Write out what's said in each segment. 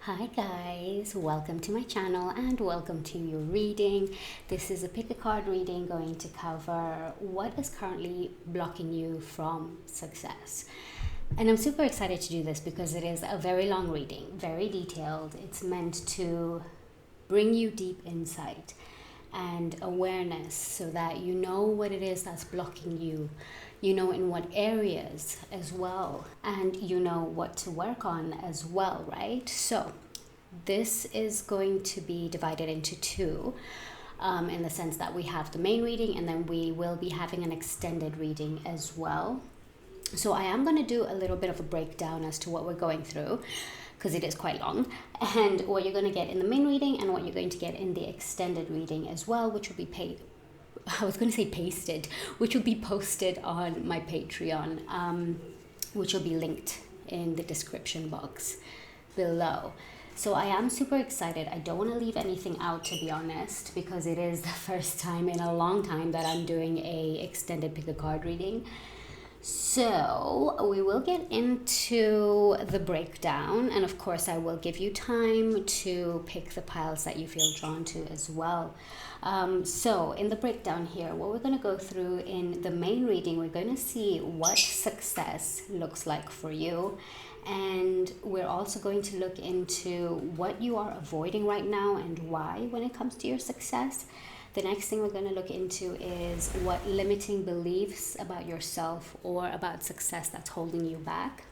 Hi guys, welcome to my channel and welcome to your reading. This is a pick a card reading going to cover what is currently blocking you from success. And I'm super excited to do this because it is a very long reading, very detailed. It's meant to bring you deep insight and awareness so that you know what it is that's blocking you. You know in what areas as well, and you know what to work on as well, right? So this is going to be divided into two, in the sense that we have the main reading and then we will be having an extended reading as well. So I am going to do a little bit of a breakdown as to what we're going through because it is quite long, and what you're going to get in the main reading and what you're going to get in the extended reading as well, which will be which will be posted on my Patreon, which will be linked in the description box below. So I am super excited. I don't want to leave anything out, to be honest, because it is the first time in a long time that I'm doing a extended pick a card reading. So we will get into the breakdown, and of course I will give you time to pick the piles that you feel drawn to as well. So in the breakdown here, what we're going to go through in the main reading, we're going to see what success looks like for you, and we're also going to look into what you are avoiding right now and why when it comes to your success. The next thing we're going to look into is what limiting beliefs about yourself or about success that's holding you back.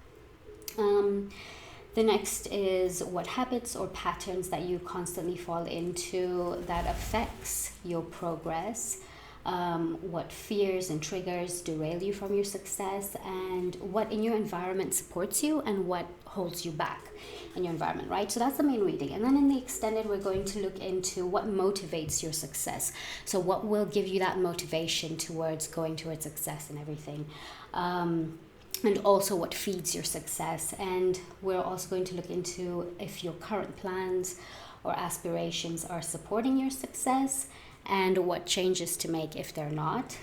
The next is what habits or patterns that you constantly fall into that affects your progress. What fears and triggers derail you from your success, and what in your environment supports you and what holds you back in your environment, right? So that's the main reading. And then in the extended, we're going to look into what motivates your success. So what will give you that motivation towards going towards success and everything. And also what feeds your success. And we're also going to look into if your current plans or aspirations are supporting your success, and what changes to make if they're not.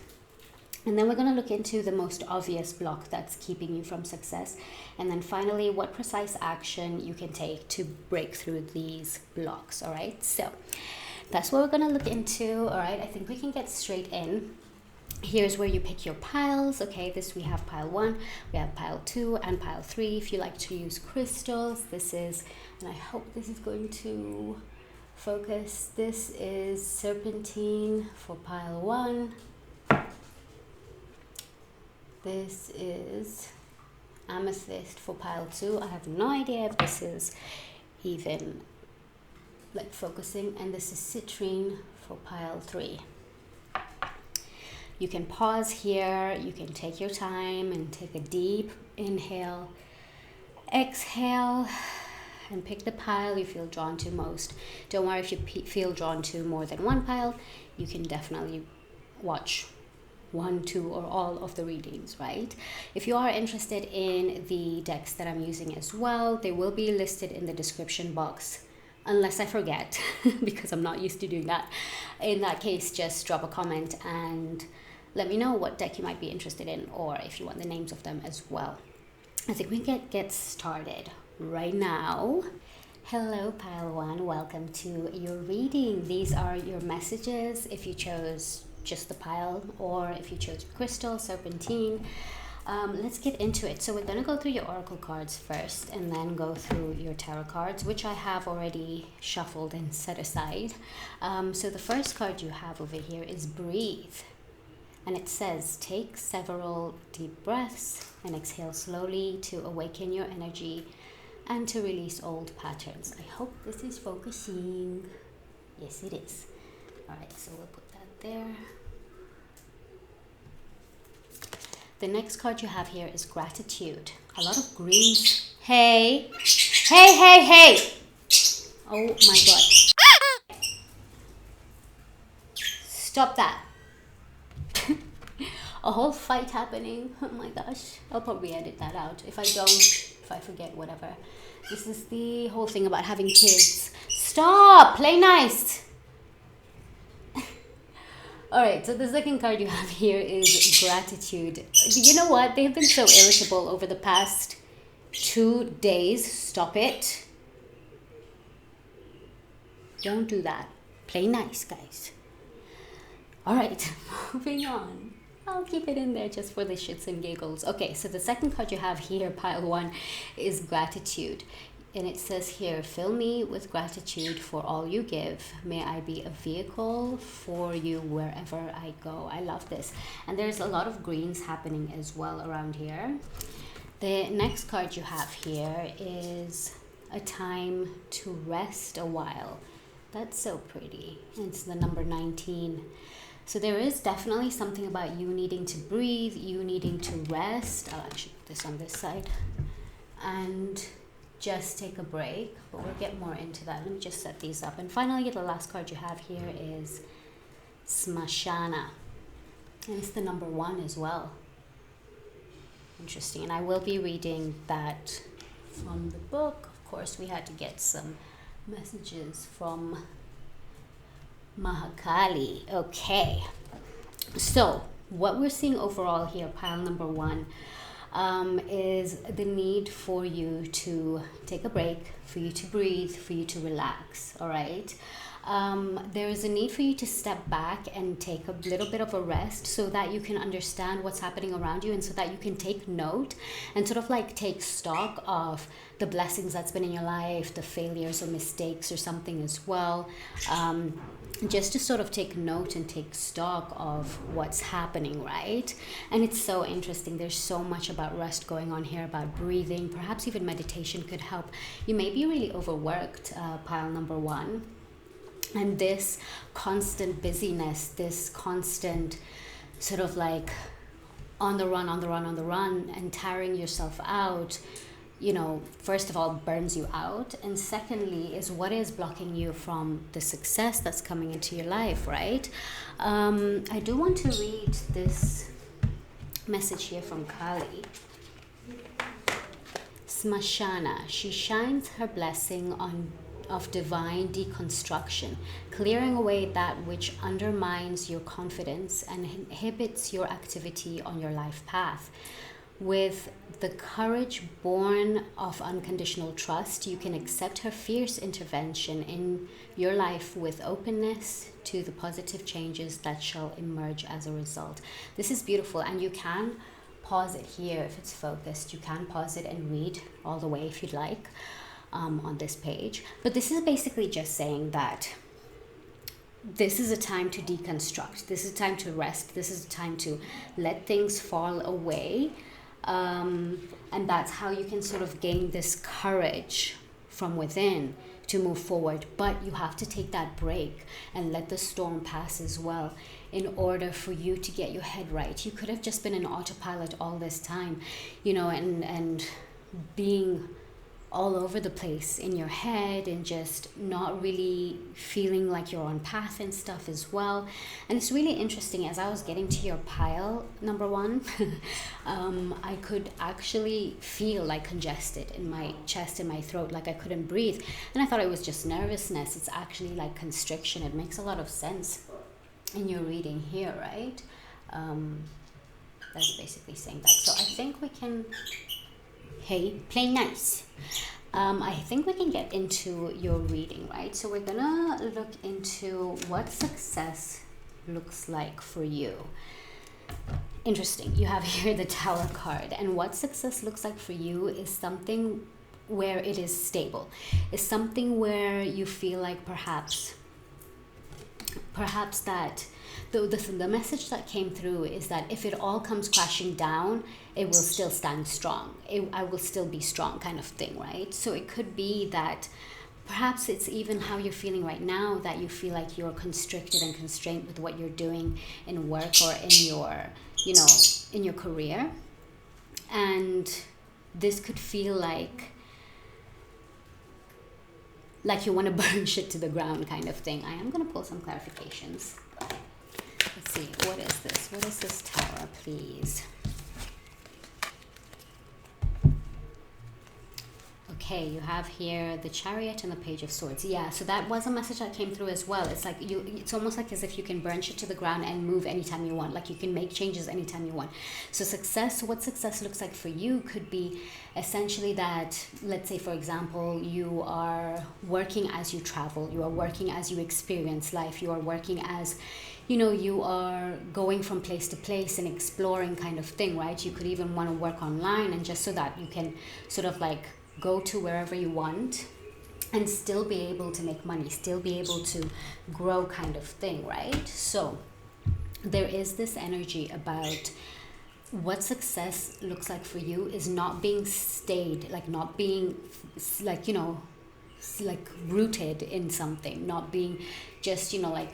And then we're going to look into the most obvious block that's keeping you from success. And then finally, what precise action you can take to break through these blocks. All right, so that's what we're going to look into. All right, I think we can get straight in. Here's where you pick your piles. Okay, we have pile 1, we have pile 2 and pile 3. If you like to use crystals, and I hope this is going to focus. This is Serpentine for pile 1. This is Amethyst for pile 2. I have no idea if this is even like focusing. And this is Citrine for pile 3. You can pause here. You can take your time and take a deep inhale, exhale, and pick the pile you feel drawn to most. Don't worry if you feel drawn to more than one pile. You can definitely watch 1, 2, or all of the readings, right? If you are interested in the decks that I'm using as well, they will be listed in the description box, unless I forget, because I'm not used to doing that. In that case, just drop a comment and let me know what deck you might be interested in, or if you want the names of them as well. I think we can get started right now. Hello pile 1, welcome to your reading. These are your messages if you chose just the pile, or if you chose crystal, serpentine. Let's get into it. So we're going to go through your oracle cards first and then go through your tarot cards, which I have already shuffled and set aside. So the first card you have over here is Breathe. And it says, take several deep breaths and exhale slowly to awaken your energy and to release old patterns. I hope this is focusing. Yes, it is. All right, so we'll put that there. The next card you have here is Gratitude. A lot of greens. Hey. Oh my God. Stop that. A whole fight happening. Oh my gosh. I'll probably edit that out. If I forget, whatever. This is the whole thing about having kids. Stop! Play nice! Alright, so the second card you have here is Gratitude. You know what? They've been so irritable over the past 2 days. Stop it. Don't do that. Play nice, guys. All right, moving on. I'll keep it in there just for the shits and giggles. Okay, so the second card you have here, pile 1, is gratitude. And it says here, fill me with gratitude for all you give. May I be a vehicle for you wherever I go. I love this. And there's a lot of greens happening as well around here. The next card you have here is a time to rest a while. That's so pretty. It's the number 19. So there is definitely something about you needing to breathe, you needing to rest. I'll actually put this on this side. And just take a break, but we'll get more into that. Let me just set these up. And finally, the last card you have here is Smashana. And it's the number 1 as well. Interesting. And I will be reading that from the book. Of course, we had to get some messages from Mahakali. Okay. So, what we're seeing overall here, pile number 1, is the need for you to take a break, for you to breathe, for you to relax, all right? There is a need for you to step back and take a little bit of a rest so that you can understand what's happening around you and so that you can take note and sort of like take stock of the blessings that's been in your life, the failures or mistakes or something as well. Just to sort of take note and take stock of what's happening, right? And it's so interesting. There's so much about rest going on here, about breathing. Perhaps even meditation could help. You may be really overworked, pile number 1. And this constant busyness, this constant sort of like on the run, and tiring yourself out, you know, first of all, burns you out. And secondly, is what is blocking you from the success that's coming into your life, right? I do want to read this message here from Kali. Smashana, she shines her blessing of divine deconstruction, clearing away that which undermines your confidence and inhibits your activity on your life path. With the courage born of unconditional trust, you can accept her fierce intervention in your life with openness to the positive changes that shall emerge as a result. This is beautiful, and you can pause it here if it's focused. You can pause it and read all the way if you'd like on this page. But this is basically just saying that this is a time to deconstruct. This is a time to rest. This is a time to let things fall away. And that's how you can sort of gain this courage from within to move forward. But you have to take that break and let the storm pass as well in order for you to get your head right. You could have just been in autopilot all this time, you know, and being all over the place in your head and just not really feeling like you're on path and stuff as well. And it's really interesting, as I was getting to your pile number 1, I could actually feel like congested in my chest and my throat, like I couldn't breathe. And I thought it was just nervousness. It's actually like constriction. It makes a lot of sense in your reading here, right? That's basically saying that. So I think we can, hey, play nice. I think we can get into your reading, right? So we're gonna look into what success looks like for you. Interesting. You have here the Tower card, and what success looks like for you is something where it is stable. It's something where you feel like perhaps that the message that came through is that if it all comes crashing down, it will still stand strong. I will still be strong, kind of thing, right? So it could be that perhaps it's even how you're feeling right now, that you feel like you're constricted and constrained with what you're doing in work or in your, you know, in your career. And this could feel like you want to burn shit to the ground, kind of thing. I am going to pull some clarifications. Let's see, what is this? What is this Tower, please? Okay, you have here the Chariot and the Page of Swords. Yeah, so that was a message that came through as well. It's like it's almost like as if you can burn shit to the ground and move anytime you want. Like you can make changes anytime you want. So what success looks like for you could be essentially that, let's say for example, you are working as you travel, you are working as you experience life, you are working as, you are going from place to place and exploring kind of thing, right? You could even want to work online, and just so that you can sort of like go to wherever you want and still be able to make money, still be able to grow kind of thing, right? So there is this energy about what success looks like for you is not being stayed, like not being like, like rooted in something, not being just, like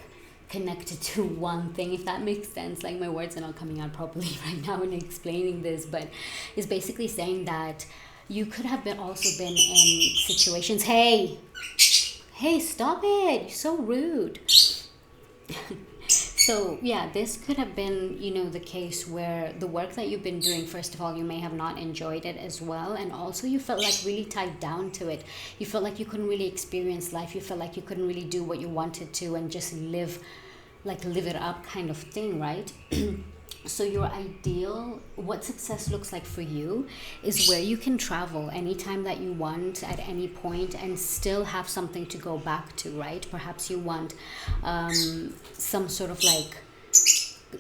connected to one thing, if that makes sense. Like my words are not coming out properly right now in explaining this, but it's basically saying that you could have also been in situations. Hey, stop it, you're so rude. So yeah, this could have been, the case where the work that you've been doing, first of all, you may have not enjoyed it as well. And also you felt like really tied down to it. You felt like you couldn't really experience life. You felt like you couldn't really do what you wanted to and just live it up kind of thing, right? So your ideal, what success looks like for you is where you can travel anytime that you want at any point and still have something to go back to, right? Perhaps you want some sort of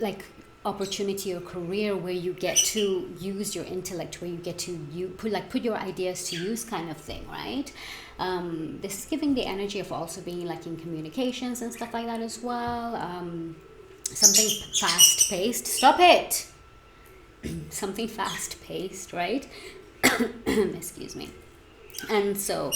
like opportunity or career where you get to use your intellect, where you get to put your ideas to use kind of thing, right? This is giving the energy of also being like in communications and stuff like that as well. Something fast-paced. Stop it! Something fast-paced, right? Excuse me. And so,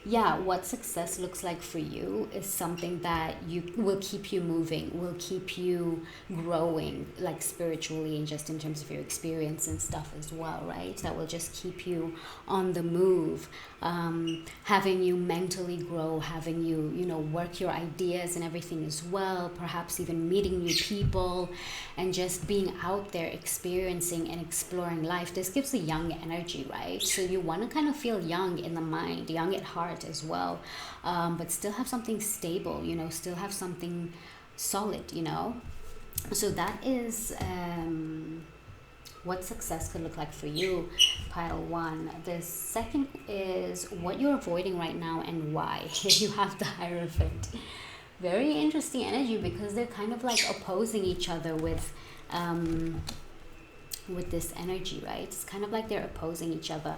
yeah, what success looks like for you is something that will keep you moving, will keep you growing, like spiritually and just in terms of your experience and stuff as well, right? That will just keep you on the move, having you mentally grow, having you, work your ideas and everything as well, perhaps even meeting new people and just being out there experiencing and exploring life. This gives a young energy, right? So you want to kind of feel young in the mind, young at heart as well, but still have something stable, still have something solid, So that is what success could look like for you, pile one. The second is what you're avoiding right now and why. Here you have the Hierophant. Very interesting energy because they're kind of like opposing each other with this energy, right? It's kind of like they're opposing each other.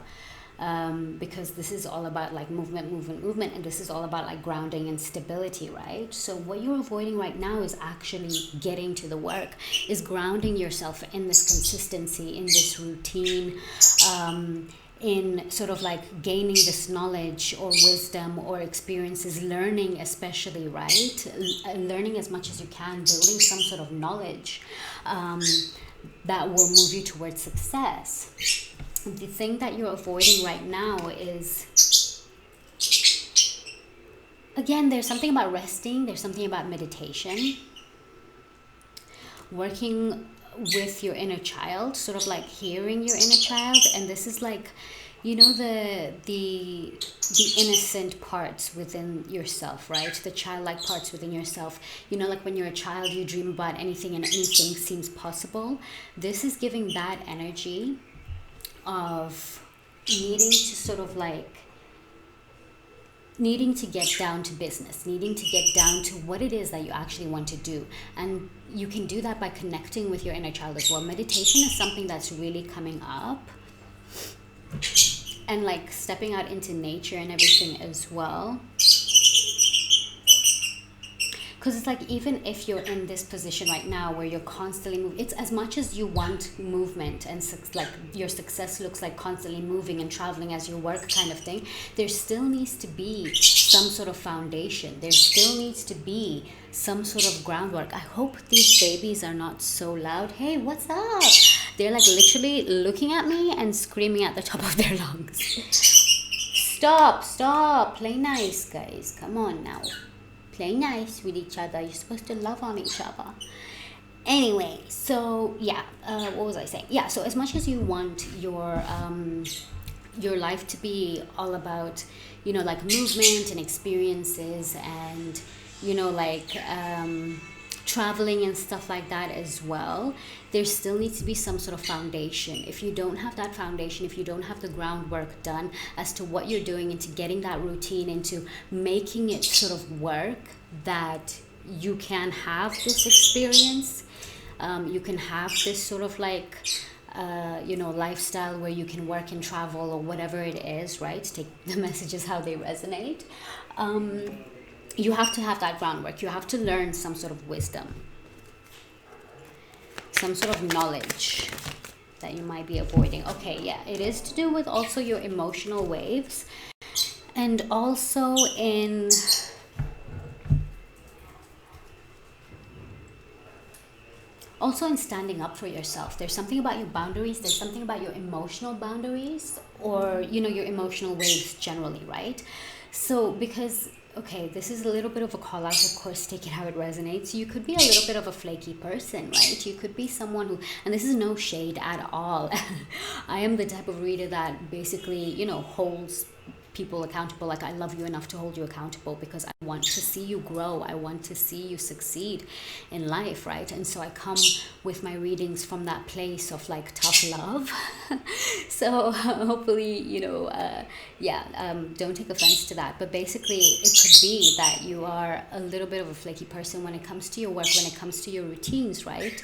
Because this is all about like movement, and this is all about like grounding and stability, right? So what you're avoiding right now is actually getting to the work, is grounding yourself in this consistency, in this routine, in sort of like gaining this knowledge or wisdom or experiences, learning especially, right? Learning as much as you can, building some sort of knowledge that will move you towards success. The thing that you're avoiding right now is, again, there's something about resting, there's something about meditation, working with your inner child, sort of like hearing your inner child. And this is like, the innocent parts within yourself, right? The childlike parts within yourself. Like when you're a child, you dream about anything and anything seems possible. This is giving that energy of needing to sort of like needing to get down to business, needing to get down to what it is that you actually want to do. And you can do that by connecting with your inner child as well. Meditation is something that's really coming up, and like stepping out into nature and everything as well. Because it's like, even if you're in this position right now where you're constantly moving, it's as much as you want movement and like your success looks like constantly moving and traveling as you work kind of thing, there still needs to be some sort of foundation. There still needs to be some sort of groundwork. I hope these babies are not so loud. Hey, what's up? They're like literally looking at me and screaming at the top of their lungs. Stop. Play nice, guys. Come on now. Play nice with each other. You're supposed to love on each other. Anyway, so yeah, what was I saying? Yeah, so as much as you want your your life to be all about, like movement and experiences, and like traveling and stuff like that as well, there still needs to be some sort of foundation. If you don't have that foundation, if you don't have the groundwork done as to what you're doing, into getting that routine, into making it sort of work, that you can have this experience, you can have this sort of like lifestyle where you can work and travel or whatever it is, right? Take the messages how they resonate. You have to have that groundwork. You have to learn some sort of wisdom, some sort of knowledge that you might be avoiding. Okay, yeah, it is to do with also your emotional waves, and also in standing up for yourself. There's something about your boundaries, there's something about your emotional boundaries, or your emotional waves generally, right? So because, okay, this is a little bit of a call out, of course, take it how it resonates. You could be a little bit of a flaky person, right? You could be someone who, and this is no shade at all. I am the type of reader that basically, holds people accountable. Like, I love you enough to hold you accountable because I want to see you grow. I want to see you succeed in life, right? And so I come with my readings from that place of like tough love. So hopefully, don't take offense to that. But basically, it could be that you are a little bit of a flaky person when it comes to your work, when it comes to your routines, right?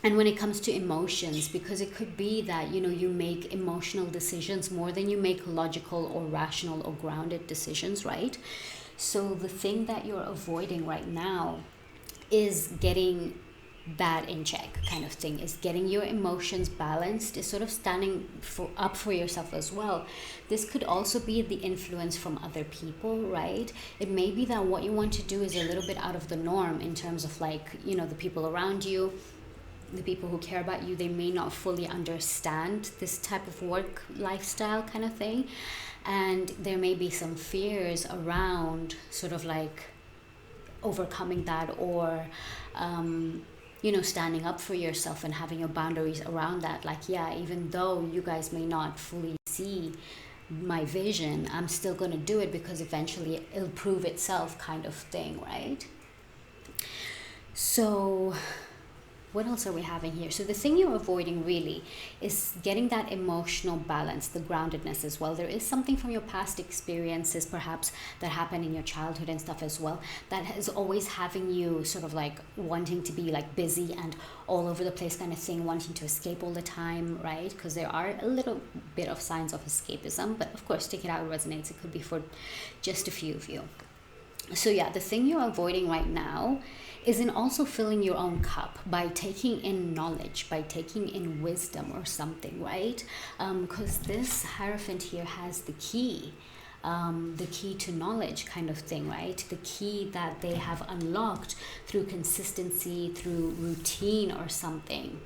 And when it comes to emotions, because it could be that, you make emotional decisions more than you make logical or rational or grounded decisions, right? So the thing that you're avoiding right now is getting that in check, kind of thing, is getting your emotions balanced, is sort of standing up for yourself as well. This could also be the influence from other people, right? It may be that what you want to do is a little bit out of the norm in terms of like, the people around you, the people who care about you. They may not fully understand this type of work lifestyle kind of thing, and there may be some fears around sort of like overcoming that, or standing up for yourself and having your boundaries around that. Like, yeah, even though you guys may not fully see my vision, I'm still going to do it because eventually it'll prove itself, kind of thing, right? So what else are we having here? So the thing you're avoiding really is getting that emotional balance, the groundedness as well. There is something from your past experiences, perhaps, that happened in your childhood and stuff as well, that is always having you sort of like wanting to be like busy and all over the place kind of thing, wanting to escape all the time, right? Because there are a little bit of signs of escapism, but of course, take it how it resonates. It could be for just a few of you. So yeah, the thing you're avoiding right now is in also filling your own cup by taking in knowledge, by taking in wisdom or something, right? Because this Hierophant here has the key to knowledge, kind of thing, right? The key that they have unlocked through consistency, through routine or something,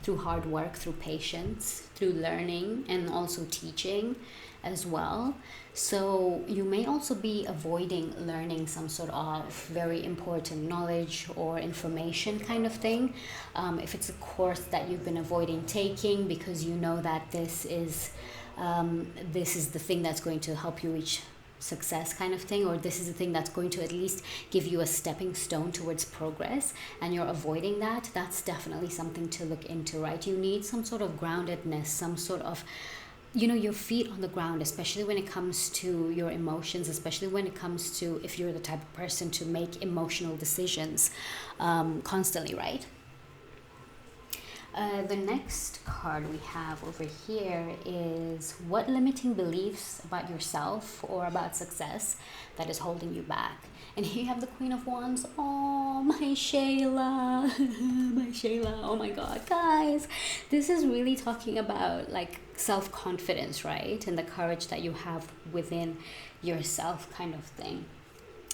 through hard work, through patience, through learning, and also teaching as well. So you may also be avoiding learning some sort of very important knowledge or information, kind of thing. If it's a course that you've been avoiding taking because you know that this is the thing that's going to help you reach success, kind of thing, or this is the thing that's going to at least give you a stepping stone towards progress, and you're avoiding that, that's definitely something to look into, right? You need some sort of groundedness, some sort of your feet on the ground, especially when it comes to your emotions, especially when it comes to if you're the type of person to make emotional decisions constantly, right? The next card we have over here is what limiting beliefs about yourself or about success that is holding you back. And here you have the Queen of Wands. Oh, my Shayla. My Shayla. Oh my God, guys. This is really talking about like self-confidence, right? And the courage that you have within yourself, kind of thing.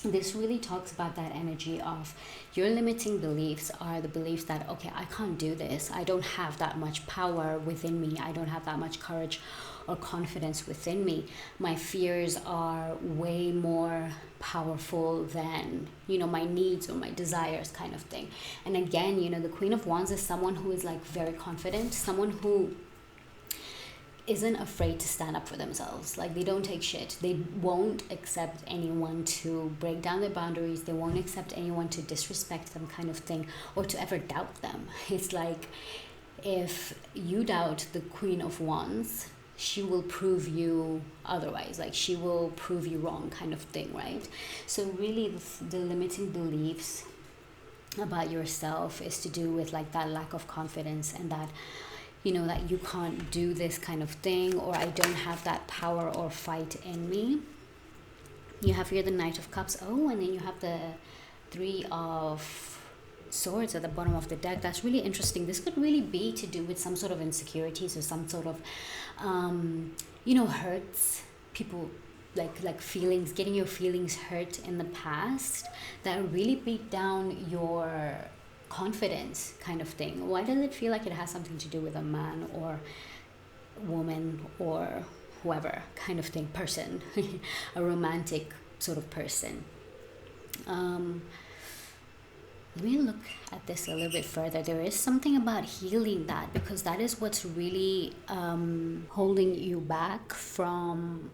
This really talks about that energy of your limiting beliefs are the beliefs that, okay, I can't do this. I don't have that much power within me. I don't have that much courage or confidence within me. My fears are way more powerful than, my needs or my desires, kind of thing. And again, the Queen of Wands is someone who is like very confident, someone who isn't afraid to stand up for themselves. Like, they don't take shit. They won't accept anyone to break down their boundaries. They won't accept anyone to disrespect them, kind of thing, or to ever doubt them. It's like, if you doubt the Queen of Wands, she will prove you otherwise. Like, she will prove you wrong, kind of thing, right? So really, the limiting beliefs about yourself is to do with like that lack of confidence, and that, you know, that you can't do this kind of thing, or I don't have that power or fight in me. You have here the Knight of Cups. Oh, and then you have the Three of Swords at the bottom of the deck. That's really interesting. This could really be to do with some sort of insecurities, or some sort of you know, hurts. People like feelings, getting your feelings hurt in the past, that really beat down your confidence, kind of thing. Why does it feel like it has something to do with a man or woman or whoever, kind of thing, person? A romantic sort of person. Let me look at this a little bit further. There is something about healing that, because that is what's really holding you back from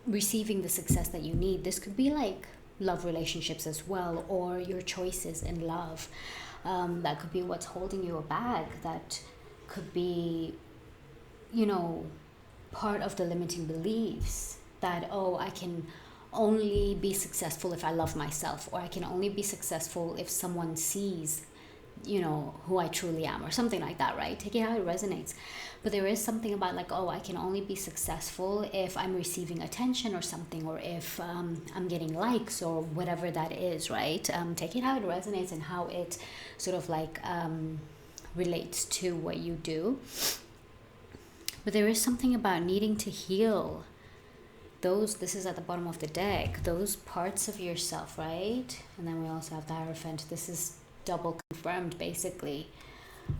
receiving the success that you need. This could be like love relationships as well, or your choices in love. That could be what's holding you back. That could be, you know, part of the limiting beliefs that, oh, I can only be successful if I love myself, or I can only be successful if someone sees, you know, who I truly am, or something like that, right? Take it how it resonates. But there is something about like, oh, I can only be successful if I'm receiving attention or something, or if I'm getting likes or whatever that is, right? Take it how it resonates and how it sort of like relates to what you do. But there is something about needing to heal those, this is at the bottom of the deck, those parts of yourself, right? And then we also have the Hierophant. This is double confirmed, basically,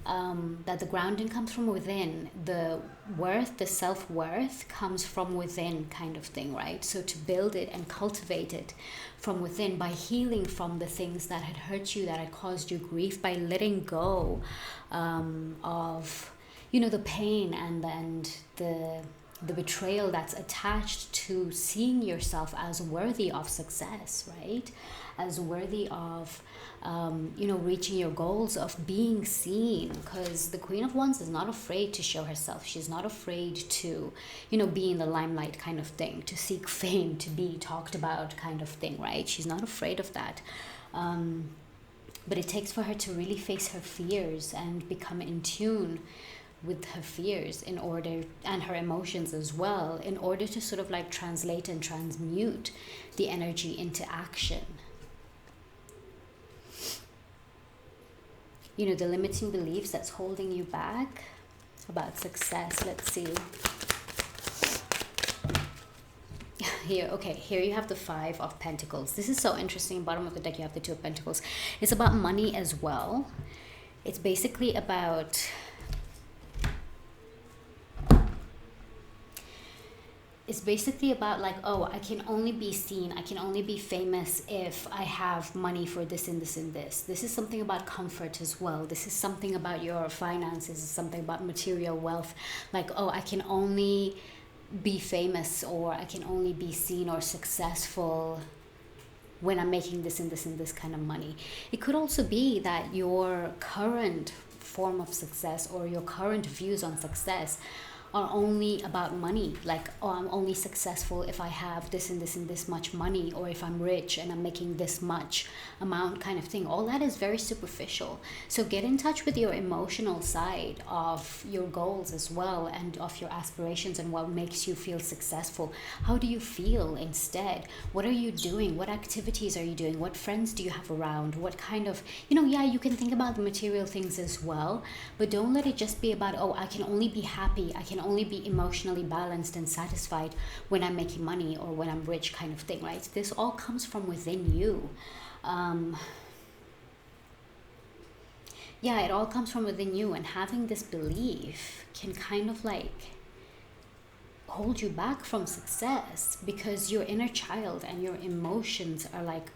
that the grounding comes from within. The worth, the self-worth comes from within, kind of thing, right? So to build it and cultivate it from within by healing from the things that had hurt you, that had caused you grief, by letting go of, you know, the pain and the betrayal that's attached to seeing yourself as worthy of success, right? As worthy of, you know, reaching your goals, of being seen. Because the Queen of Wands is not afraid to show herself. She's not afraid to, you know, be in the limelight, kind of thing, to seek fame, to be talked about, kind of thing, right? She's not afraid of that. But it takes for her to really face her fears and become in tune with her fears, in order, and her emotions as well, in order to sort of like translate and transmute the energy into action. You know, the limiting beliefs that's holding you back about success. Let's see. Here, okay, here you have the Five of Pentacles. This is so interesting. Bottom of the deck, you have the Two of Pentacles. It's about money as well. It's basically about, it's basically about like, oh, I can only be seen, I can only be famous if I have money for this and this and this. This is something about comfort as well. This is something about your finances. This is something about material wealth. Like, oh, I can only be famous, or I can only be seen or successful when I'm making this and this and this kind of money. It could also be that your current form of success, or your current views on success, are only about money. Like, oh, I'm only successful if I have this and this and this much money, or if I'm rich and I'm making this much amount, kind of thing. All that is very superficial. So get in touch with your emotional side of your goals as well, and of your aspirations, and what makes you feel successful. How do you feel instead? What are you doing? What activities are you doing? What friends do you have around? What kind of, you know, yeah, you can think about the material things as well, but don't let it just be about, oh, I can only be happy, I can only be emotionally balanced and satisfied when I'm making money, or when I'm rich, kind of thing, right? This all comes from within you. Yeah, it all comes from within you, and having this belief can kind of like hold you back from success, because your inner child and your emotions are like,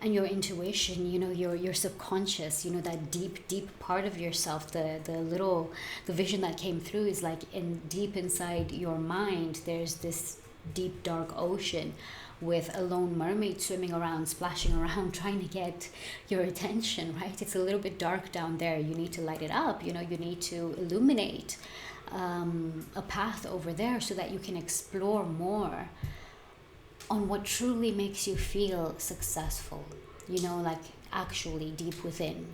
and your intuition, your subconscious, that deep part of yourself, the vision that came through is like in deep inside your mind, there's this deep dark ocean with a lone mermaid swimming around, splashing around, trying to get your attention, right? It's a little bit dark down there. You need to light it up, you need to illuminate a path over there so that you can explore more on what truly makes you feel successful, like actually deep within,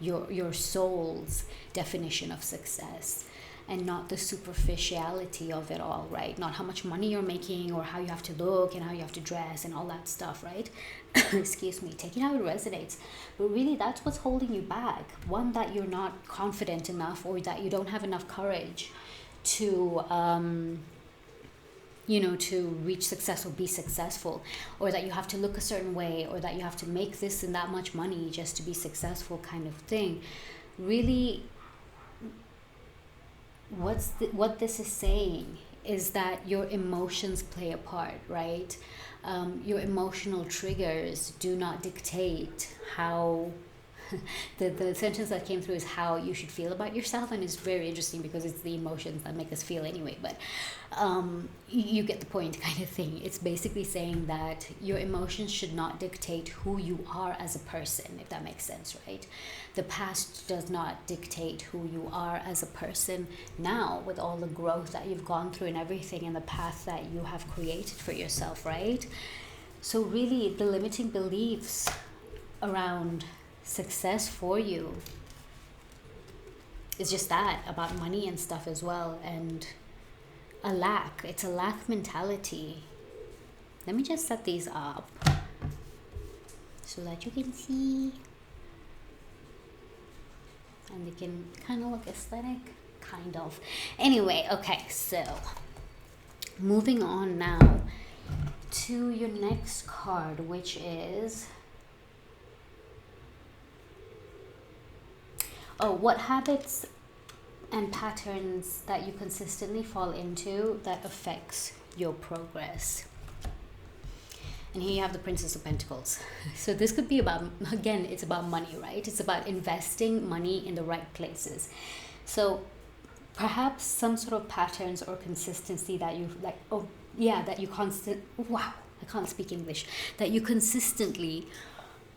your soul's definition of success, and not the superficiality of it all, right? Not how much money you're making or how you have to look and how you have to dress and all that stuff, right? Excuse me, take it how it resonates. But really, that's what's holding you back. One, that you're not confident enough, or that you don't have enough courage to to reach success or be successful, or that you have to look a certain way, or that you have to make this and that much money just to be successful, kind of thing. Really, what this is saying is that your emotions play a part, right? Your emotional triggers do not dictate how the sentence that came through is how you should feel about yourself, and it's very interesting because it's the emotions that make us feel anyway, but you get the point, kind of thing. It's basically saying that your emotions should not dictate who you are as a person, if that makes sense, right? The past does not dictate who you are as a person now, with all the growth that you've gone through and everything, and the path that you have created for yourself, right? So really, the limiting beliefs around success for you is just that, about money and stuff as well, and it's a lack mentality. Let me just set these up so that you can see, and they can kind of look aesthetic, kind of. Anyway, okay, so moving on now to your next card, which is what habits and patterns that you consistently fall into that affects your progress. And here you have the Princess of Pentacles. So this could be about, again, it's about money, right? It's about investing money in the right places. So perhaps some sort of patterns or consistency that you that you consistently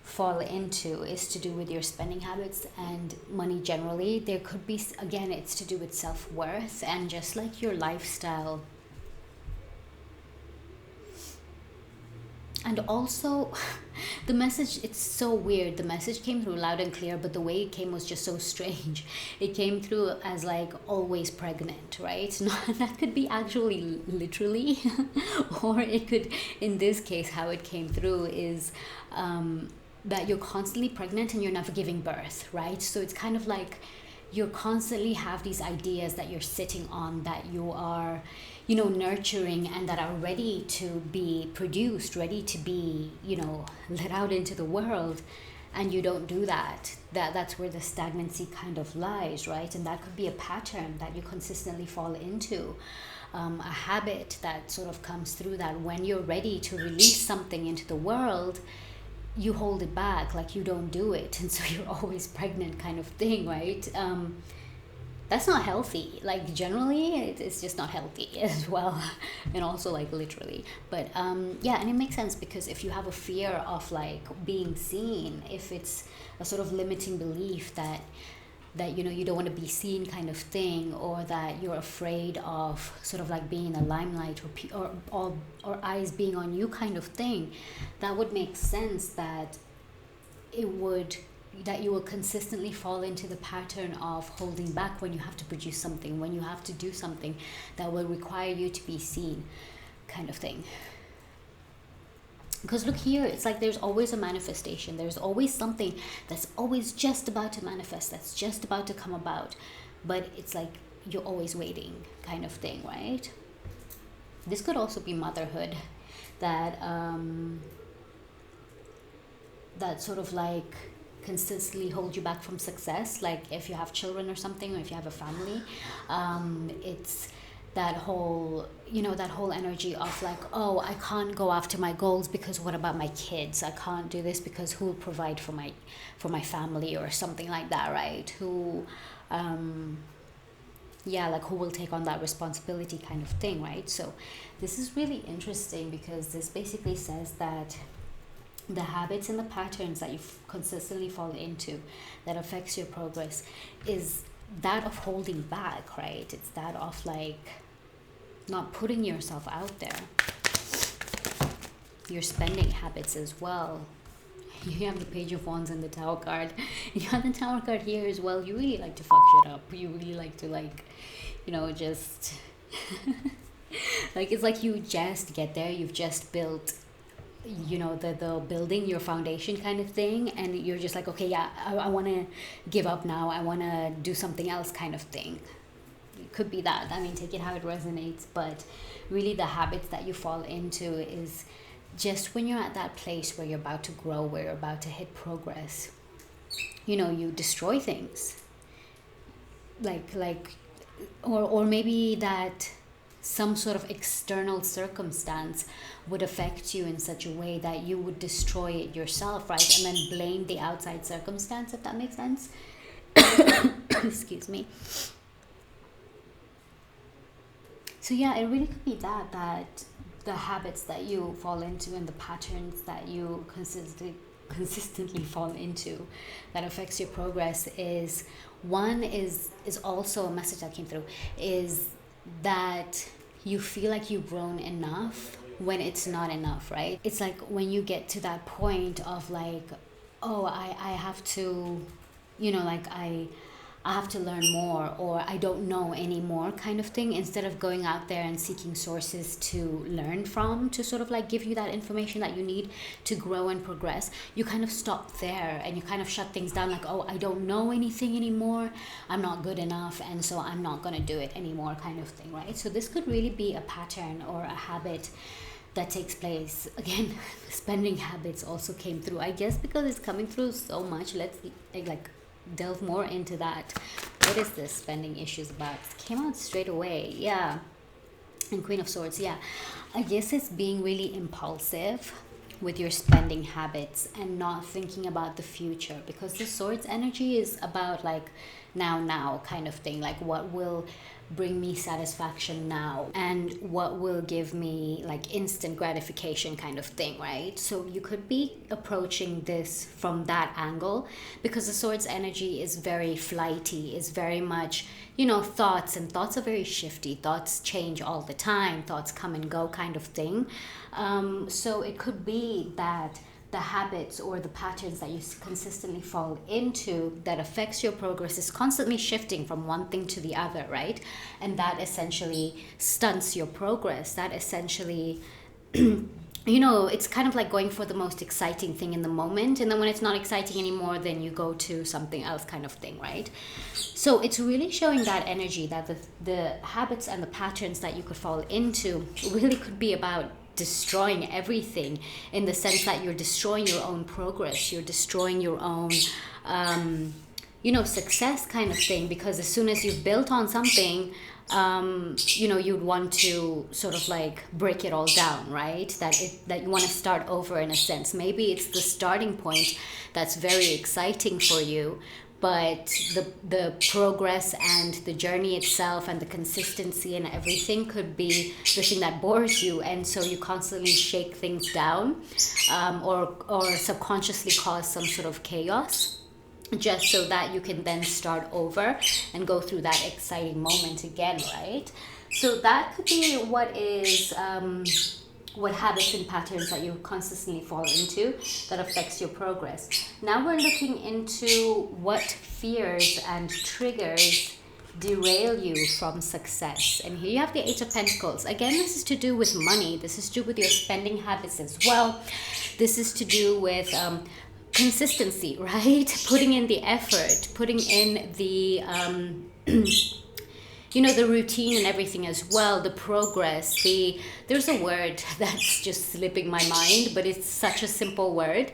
fall into is to do with your spending habits and money generally. There could be, again, it's to do with self-worth and just like your lifestyle. And also the message, it's so weird. The message came through loud and clear, but the way it came was just so strange. It came through as like always pregnant, right? That could be actually literally, or it could, in this case, how it came through is that you're constantly pregnant and you're never giving birth, right? So it's kind of like you constantly have these ideas that you're sitting on, that you are, nurturing, and that are ready to be produced, ready to be, let out into the world, and you don't do that. That's where the stagnancy kind of lies, right? And that could be a pattern that you consistently fall into. A habit that sort of comes through, that when you're ready to release something into the world, you hold it back, like you don't do it, and so you're always pregnant, kind of thing, right? That's not healthy. Like generally, it's just not healthy as well, and also like literally. But and it makes sense, because if you have a fear of like being seen, if it's a sort of limiting belief that you don't want to be seen, kind of thing, or that you're afraid of sort of like being in the limelight, or eyes being on you, kind of thing, that would make sense that you will consistently fall into the pattern of holding back when you have to produce something, when you have to do something that will require you to be seen, kind of thing. Because look here, it's like there's always a manifestation. There's always something that's always just about to manifest, that's just about to come about. But it's like you're always waiting, kind of thing, right? This could also be motherhood, that sort of like consistently hold you back from success. Like if you have children or something, or if you have a family, it's that whole, that whole energy of like, oh, I can't go after my goals because what about my kids? I can't do this because who will provide for my family or something like that, right? Who yeah, like who will take on that responsibility kind of thing, right? So this is really interesting because this basically says that the habits and the patterns that you consistently fall into that affects your progress is that of holding back, right? It's that of like not putting yourself out there. Your spending habits as well. You have the Page of Wands and the Tower card. You have the Tower card here as well. You really like to fuck shit up. You really like to like, just like it's like you just get there. You've just built, the building, your foundation kind of thing, and you're just like, okay, yeah, I want to give up now. I want to do something else kind of thing. It could be that. I mean, take it how it resonates, but really the habits that you fall into is just when you're at that place where you're about to grow, where you're about to hit progress, you destroy things. Or maybe that some sort of external circumstance would affect you in such a way that you would destroy it yourself, right? And then blame the outside circumstance, if that makes sense. Excuse me. So yeah, it really could be that the habits that you fall into and the patterns that you consistently fall into that affects your progress is also a message that came through, is that you feel like you've grown enough when it's not enough, right? It's like when you get to that point of like, oh, I have to, I have to learn more, or I don't know anymore kind of thing, instead of going out there and seeking sources to learn from, to sort of like give you that information that you need to grow and progress. You kind of stop there and you kind of shut things down, like, oh, I don't know anything anymore, I'm not good enough, and so I'm not going to do it anymore kind of thing, right? So this could really be a pattern or a habit that takes place. Again, spending habits also came through, I guess, because it's coming through so much. Let's delve more into that. What is this spending issues about? It came out straight away. Yeah. And Queen of Swords. Yeah, I guess it's being really impulsive with your spending habits and not thinking about the future, because the Swords energy is about like now kind of thing, like what will bring me satisfaction now and what will give me like instant gratification kind of thing, right? So you could be approaching this from that angle, because the Swords energy is very flighty, is very much, thoughts, and thoughts are very shifty. Thoughts change all the time, thoughts come and go kind of thing. So it could be that the habits or the patterns that you consistently fall into that affects your progress is constantly shifting from one thing to the other, right? And that essentially stunts your progress. That essentially it's kind of like going for the most exciting thing in the moment, and then when it's not exciting anymore, then you go to something else kind of thing, right? So it's really showing that energy, that the habits and the patterns that you could fall into really could be about destroying everything, in the sense that you're destroying your own progress, you're destroying your own success kind of thing, because as soon as you've built on something, you'd want to sort of like break it all down, right? That you want to start over in a sense. Maybe it's the starting point that's very exciting for you, but the progress and the journey itself and the consistency and everything could be the thing that bores you, and so you constantly shake things down, or subconsciously cause some sort of chaos, just so that you can then start over and go through that exciting moment again, right? So that could be what habits and patterns that you consistently fall into that affects your progress. Now we're looking into what fears and triggers derail you from success. And here you have the Eight of Pentacles. Again, this is to do with money. This is to do with your spending habits as well. This is to do with consistency, right? Putting in the effort, putting in the the routine and everything as well, the progress, there's a word that's just slipping my mind, but it's such a simple word,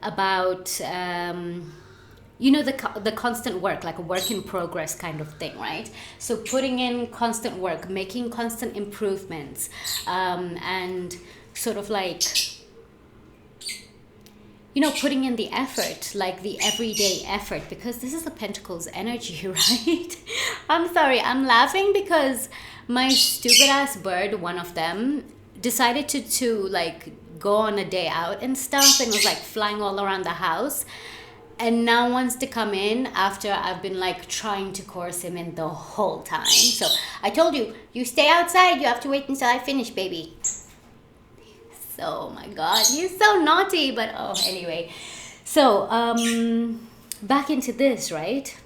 about you know, the constant work, like a work in progress kind of thing, right? So putting in constant work, making constant improvements, and sort of like, you know, putting in the effort, like the everyday effort, because this is the Pentacles energy, right? I'm sorry, I'm laughing because my stupid ass bird, one of them, decided to like go on a day out and stuff, and was like flying all around the house, and now wants to come in after I've been like trying to coerce him in the whole time. So I told you, you stay outside, you have to wait until I finish, baby. Oh my god, he's so naughty. But oh, anyway, so back into this, right?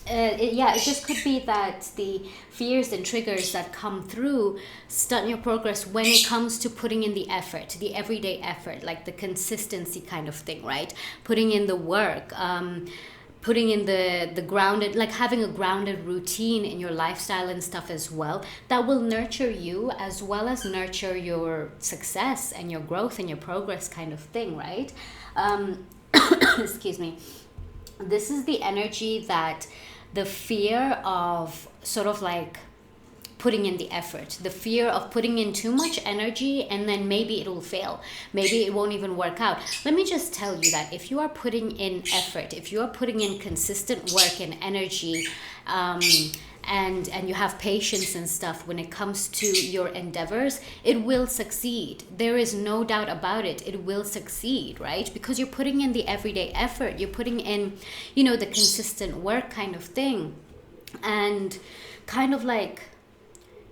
Yeah, it just could be that the fears and triggers that come through stunt your progress when it comes to putting in the effort, the everyday effort, like the consistency kind of thing, right? Putting in the work, putting in the grounded, like having a grounded routine in your lifestyle and stuff as well, that will nurture you as well as nurture your success and your growth and your progress kind of thing, right? Excuse me. This is the energy that the fear of sort of like putting in the effort, the fear of putting in too much energy and then maybe it will fail, maybe it won't even work out. Let me just tell you that if you are putting in effort, if you are putting in consistent work and energy, and you have patience and stuff when it comes to your endeavors, it will succeed. There is no doubt about it. It will succeed, right? Because you're putting in the everyday effort, you're putting in, you know, the consistent work kind of thing, and kind of like,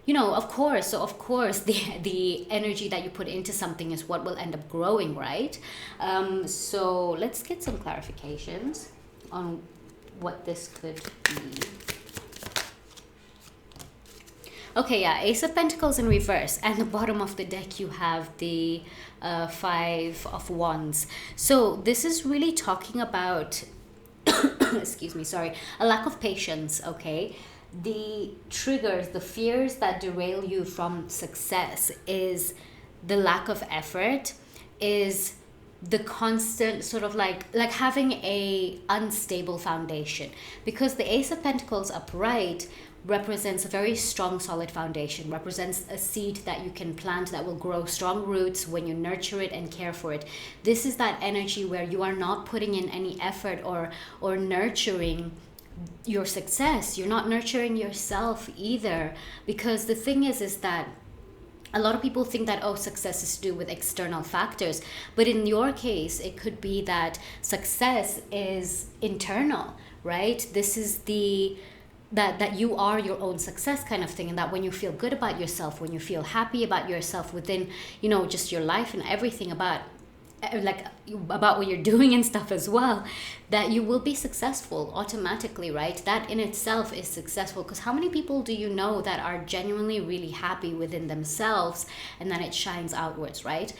you know, of course, the energy that you put into something is what will end up growing, right? So let's get some clarifications on what this could be. Okay, yeah, Ace of Pentacles in reverse, and the bottom of the deck you have the Five of Wands. So this is really talking about excuse me, sorry, a lack of patience, okay? The triggers, the fears that derail you from success is the lack of effort, is the constant sort of like having a unstable foundation, because the Ace of Pentacles upright represents a very strong solid foundation, represents a seed that you can plant that will grow strong roots when you nurture it and care for it. This is that energy where you are not putting in any effort or nurturing your success. You're not nurturing yourself either, because the thing is that a lot of people think that, oh, success is to do with external factors, but in your case it could be that success is internal, right? This is the that you are your own success kind of thing, and that when you feel good about yourself, when you feel happy about yourself within, you know, just your life and everything about what you're doing and stuff as well, that you will be successful automatically, right? That in itself is successful, because how many people do you know that are genuinely really happy within themselves and then it shines outwards, right?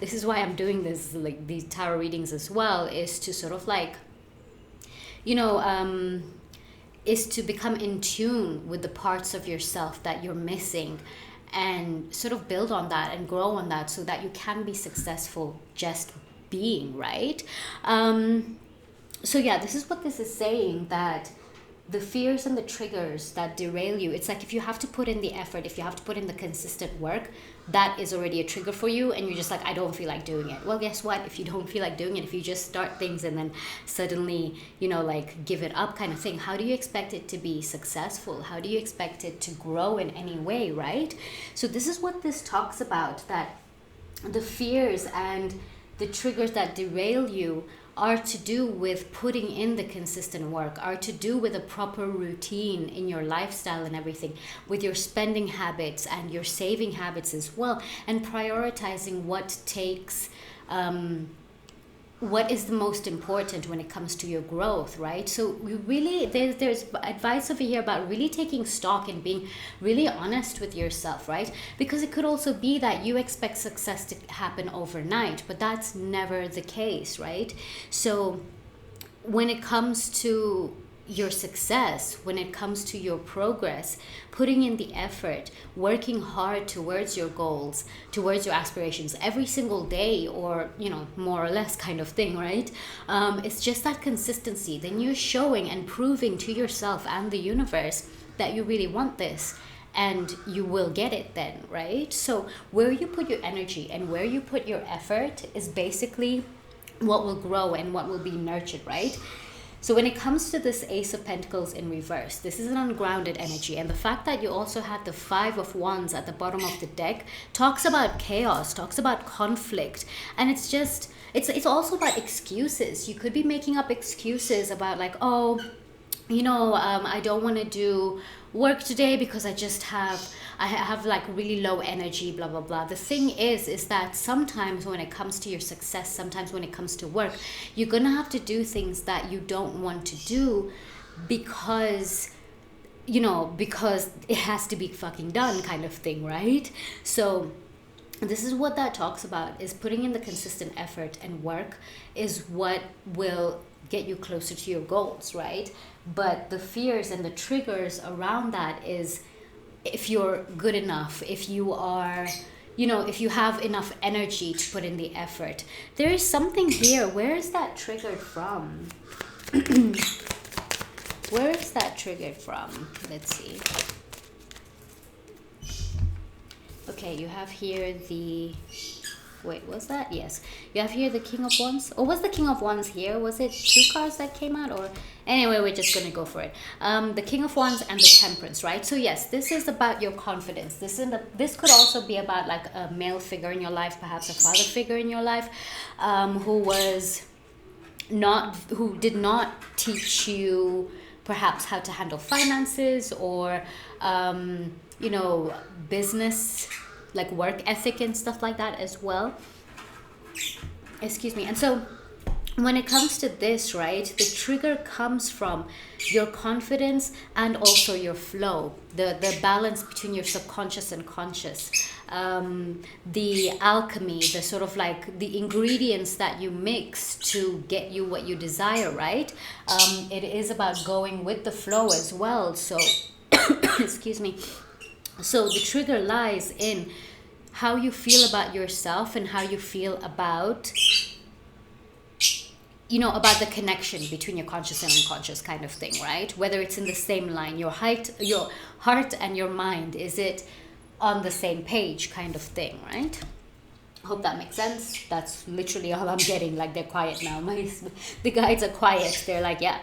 This is why I'm doing this, like these tarot readings as well, is to sort of like, you know, is to become in tune with the parts of yourself that you're missing, and sort of build on that and grow on that so that you can be successful just being, right? So yeah, this is what this is saying, that the fears and the triggers that derail you, it's like if you have to put in the effort, if you have to put in the consistent work, that is already a trigger for you, and you're just like, I don't feel like doing it. Well, guess what? If you don't feel like doing it, if you just start things and then suddenly, you know, like give it up kind of thing, how do you expect it to be successful? How do you expect it to grow in any way, right? So this is what this talks about, that the fears and the triggers that derail you are to do with putting in the consistent work, are to do with a proper routine in your lifestyle and everything, with your spending habits and your saving habits as well, and prioritizing what takes, what is the most important when it comes to your growth, right? So we really, there's advice over here about really taking stock and being really honest with yourself, right? Because it could also be that you expect success to happen overnight, but that's never the case, right? So when it comes to your success, when it comes to your progress, putting in the effort, working hard towards your goals, towards your aspirations every single day, or, you know, more or less kind of thing, right? It's just that consistency. Then you're showing and proving to yourself and the universe that you really want this, and you will get it then, right? So where you put your energy and where you put your effort is basically what will grow and what will be nurtured, right? So when it comes to this Ace of Pentacles in reverse, this is an ungrounded energy. And the fact that you also have the Five of Wands at the bottom of the deck talks about chaos, talks about conflict. And it's just, it's also about excuses. You could be making up excuses about like, oh, you know, I don't want to do work today because I have like really low energy, blah blah blah. The thing is that sometimes when it comes to your success, sometimes when it comes to work, you're gonna have to do things that you don't want to do because, you know, because it has to be fucking done, kind of thing, right? So this is what that talks about, is putting in the consistent effort and work is what will get you closer to your goals, right? But the fears and the triggers around that is if you're good enough, if you are, you know, if you have enough energy to put in the effort. There is something here. Where is that triggered from? Where is that triggered from? Let's see. Okay, you have here the... Wait, was that? Yes. You have here the King of Wands. Or was the King of Wands here? Was it two cards that came out? Or anyway, we're just going to go for it. The King of Wands and the Temperance, right? So yes, this is about your confidence. This could also be about like a male figure in your life, perhaps a father figure in your life, who did not teach you perhaps how to handle finances or, you know, business, like work ethic and stuff like that as well. Excuse me. And so when it comes to this, right, the trigger comes from your confidence and also your flow, the balance between your subconscious and conscious, the alchemy, the sort of like the ingredients that you mix to get you what you desire, right? It is about going with the flow as well. So excuse me. So the trigger lies in how you feel about yourself and how you feel about, you know, about the connection between your conscious and unconscious kind of thing, right? Whether it's in the same line, your heart and your mind, is it on the same page kind of thing, right? Hope that makes sense. That's literally all I'm getting. Like, they're quiet now. The guides are quiet. They're like, yeah.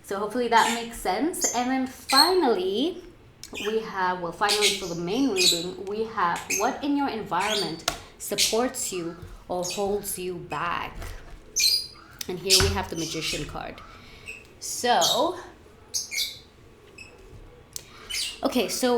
So hopefully that makes sense. And then finally, we have, well, finally for the main reading, we have what in your environment supports you or holds you back. And here we have the Magician card. So, okay, so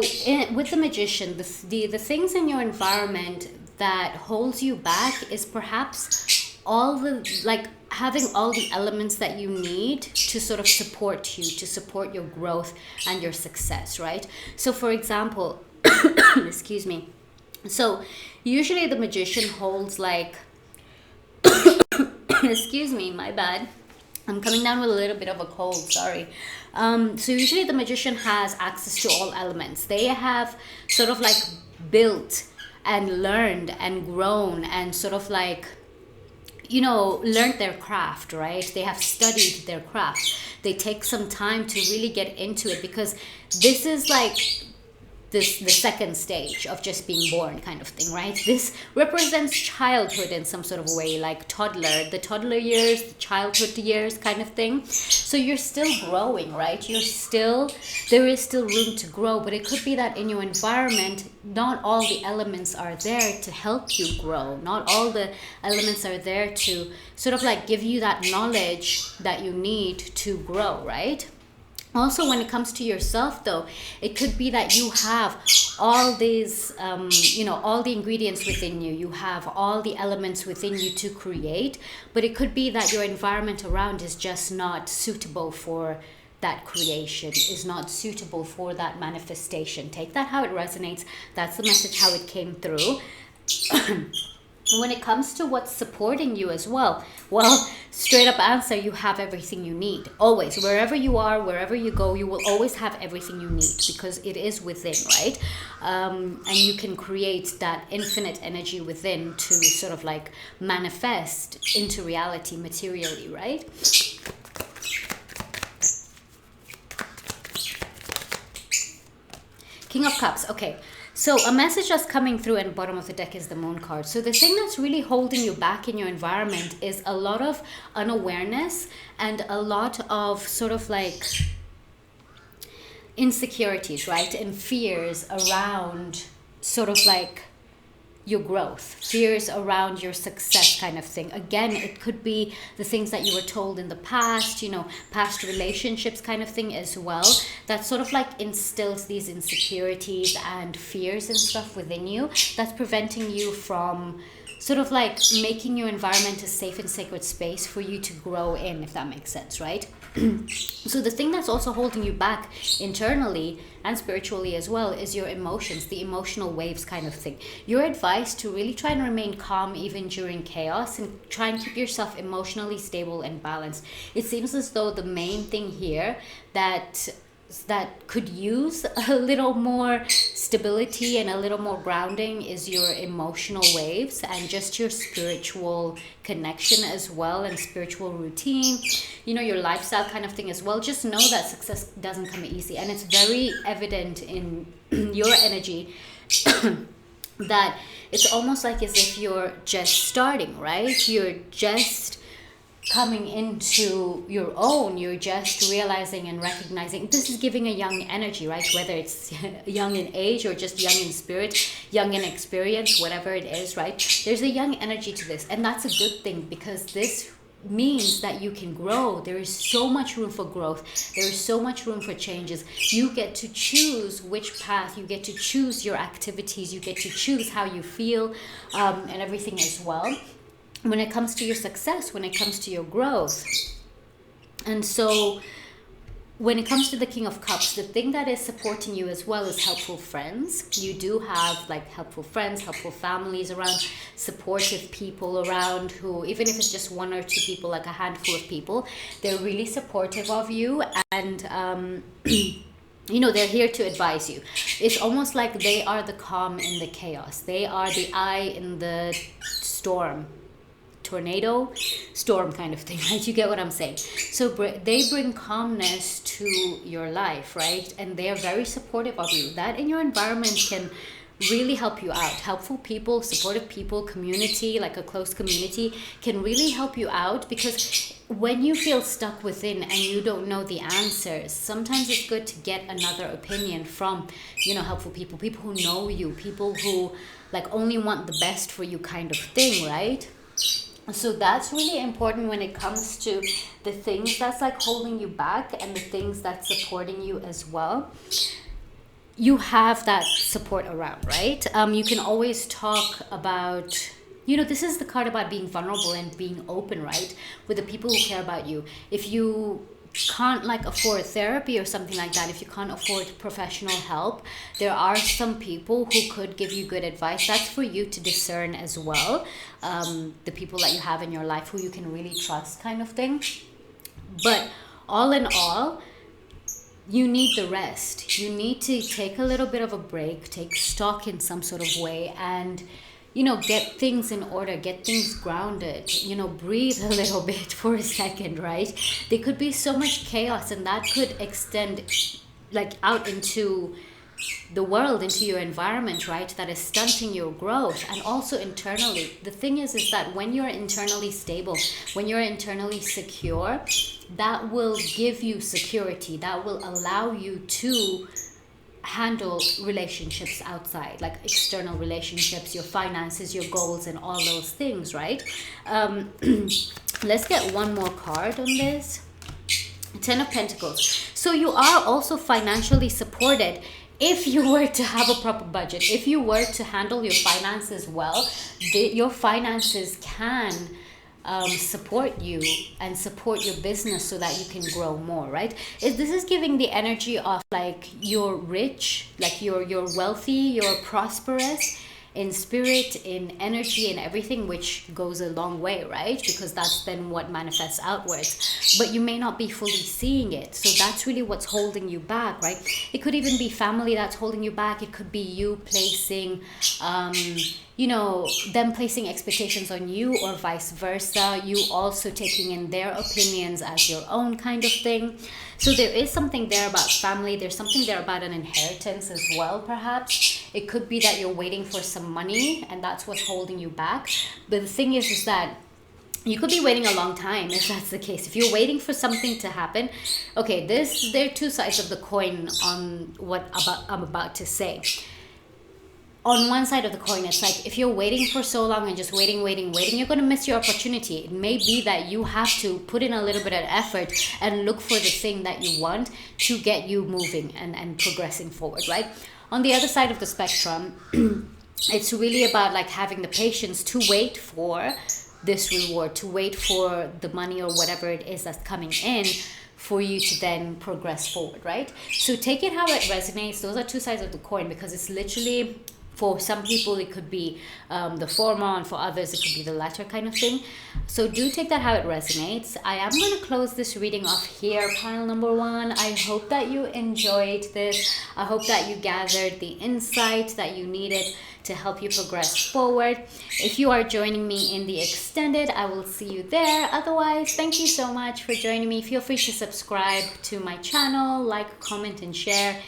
with the Magician, the things in your environment that holds you back is perhaps all the, like, having all the elements that you need to sort of support you, to support your growth and your success, right? So for example, excuse me. So usually the Magician holds like, excuse me, my bad. I'm coming down with a little bit of a cold, sorry. So usually the Magician has access to all elements. They have sort of like built and learned and grown and sort of like, you know, learned their craft, right? They have studied their craft. They take some time to really get into it, because this is like the second stage of just being born kind of thing, right? This represents childhood in some sort of way, like the toddler years, the childhood years kind of thing. So you're still growing, right? There is still room to grow, but it could be that in your environment, not all the elements are there to help you grow. Not all the elements are there to sort of like give you that knowledge that you need to grow, right? Also, when it comes to yourself, though, it could be that you have all these, you know, all the ingredients within you. You have all the elements within you to create, but it could be that your environment around is just not suitable for that creation, is not suitable for that manifestation. Take that how it resonates. That's the message, how it came through. When it comes to what's supporting you as well, straight up answer, you have everything you need. Always, wherever you are, wherever you go, you will always have everything you need because it is within, right? And you can create that infinite energy within to sort of like manifest into reality materially, right? King of Cups. Okay. So a message that's coming through at the bottom of the deck is the Moon card. So the thing that's really holding you back in your environment is a lot of unawareness and a lot of sort of like insecurities, right? And fears around sort of like your growth, fears around your success kind of thing. Again, it could be the things that you were told in the past, you know, past relationships kind of thing as well, that sort of like instills these insecurities and fears and stuff within you that's preventing you from sort of like making your environment a safe and sacred space for you to grow in, if that makes sense, right? So the thing that's also holding you back internally and spiritually as well is your emotions, the emotional waves kind of thing. Your advice to really try and remain calm even during chaos and try and keep yourself emotionally stable and balanced. It seems as though the main thing here that could use a little more stability and a little more grounding is your emotional waves and just your spiritual connection as well, and spiritual routine, you know, your lifestyle kind of thing as well. Just know that success doesn't come easy, and it's very evident in your energy that it's almost like as if you're just starting, right? You're just coming into your own, you're just realizing and recognizing. This is giving a young energy, right? Whether it's young in age or just young in spirit, young in experience, whatever it is, right? There's a young energy to this, and that's a good thing because this means that you can grow. There is so much room for growth. There is so much room for changes. You get to choose which path, you get to choose your activities, you get to choose how you feel, and everything as well, when it comes to your success, when it comes to your growth. And so when it comes to the King of Cups, the thing that is supporting you as well is helpful friends. You do have like helpful friends, helpful families around, supportive people around who, even if it's just one or two people, like a handful of people, they're really supportive of you, and you know, they're here to advise you. It's almost like they are the calm in the chaos. They are the eye in the storm, tornado, storm kind of thing, right? You get what I'm saying? So they bring calmness to your life, right? And they are very supportive of you. That in your environment can really help you out. Helpful people, supportive people, community, like a close community can really help you out, because when you feel stuck within and you don't know the answers, sometimes it's good to get another opinion from, you know, helpful people, people who know you, people who like only want the best for you kind of thing, right? So that's really important when it comes to the things that's like holding you back and the things that's supporting you as well. You have that support around, right? You can always talk about, you know, this is the card about being vulnerable and being open, right? With the people who care about you. If you can't like afford therapy or something like that, if you can't afford professional help, there are some people who could give you good advice. That's for you to discern as well, the people that you have in your life who you can really trust kind of thing. But all in all, you need the rest. You need to take a little bit of a break, take stock in some sort of way, and you know, get things in order, get things grounded, you know, breathe a little bit for a second, right? There could be so much chaos, and that could extend like out into the world, into your environment, right? That is stunting your growth. And also internally, the thing is that when you're internally stable, when you're internally secure, that will give you security, that will allow you to handle relationships outside, like external relationships, your finances, your goals, and all those things, right? Let's get one more card on this. Ten of Pentacles. So you are also financially supported if you were to have a proper budget. If you were to handle your finances well, your finances can support you and support your business so that you can grow more, right? This is giving the energy of like you're rich, like you're wealthy, you're prosperous, in spirit, in energy, and everything, which goes a long way, right? Because that's then what manifests outwards. But you may not be fully seeing it. So that's really what's holding you back, right? It could even be family that's holding you back. It could be you placing, them placing expectations on you, or vice versa. You also taking in their opinions as your own kind of thing. So there is something there about family. There's something there about an inheritance as well, perhaps. It could be that you're waiting for some money and that's what's holding you back. But the thing is that you could be waiting a long time if that's the case. If you're waiting for something to happen, okay, there are two sides of the coin on what I'm about to say. On one side of the coin, it's like if you're waiting for so long and just waiting, you're going to miss your opportunity. It may be that you have to put in a little bit of effort and look for the thing that you want to get you moving and progressing forward, right? On the other side of the spectrum, it's really about like having the patience to wait for this reward, to wait for the money or whatever it is that's coming in, for you to then progress forward, right? So take it how it resonates. Those are two sides of the coin, because it's literally, for some people it could be the former, and for others it could be the latter kind of thing. So do take that how it resonates. I am going to close this reading off here, pile number 1. I hope that you enjoyed this. I hope that you gathered the insight that you needed to help you progress forward. If you are joining me in the extended, I will see you there. Otherwise, thank you so much for joining me. Feel free to subscribe to my channel, like, comment, and share.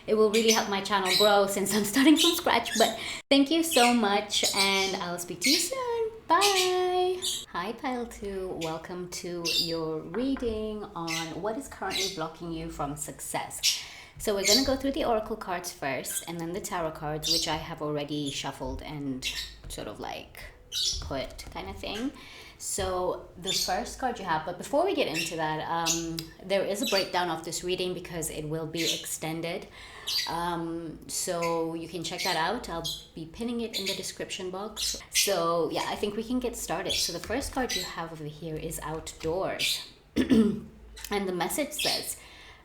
It will really help my channel grow since I'm starting from scratch. But thank you so much, and I'll speak to you soon. Bye. Hi, Pile 2. Welcome to your reading on what is currently blocking you from success. So we're going to go through the oracle cards first, and then the tarot cards, which I have already shuffled and sort of like put kind of thing. So the first card you have, but before we get into that, there is a breakdown of this reading because it will be extended. So you can check that out. I'll be pinning it in the description box. So yeah, I think we can get started. So the first card you have over here is outdoors. And the message says,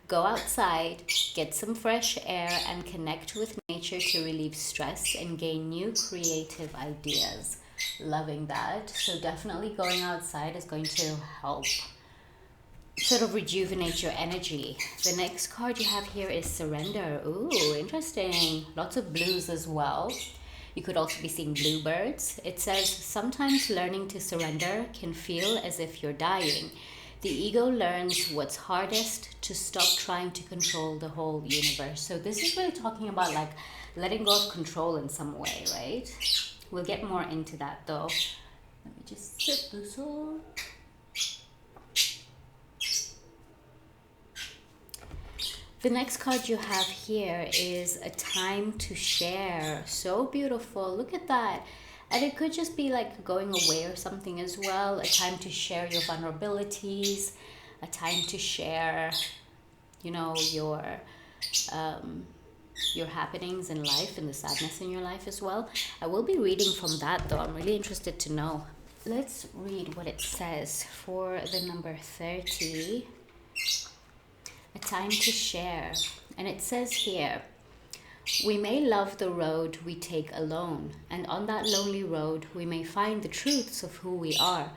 go outside, get some fresh air, and connect with nature to relieve stress and gain new creative ideas. Loving that. So definitely going outside is going to help sort of rejuvenate your energy. The next card you have here is surrender. Ooh, interesting. Lots of blues as well. You could also be seeing bluebirds. It says, sometimes learning to surrender can feel as if you're dying. The ego learns what's hardest to stop trying to control the whole universe. So this is really talking about like letting go of control in some way, right? We'll get more into that though. Let me just sip this all. The next card you have here is a time to share. So beautiful. Look at that. And it could just be like going away or something as well. A time to share your vulnerabilities. A time to share, your happenings in life and the sadness in your life as well. I will be reading from that though. I'm really interested to know. Let's read what it says for the number 30. A time to share. And it says here, we may love the road we take alone, and on that lonely road we may find the truths of who we are.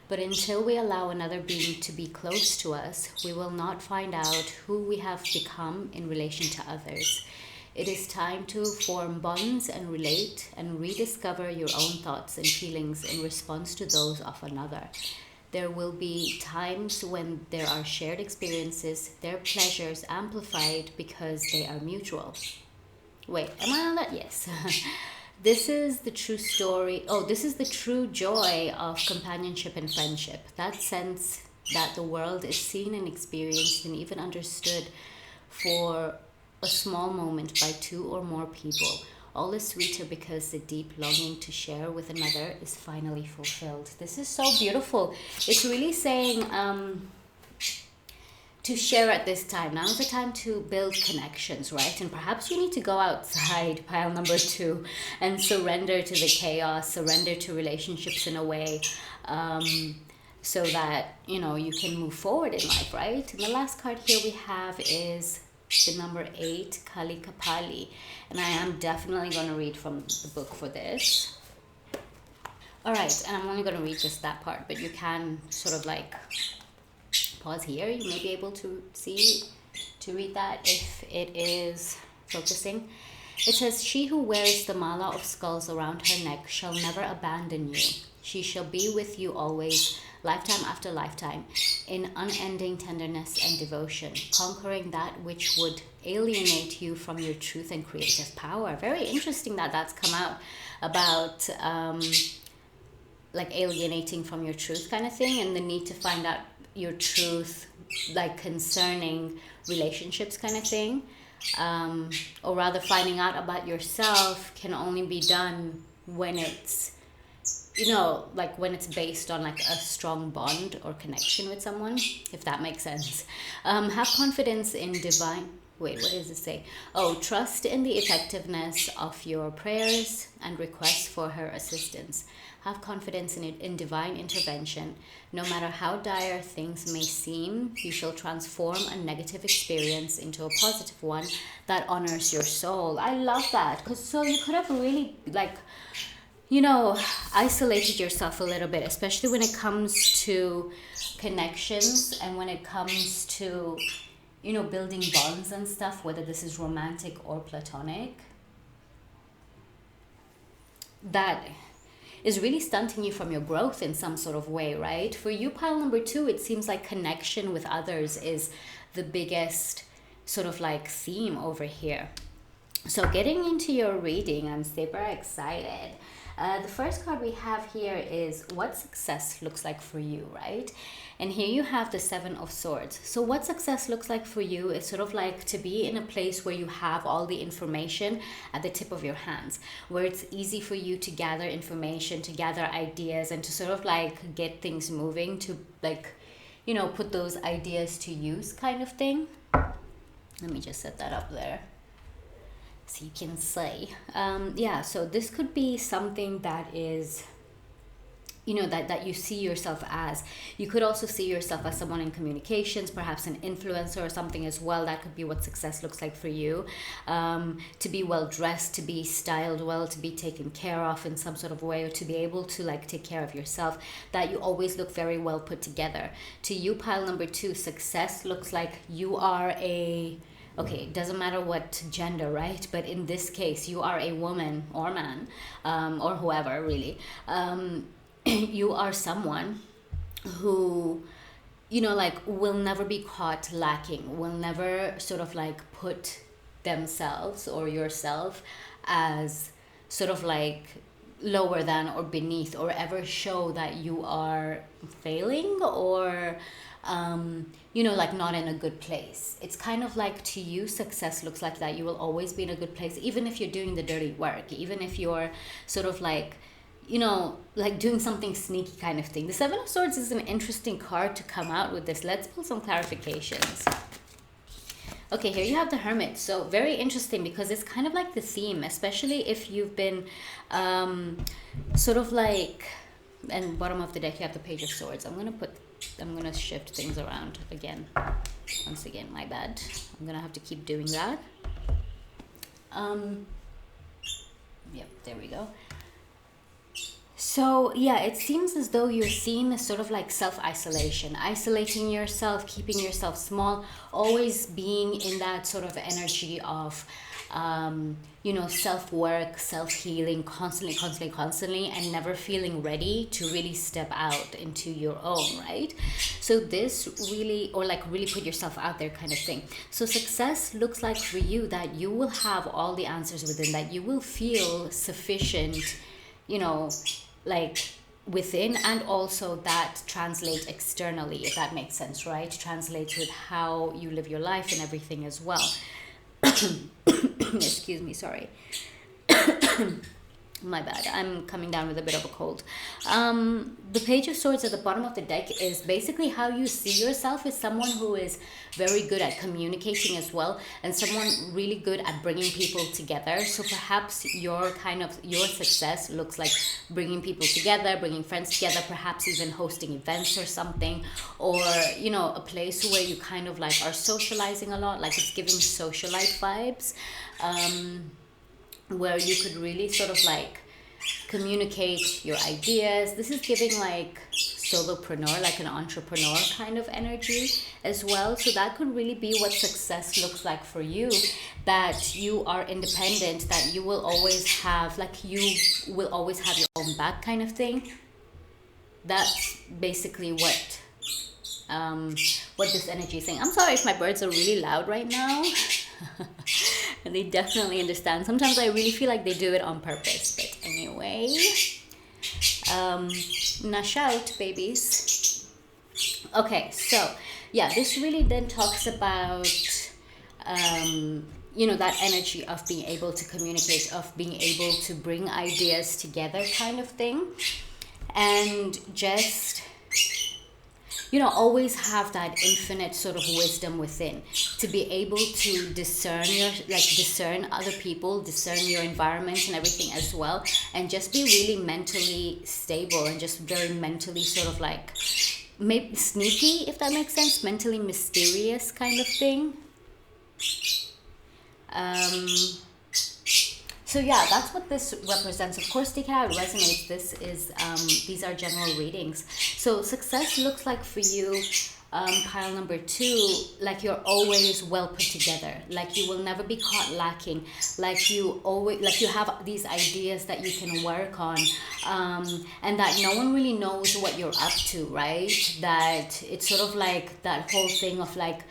But until we allow another being to be close to us, we will not find out who we have become in relation to others. It is time to form bonds and relate and rediscover your own thoughts and feelings in response to those of another. There will be times when there are shared experiences, their pleasures amplified because they are mutual. Wait, am I on that? Yes. This is the true story. Oh, this is the true joy of companionship and friendship. That sense that the world is seen and experienced and even understood for a small moment by two or more people. All is sweeter because the deep longing to share with another is finally fulfilled. This is so beautiful. It's really saying to share at this time. Now is the time to build connections, right? And perhaps you need to go outside, pile number 2, and surrender to the chaos, surrender to relationships in a way, so that, you can move forward in life, right? And the last card here we have is the number 8, Kali Kapali. And I am definitely going to read from the book for this. All right, and I'm only going to read just that part, but you can sort of like pause here. You may be able to read that if it is focusing. It says, "She who wears the mala of skulls around her neck shall never abandon you. She shall be with you always, lifetime after lifetime, in unending tenderness and devotion, conquering that which would alienate you from your truth and creative power." Very interesting that that's come out about like alienating from your truth kind of thing, and the need to find out your truth, like concerning relationships kind of thing. Or rather, finding out about yourself can only be done when it's, like when it's based on like a strong bond or connection with someone, if that makes sense. Have confidence in divine. Wait, what does it say? Oh, trust in the effectiveness of your prayers and requests for her assistance. Have confidence in divine intervention. No matter how dire things may seem, you shall transform a negative experience into a positive one that honors your soul. I love that, because so you could have really like, isolated yourself a little bit, especially when it comes to connections and when it comes to, building bonds and stuff, whether this is romantic or platonic. That is really stunting you from your growth in some sort of way, right? For you, pile number 2, it seems like connection with others is the biggest sort of like theme over here. So getting into your reading, I'm super excited. The first card we have here is what success looks like for you, right? And here you have the 7 of Swords. So what success looks like for you is sort of like to be in a place where you have all the information at the tip of your hands, where it's easy for you to gather information, to gather ideas, and to sort of like get things moving, to like, put those ideas to use kind of thing. Let me just set that up there so you can see. So this could be something that is, that you see yourself as. You could also see yourself as someone in communications, perhaps an influencer or something as well. That could be what success looks like for you. To be well dressed, to be styled well, to be taken care of in some sort of way, or to be able to like take care of yourself, that you always look very well put together. To you, pile number 2, success looks like you are okay, it doesn't matter what gender, right? But in this case, you are a woman or man, or whoever, really. You are someone who, will never be caught lacking, will never sort of like put themselves or yourself as sort of like lower than or beneath, or ever show that you are failing or like not in a good place. It's kind of like, to you, success looks like that you will always be in a good place, even if you're doing the dirty work, even if you're sort of like, like doing something sneaky kind of thing. The 7 of Swords is an interesting card to come out with this. Let's pull some clarifications. Okay, here you have the Hermit. So very interesting, because it's kind of like the theme, especially if you've been sort of like, and bottom of the deck you have the Page of Swords. I'm gonna shift things around again. Once again, my bad. I'm gonna have to keep doing that. Yep, there we go. So yeah, it seems as though you're seen as sort of like self-isolation, isolating yourself, keeping yourself small, always being in that sort of energy of, self-work, self-healing, constantly, and never feeling ready to really step out into your own, right? So this really, or like really put yourself out there kind of thing. So success looks like for you that you will have all the answers within, that you will feel sufficient, like within, and also that translates externally, if that makes sense, right? Translates with how you live your life and everything as well. Excuse me, sorry. My bad. I'm coming down with a bit of a cold. The Page of Swords at the bottom of the deck is basically how you see yourself as someone who is very good at communicating as well, and someone really good at bringing people together. So perhaps your success looks like bringing people together, bringing friends together, perhaps even hosting events or something, or a place where you kind of like are socializing a lot. Like it's giving socialite vibes. Where you could really sort of like communicate your ideas. This is giving like solopreneur, like an entrepreneur kind of energy as well. So that could really be what success looks like for you, that you are independent, that you will always have your own back kind of thing. That's basically what this energy is saying. I'm sorry if my birds are really loud right now. And they definitely understand. Sometimes I really feel like they do it on purpose. But anyway, now shout, babies. Okay, so yeah, this really then talks about that energy of being able to communicate, of being able to bring ideas together kind of thing, and just always have that infinite sort of wisdom within, to be able to discern other people, discern your environment and everything as well, and just be really mentally stable and just very mentally sort of like maybe sneaky, if that makes sense, mentally mysterious kind of thing. So yeah, that's what this represents. Of course, take it how it resonates. These are general readings. So success looks like for you, pile number 2, like you're always well put together. Like you will never be caught lacking. Like you have these ideas that you can work on, and that no one really knows what you're up to, right? That it's sort of like that whole thing of like,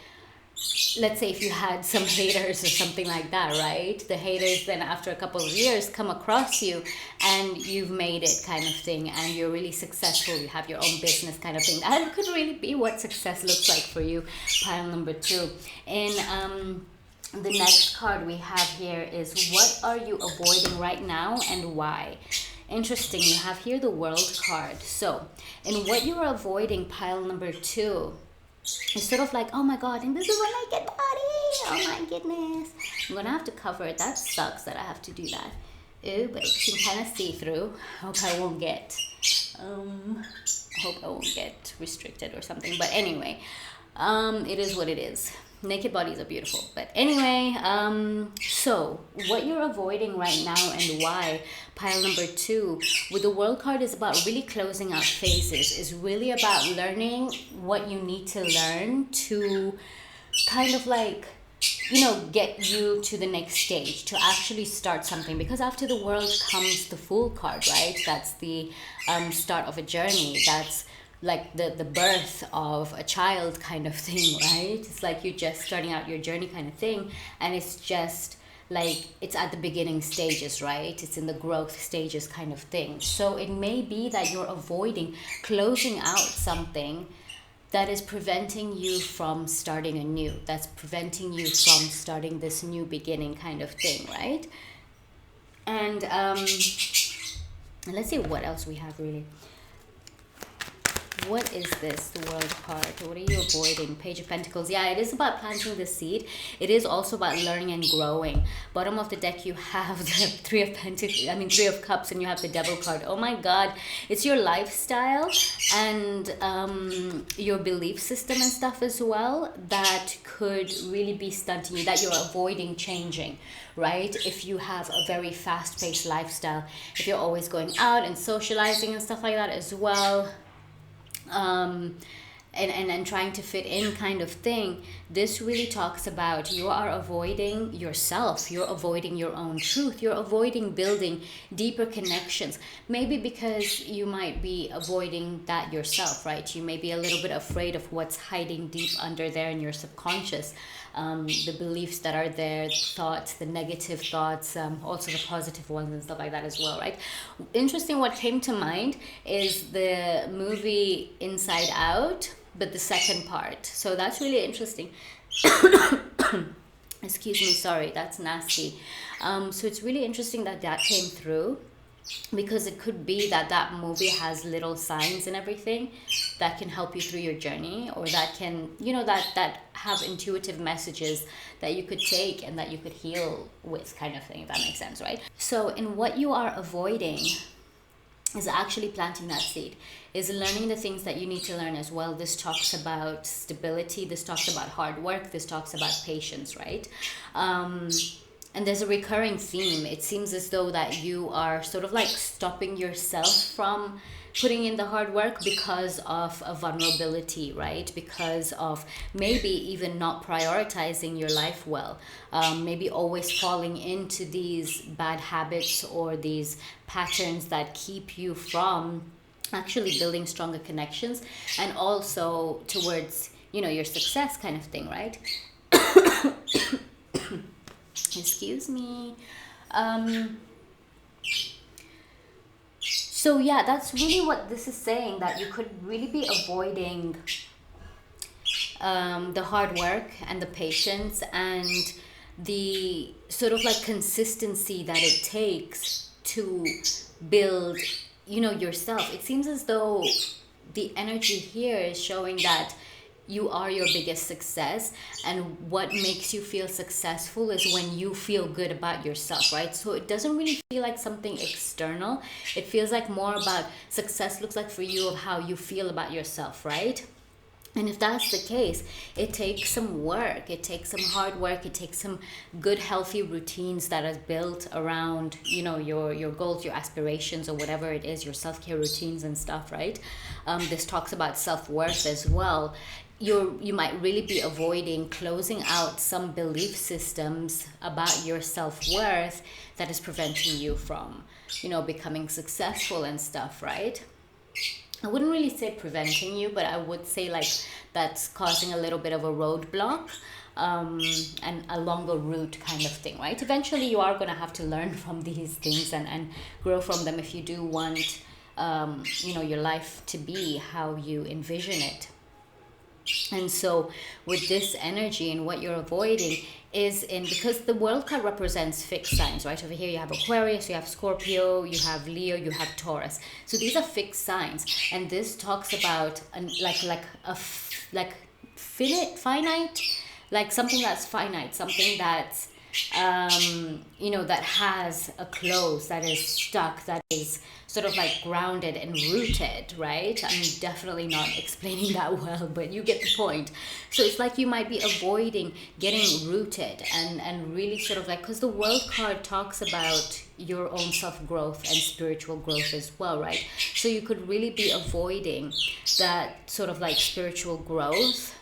let's say if you had some haters or something like that, right? The haters then after a couple of years come across you and you've made it kind of thing, and you're really successful, you have your own business kind of thing. That could really be what success looks like for you, pile number 2. And the next card we have here is, what are you avoiding right now and why? Interesting, you have here the World card. So in what you're avoiding, pile number 2, it's sort of like, oh my god, and this is a naked body, oh my goodness, I'm gonna have to cover it. That sucks that I have to do that. Ew, but you can kind of see through. I hope I won't get restricted or something, but anyway, it is what it is. Naked bodies are beautiful. But anyway, so what you're avoiding right now and why, pile number 2, with the World card, is about really closing out phases, is really about learning what you need to learn to kind of like, get you to the next stage, to actually start something. Because after the World comes the Fool card, right? That's the start of a journey. That's like the birth of a child kind of thing, right? It's like you're just starting out your journey kind of thing, and it's just like it's at the beginning stages, right? It's in the growth stages kind of thing. So it may be that you're avoiding closing out something that is preventing you from starting anew, that's preventing you from starting this new beginning kind of thing, right? And let's see what else we have really. What is this, the World card? What are you avoiding? Page of Pentacles. Yeah, it is about planting the seed. It is also about learning and growing. Bottom of the deck, you have the Three of Cups, and you have the Devil card. Oh my god. It's your lifestyle and your belief system and stuff as well that could really be stunting you, that you're avoiding changing, right? If you have a very fast-paced lifestyle, if you're always going out and socializing and stuff like that as well, and trying to fit in kind of thing, this really talks about you are avoiding yourself, you're avoiding your own truth, you're avoiding building deeper connections. Maybe because you might be avoiding that yourself, right? You may be a little bit afraid of what's hiding deep under there in your subconscious, the beliefs that are there, thoughts, the negative thoughts, also the positive ones and stuff like that as well, right? Interesting, what came to mind is the movie Inside Out, but the second part. So that's really interesting. Excuse me, sorry, that's nasty. So it's really interesting that came through. because it could be that that movie has little signs and everything that can help you through your journey, or that can, that have intuitive messages that you could take and that you could heal with, kind of thing, if that makes sense, right? So in what you are avoiding is actually planting that seed, is learning the things that you need to learn as well. This talks about stability, this talks about hard work, this talks about patience, right? And there's a recurring theme. It seems as though that you are sort of like stopping yourself from putting in the hard work because of a vulnerability, right? Because of maybe even not prioritizing your life well. Maybe always falling into these bad habits or these patterns that keep you from actually building stronger connections, and also towards, your success, kind of thing, right? Excuse me. So yeah, that's really what this is saying, that you could really be avoiding the hard work and the patience and the sort of like consistency that it takes to build, yourself. It seems as though the energy here is showing that you are your biggest success, and what makes you feel successful is when you feel good about yourself, right? So it doesn't really feel like something external. It feels like more about success looks like for you of how you feel about yourself, right? And if that's the case, it takes some work, it takes some hard work, it takes some good, healthy routines that are built around, your goals, your aspirations, or whatever it is, your self-care routines and stuff, right? This talks about self-worth as well. You might really be avoiding closing out some belief systems about your self-worth that is preventing you from, becoming successful and stuff, right? I wouldn't really say preventing you, but I would say like that's causing a little bit of a roadblock, and a longer route, kind of thing, right? Eventually you are going to have to learn from these things and grow from them if you do want, your life to be how you envision it. And so with this energy and what you're avoiding is because the world card represents fixed signs, right? Over here you have Aquarius, you have Scorpio, you have Leo, you have Taurus. So these are fixed signs, and this talks about finite, like something that's finite, something that's that has a close, that is stuck, that is sort of like grounded and rooted, right? I'm definitely not explaining that well, but you get the point. So it's like you might be avoiding getting rooted and really sort of like, because the world card talks about your own self-growth and spiritual growth as well, right? So you could really be avoiding that sort of like spiritual growth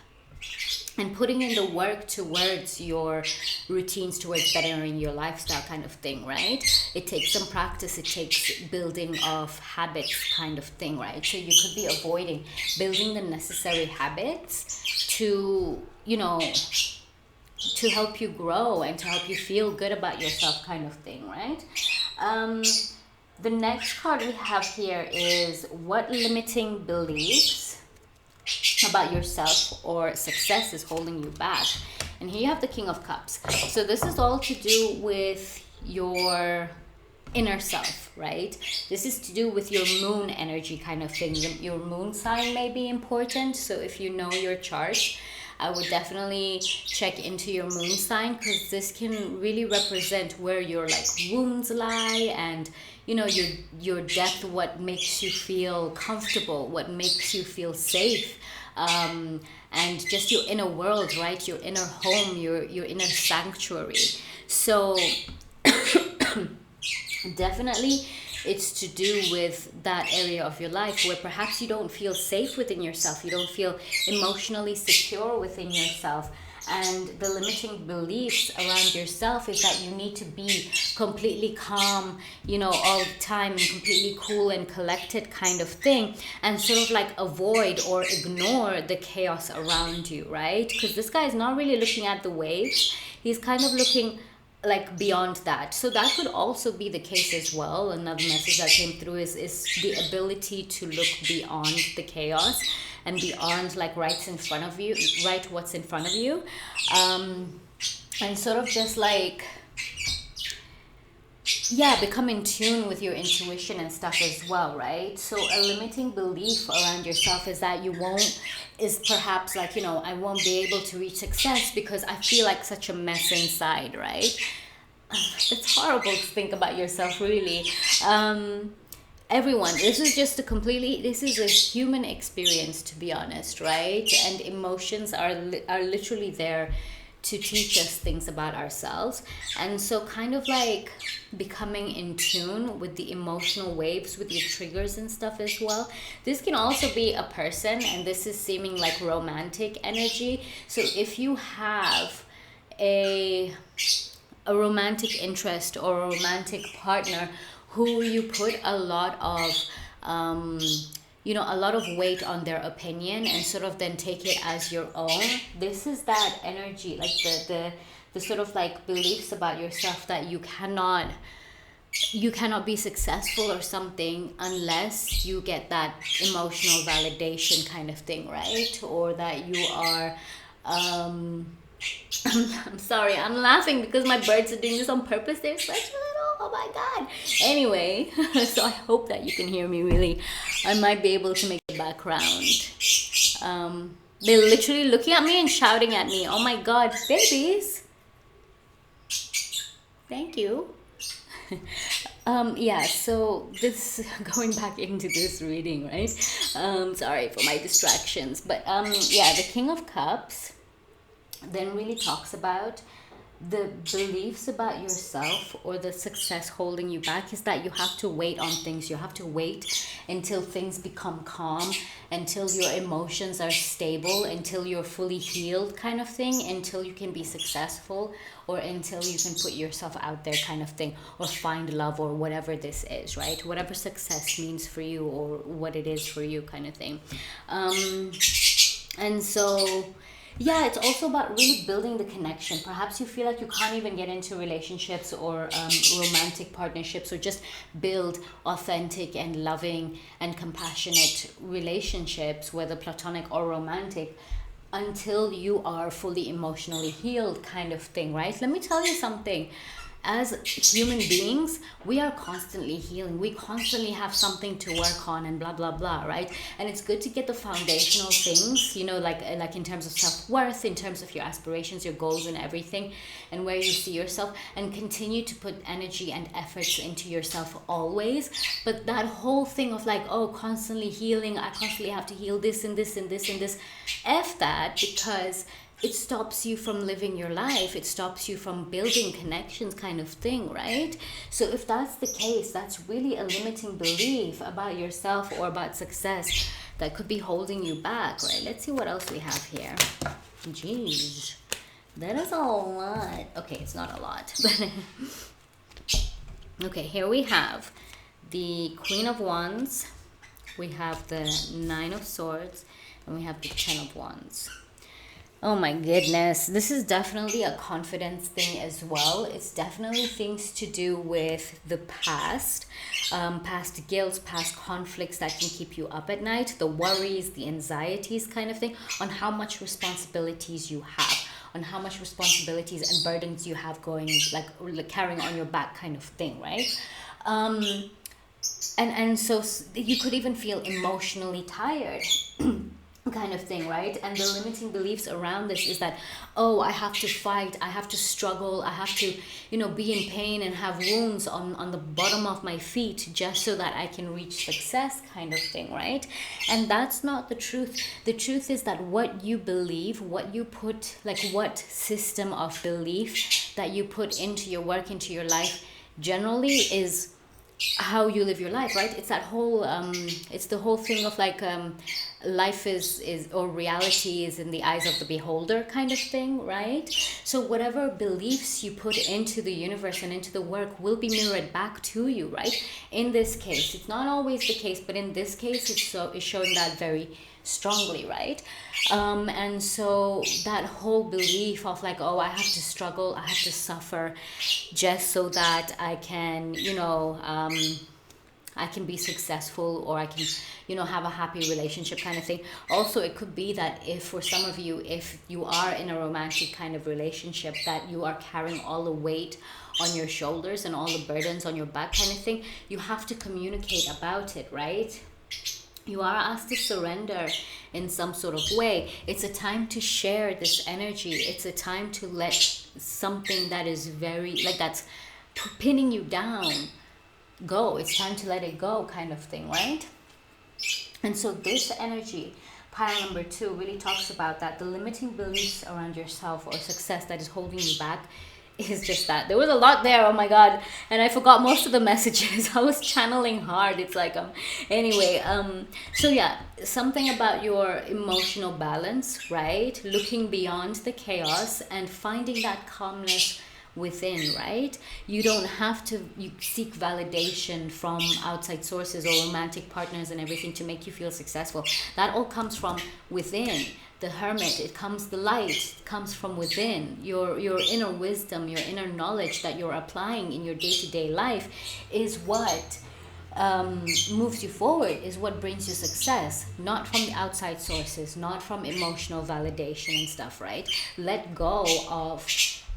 and putting in the work towards your routines, towards bettering your lifestyle, kind of thing, right? It takes some practice, it takes building of habits, kind of thing, right? So you could be avoiding building the necessary habits to, to help you grow and to help you feel good about yourself, kind of thing, right? The next card we have here is what limiting beliefs about yourself or success is holding you back. And here you have the King of Cups. So this is all to do with your inner self, right? This is to do with your moon energy, kind of thing. Your moon sign may be important. So if you know your chart, I would definitely check into your moon sign, because this can really represent where your like wounds lie, and your depth, what makes you feel comfortable, what makes you feel safe, and just your inner world, right? Your inner home, your inner sanctuary. So definitely it's to do with that area of your life where perhaps you don't feel safe within yourself, you don't feel emotionally secure within yourself. And the limiting beliefs around yourself is that you need to be completely calm, all the time, and completely cool and collected, kind of thing, and sort of like avoid or ignore the chaos around you, right? Because this guy is not really looking at the waves, he's kind of looking like beyond that. So that could also be the case as well. Another message that came through is the ability to look beyond the chaos and beyond like what's in front of you, and sort of just like yeah, become in tune with your intuition and stuff as well, right? So a limiting belief around yourself is that you won't, is perhaps like, I won't be able to reach success because I feel like such a mess inside, right? It's horrible to think about yourself, really. um Everyone, this is just a completely, this is a human experience, to be honest, right? And emotions are literally there to teach us things about ourselves. And so kind of like becoming in tune with the emotional waves, with your triggers and stuff as well. This can also be a person, and this is seeming like romantic energy. So if you have a a romantic interest or a romantic partner who you put a lot of um, a lot of weight on their opinion and sort of then take it as your own, this is that energy, like the sort of like beliefs about yourself that you cannot be successful or something unless you get that emotional validation kind of thing, right? Or that you are um I'm sorry, I'm laughing because my birds are doing this on purpose. They're such little, oh my god. Anyway, so I hope that you can hear me really. I might be able to make the background. They're literally looking at me and shouting at me. Oh my god, babies. Thank you. Yeah, so this, going back into this reading, right? Sorry for my distractions. But yeah, the King of Cups then really talks about the beliefs about yourself or the success holding you back is that you have to wait on things. You have to wait until things become calm, until your emotions are stable, until you're fully healed kind of thing, until you can be successful, or until you can put yourself out there kind of thing, or find love, or whatever this is, right? Whatever success means for you or what it is for you kind of thing. And so yeah, it's also about really building the connection. Perhaps you feel like you can't even get into relationships or romantic partnerships, or just build authentic and loving and compassionate relationships, whether platonic or romantic, until you are fully emotionally healed kind of thing, right? Let me tell you something. As human beings, we are constantly healing. We constantly have something to work on and blah blah blah, right? And it's good to get the foundational things, like in terms of self-worth, in terms of your aspirations, your goals and everything, and where you see yourself, and continue to put energy and efforts into yourself always. But that whole thing of like, oh, constantly healing, I constantly have to heal this and this and this and this, F that, because it stops you from living your life. It stops you from building connections kind of thing, right? So if that's the case, that's really a limiting belief about yourself or about success that could be holding you back, right? Let's see what else we have here. Jeez, that is a lot. Okay, it's not a lot, but okay, here we have the Queen of Wands, we have the Nine of Swords, and we have the Ten of Wands. Oh my goodness, this is definitely a confidence thing as well. It's definitely things to do with the past, past guilt, past conflicts that can keep you up at night, the worries, the anxieties kind of thing, on how much responsibilities you have, on how much responsibilities and burdens you have going, like carrying on your back kind of thing, right? And so you could even feel emotionally tired. Kind of thing, right? And the limiting beliefs around this is that, oh, I have to fight, I have to struggle, I have to, be in pain and have wounds on the bottom of my feet just so that I can reach success kind of thing, right? And that's not the truth. The truth is that what you believe, what you put, like what system of belief that you put into your work, into your life, generally is how you live your life, right? It's that whole it's the whole thing of like life is or reality is in the eyes of the beholder kind of thing, right? So whatever beliefs you put into the universe and into the work will be mirrored back to you, right? In this case, it's not always the case, but in this case it's showing that very strongly, right? And so that whole belief of like, oh, I have to struggle, I have to suffer just so that I can, I can be successful, or I can, you know, have a happy relationship kind of thing. Also, it could be that if for some of you, if you are in a romantic kind of relationship, that you are carrying all the weight on your shoulders and all the burdens on your back kind of thing, you have to communicate about it, right? You are asked to surrender in some sort of way. It's a time to share this energy. It's a time to let something that is very, like, that's pinning you down go. It's time to let it go kind of thing, right? And so this energy, pile number 2, really talks about that the limiting beliefs around yourself or success that is holding you back is just that. There was a lot there, oh my god, and I forgot most of the messages. I was channeling hard. It's like anyway, so yeah, something about your emotional balance, right? Looking beyond the chaos and finding that calmness within, right? You don't have to seek validation from outside sources or romantic partners and everything to make you feel successful. That all comes from within. The hermit, the light comes from within. Your inner wisdom, your inner knowledge that you're applying in your day-to-day life is what moves you forward, is what brings you success, not from the outside sources, not from emotional validation and stuff, right? Let go of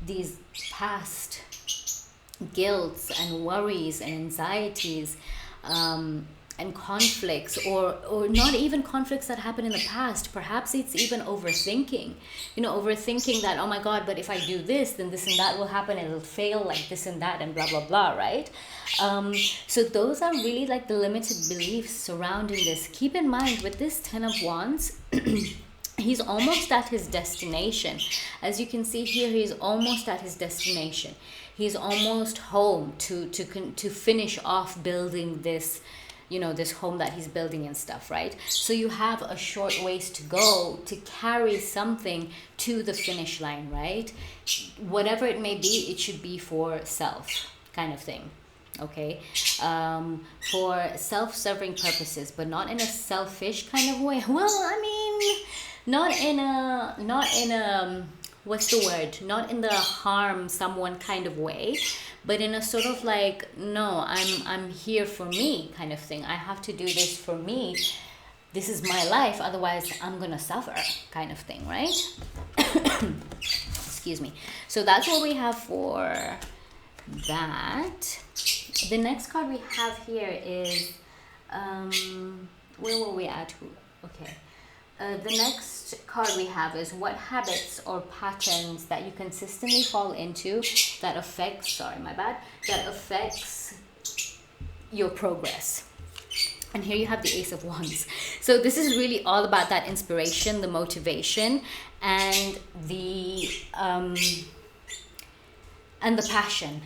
these past guilts and worries and anxieties, and conflicts, or not even conflicts that happened in the past. Perhaps it's even overthinking, overthinking that, oh my god, but if I do this, then this and that will happen, it'll fail like this and that and blah blah blah, right? So those are really like the limited beliefs surrounding this. Keep in mind, with this 10 of Wands, he's almost at his destination. As you can see here, he's almost at his destination. He's almost home to finish off building this, this home that he's building and stuff, right? So you have a short ways to go to carry something to the finish line, right? Whatever it may be, it should be for self kind of thing. Okay, for self-serving purposes, but not in a selfish kind of way. Well, I mean, not in a what's the word? Not in the harm someone kind of way, but in a sort of like, no, I'm here for me kind of thing. I have to do this for me. This is my life, otherwise I'm gonna suffer kind of thing, right? Excuse me. So that's what we have for that. The next card we have here is where were we at? Okay. The next card we have is what habits or patterns that you consistently fall into that affects your progress. And here you have the Ace of Wands. So this is really all about that inspiration, the motivation, and the passion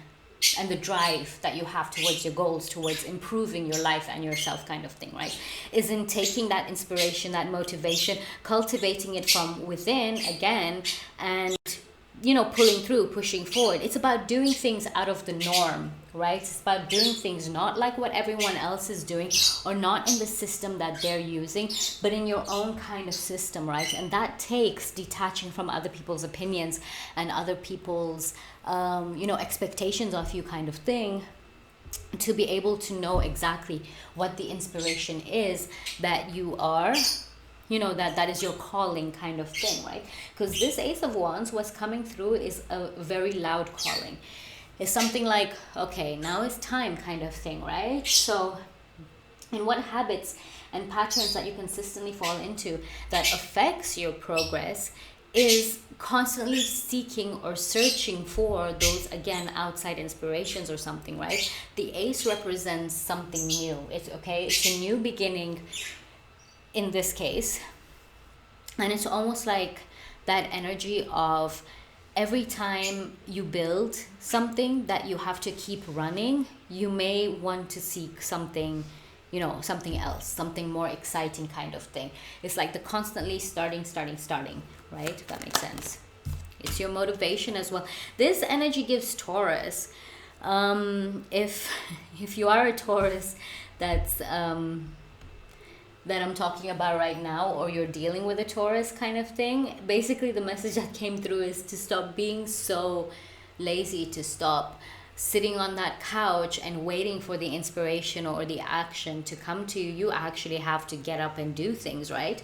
and the drive that you have towards your goals, towards improving your life and yourself kind of thing, right? Is in taking that inspiration, that motivation, cultivating it from within again, and pulling through, pushing forward. It's about doing things out of the norm, right? It's about doing things not like what everyone else is doing, or not in the system that they're using, but in your own kind of system, right? And that takes detaching from other people's opinions and other people's expectations of you kind of thing, to be able to know exactly what the inspiration is that you are, that is your calling kind of thing, right? Because this Ace of Wands, what's coming through is a very loud calling. It's something like, okay, now it's time kind of thing, right? So in what habits and patterns that you consistently fall into that affects your progress is constantly seeking or searching for those, again, outside inspirations or something, right? The Ace represents something new. It's a new beginning in this case. And it's almost like that energy of every time you build something that you have to keep running, you may want to seek something, something else, something more exciting kind of thing. It's like the constantly starting, right? If that makes sense. It's your motivation as well. This energy gives Taurus. If you are a Taurus that I'm talking about right now, or you're dealing with a Taurus kind of thing, basically the message that came through is to stop being so lazy, to stop sitting on that couch and waiting for the inspiration or the action to come to you. You actually have to get up and do things, right?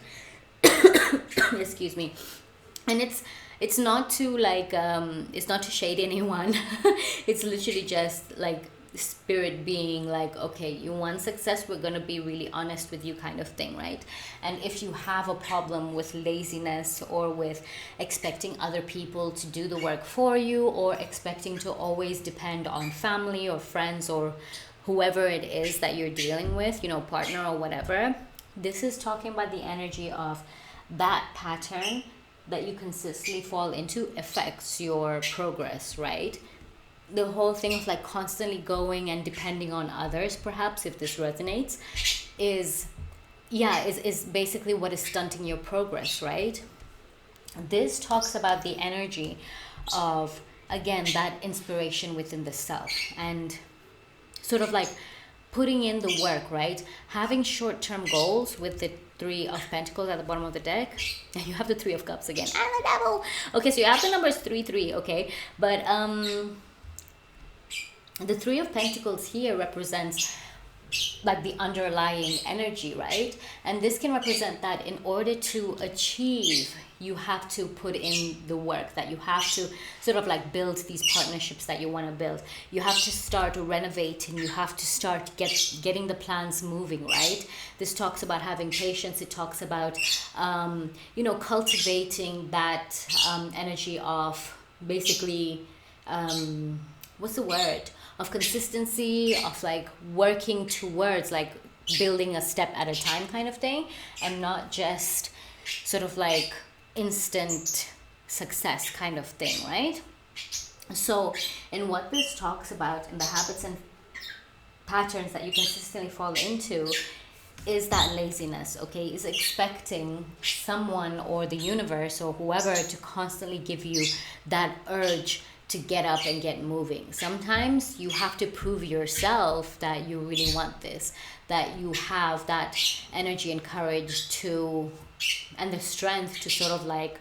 Excuse me. And it's not to like it's not to shade anyone. It's literally just like spirit being like, okay, you want success, we're going to be really honest with you, kind of thing, right? And if you have a problem with laziness or with expecting other people to do the work for you, or expecting to always depend on family or friends or whoever it is that you're dealing with, you know, partner or whatever, this is talking about the energy of that pattern that you consistently fall into affects your progress, right? The whole thing of like constantly going and depending on others, perhaps, if this resonates, is is basically what is stunting your progress, right? This talks about the energy of, again, that inspiration within the self, and sort of like putting in the work, right? Having short-term goals with the Three of Pentacles at the bottom of the deck, and you have the Three of Cups again, and the Devil. Okay, so you have the numbers 3 3, okay, but the Three of Pentacles here represents like the underlying energy, right? And this can represent that in order to achieve, you have to put in the work, that you have to sort of like build these partnerships that you want to build. You have to start renovating, you have to start getting the plans moving, right? This talks about having patience. It talks about you know, cultivating that energy of basically what's the word, of consistency, of like working towards like building a step at a time, kind of thing, and not just sort of like instant success kind of thing, right? So, and what this talks about in the habits and patterns that you consistently fall into is that laziness, okay? Is expecting someone or the universe or whoever to constantly give you that urge to get up and get moving. Sometimes you have to prove yourself that you really want this, that you have that energy and courage to, and the strength to sort of like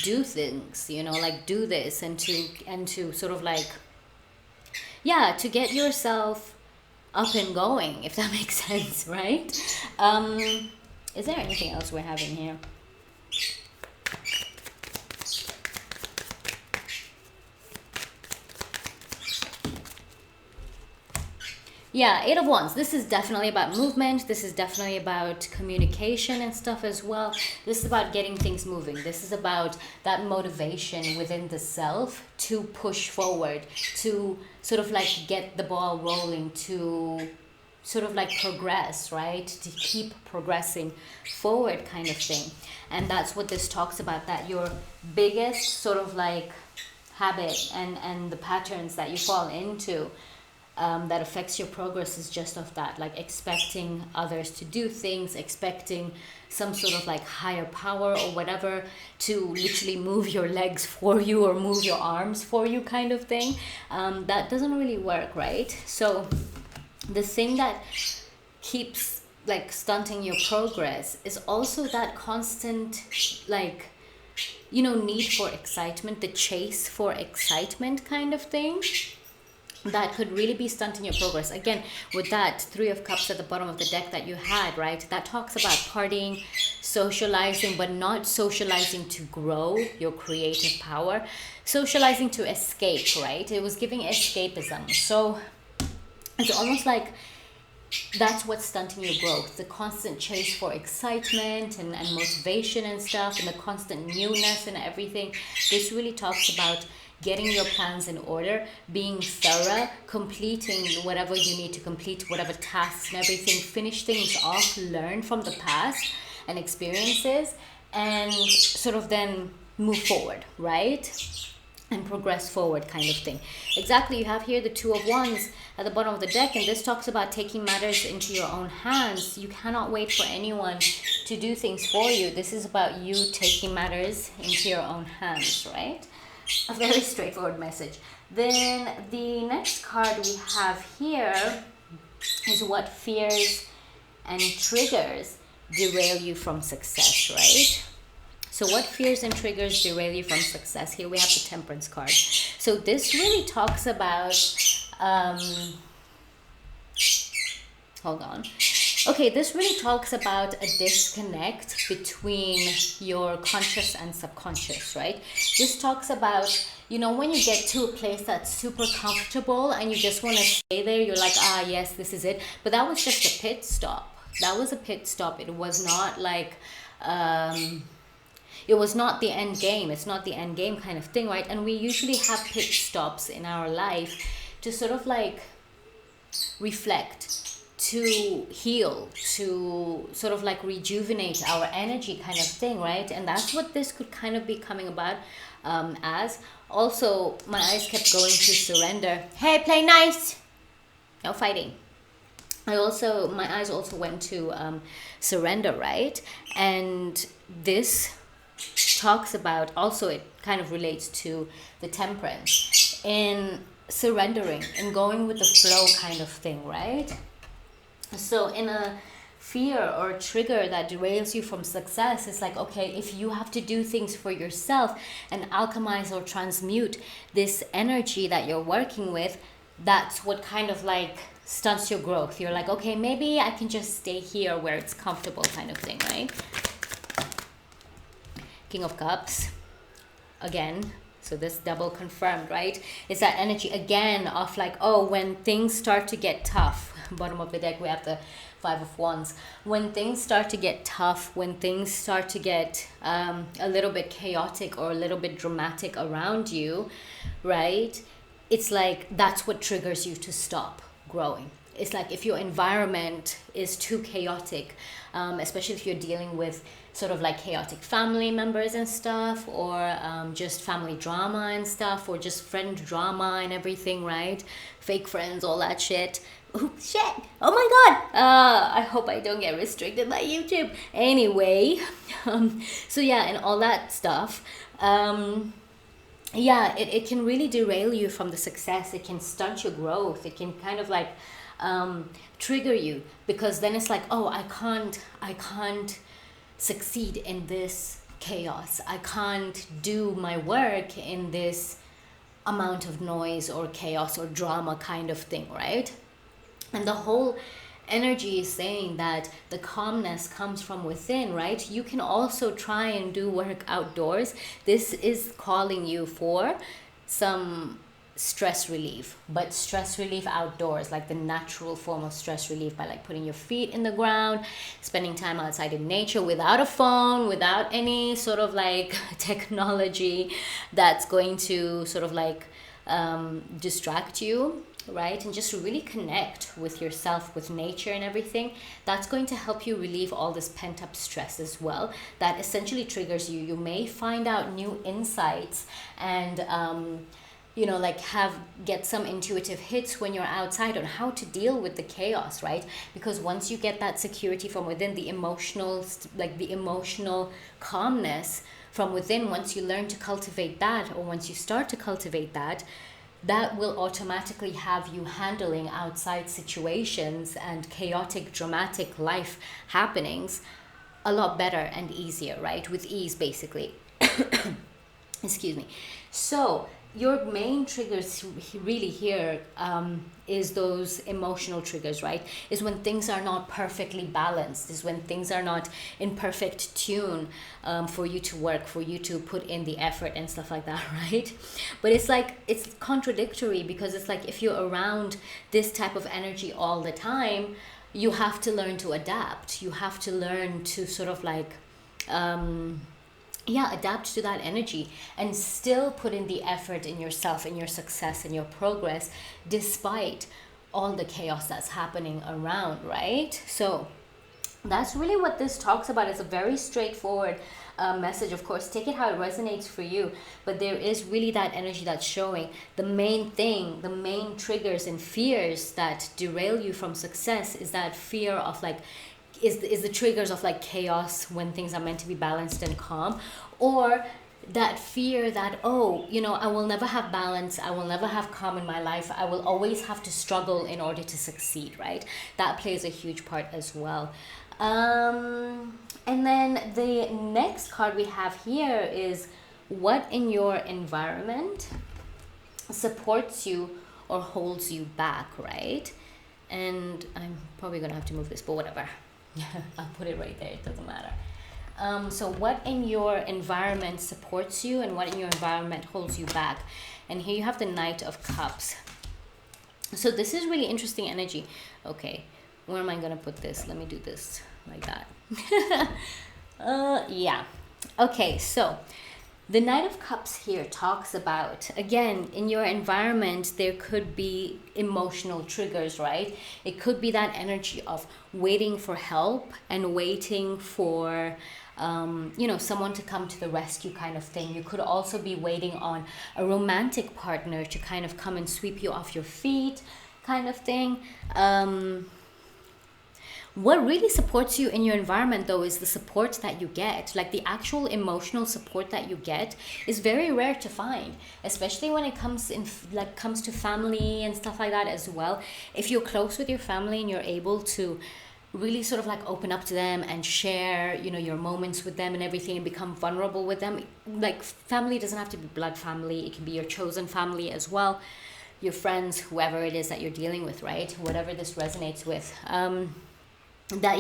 do things, you know, like do this, and to sort of like, yeah, to get yourself up and going, if that makes sense, right? Is there anything else we're having here? Yeah, Eight of Wands. This is definitely about movement. This is definitely about communication and stuff as well. This is about getting things moving. This is about that motivation within the self to push forward, to sort of like get the ball rolling, to sort of like progress, right? To keep progressing forward, kind of thing. And that's what this talks about, that your biggest sort of like habit and the patterns that you fall into that affects your progress is just of that, like expecting others to do things, expecting some sort of like higher power or whatever to literally move your legs for you or move your arms for you, kind of thing. That doesn't really work, right? So the thing that keeps like stunting your progress is also that constant like, you know, need for excitement, the chase for excitement, kind of thing, that could really be stunting your progress. Again, with that Three of Cups at the bottom of the deck that you had, right? That talks about partying, socializing, but not socializing to grow your creative power. Socializing to escape, right? It was giving escapism. So it's almost like that's what's stunting your growth. The constant chase for excitement and motivation and stuff, and the constant newness and everything. This really talks about getting your plans in order, being thorough, completing whatever you need to complete, whatever tasks and everything, finish things off, learn from the past and experiences, and sort of then move forward, right? And progress forward, kind of thing. Exactly, you have here the Two of Wands at the bottom of the deck, and this talks about taking matters into your own hands. You cannot wait for anyone to do things for you. This is about you taking matters into your own hands, right? A very straightforward message. Then the next card we have here is what fears and triggers derail you from success, right? So what fears and triggers derail you from success? Here we have the Temperance card. So this really talks about, hold on. Okay, this really talks about a disconnect between your conscious and subconscious, right? This talks about, you know, when you get to a place that's super comfortable and you just want to stay there, you're like, ah, yes, this is it. But that was just a pit stop. That was a pit stop. It was not like, it was not the end game. It's not the end game kind of thing, right? And we usually have pit stops in our life to sort of like reflect, to heal, to sort of like rejuvenate our energy kind of thing, right? And that's what this could kind of be coming about as. Also, my eyes kept going to surrender. Hey, play nice! No fighting. My eyes also went to surrender, right? And this talks about, also it kind of relates to the Temperance, in surrendering and going with the flow kind of thing, right? So in a fear or a trigger that derails you from success, it's like, okay, if you have to do things for yourself and alchemize or transmute this energy that you're working with, that's what kind of like stunts your growth. You're like, okay, maybe I can just stay here where it's comfortable kind of thing, right? King of Cups, again. So this double confirmed, right? It's that energy again of like, oh, when things start to get tough. Bottom of the deck, we have the Five of Wands. When things start to get tough, when things start to get a little bit chaotic or a little bit dramatic around you, right? It's like that's what triggers you to stop growing. It's like if your environment is too chaotic, especially if you're dealing with sort of like chaotic family members and stuff, or just family drama and stuff, or just friend drama and everything, right? Fake friends, all that shit. Oh, shit. Oh my god. I hope I don't get restricted by YouTube. Anyway, so yeah, and all that stuff. Yeah, it can really derail you from the success. It can stunt your growth. It can kind of like trigger you, because then it's like, oh, I can't succeed in this chaos. I can't do my work in this amount of noise or chaos or drama kind of thing, right? And the whole energy is saying that the calmness comes from within, right? You can also try and do work outdoors. This is calling you for some stress relief, but stress relief outdoors, like the natural form of stress relief, by like putting your feet in the ground, spending time outside in nature without a phone, without any sort of like technology that's going to sort of like distract you, right? And just really connect with yourself, with nature and everything. That's going to help you relieve all this pent-up stress as well that essentially triggers you. You may find out new insights and you know, like get some intuitive hits when you're outside on how to deal with the chaos, right? Because once you get that security from within, the emotional calmness from within, once you learn to cultivate that, or once you start to cultivate that, that will automatically have you handling outside situations and chaotic, dramatic life happenings a lot better and easier, right? With ease, basically. Excuse me. So your main triggers really here is those emotional triggers, right? Is when things are not perfectly balanced, is when things are not in perfect tune for you to work, for you to put in the effort and stuff like that, right? But it's like, it's contradictory, because it's like if you're around this type of energy all the time, you have to learn to adapt. You have to learn to sort of like adapt to that energy and still put in the effort in yourself, in your success, in your progress, despite all the chaos that's happening around, right? So that's really what this talks about. It's a very straightforward message. Of course, take it how it resonates for you, but there is really that energy that's showing. The main thing, the main triggers and fears that derail you from success is that fear of like, is the triggers of like chaos when things are meant to be balanced and calm, or that fear that, oh, you know, I will never have balance, I will never have calm in my life, I will always have to struggle in order to succeed, right? That plays a huge part as well. And then the next card we have here is what in your environment supports you or holds you back, right? And I'm probably gonna have to move this, but whatever. I'll put it right there, it doesn't matter. So what in your environment supports you and what in your environment holds you back? And here you have the Knight of Cups. So this is really interesting energy. Okay, where am I gonna put this? Let me do this like that. Yeah. Okay, so the Knight of Cups here talks about, again, in your environment, there could be emotional triggers, right? It could be that energy of waiting for help and waiting for, someone to come to the rescue kind of thing. You could also be waiting on a romantic partner to kind of come and sweep you off your feet kind of thing. What really supports you in your environment, though, is the support that you get. Like the actual emotional support that you get is very rare to find, especially when it comes to family and stuff like that as well. If you're close with your family and you're able to really sort of like open up to them and share, your moments with them and everything and become vulnerable with them. Like family doesn't have to be blood family. It can be your chosen family as well, your friends, whoever it is that you're dealing with, right? Whatever this resonates with. That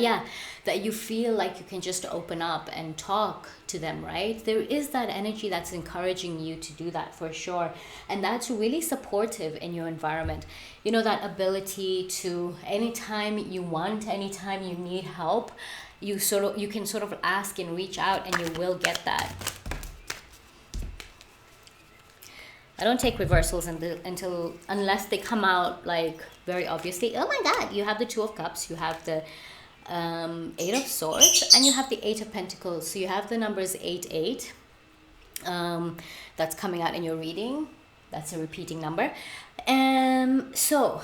you feel like you can just open up and talk to them, right? There is that energy that's encouraging you to do that for sure, and that's really supportive in your environment. That ability to, anytime you want, anytime you need help, you can sort of ask and reach out and you will get that. I don't take reversals unless they come out like very obviously. Oh my god, you have the Two of Cups, you have the Eight of Swords, and you have the Eight of Pentacles. So you have the numbers 8. That's coming out in your reading. That's a repeating number. So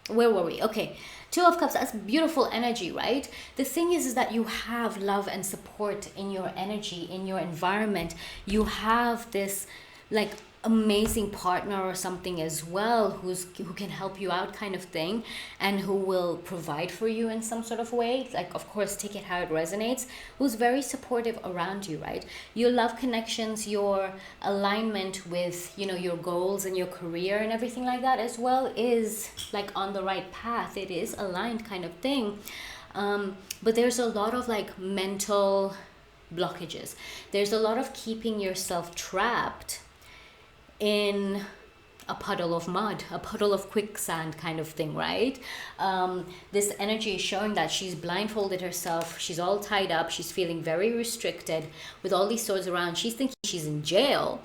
where were we? Okay, Two of Cups, that's beautiful energy, right? The thing is that you have love and support in your energy, in your environment. You have this like amazing partner or something as well who can help you out kind of thing, and who will provide for you in some sort of way, like, of course, take it how it resonates, who's very supportive around you, right? Your love connections, your alignment with your goals and your career and everything like that as well is like on the right path. It is aligned kind of thing, but there's a lot of like mental blockages. There's a lot of keeping yourself trapped in a puddle of mud, a puddle of quicksand kind of thing, right? This energy is showing that she's blindfolded herself, she's all tied up, she's feeling very restricted with all these swords around. She's thinking she's in jail,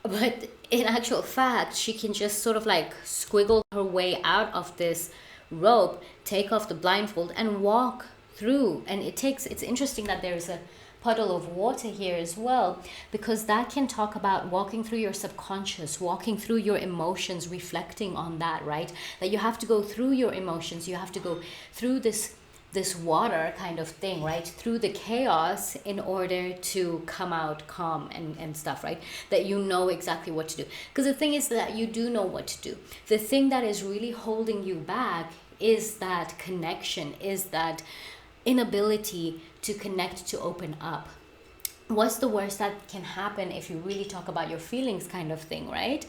but in actual fact, she can just sort of like squiggle her way out of this rope, take off the blindfold and walk through. And it's interesting that there's a puddle of water here as well, because that can talk about walking through your subconscious, walking through your emotions, reflecting on that, right? That you have to go through your emotions, you have to go through this water kind of thing, right? Through the chaos in order to come out calm and stuff, right? That you know exactly what to do. Because the thing is that you do know what to do. The thing that is really holding you back is that connection, is that inability to connect, to open up. What's the worst that can happen if you really talk about your feelings kind of thing, right?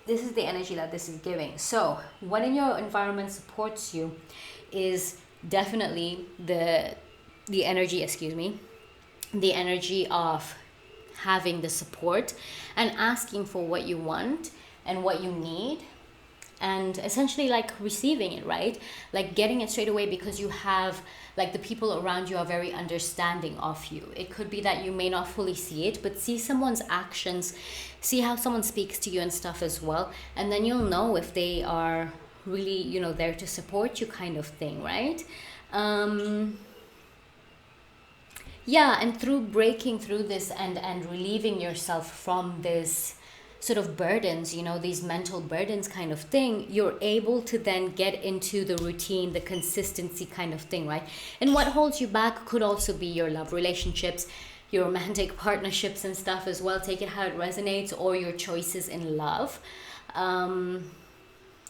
This is the energy that this is giving. So what in your environment supports you is definitely the energy of having the support and asking for what you want and what you need, and essentially like receiving it, right? Like getting it straight away, because you have like the people around you are very understanding of you. It could be that you may not fully see it, but see someone's actions, see how someone speaks to you and stuff as well, and then you'll know if they are really there to support you kind of thing, right? And through breaking through this and relieving yourself from this sort of burdens, these mental burdens kind of thing, you're able to then get into the routine, the consistency kind of thing, right? And what holds you back could also be your love relationships, your romantic partnerships and stuff as well, take it how it resonates, or your choices in love.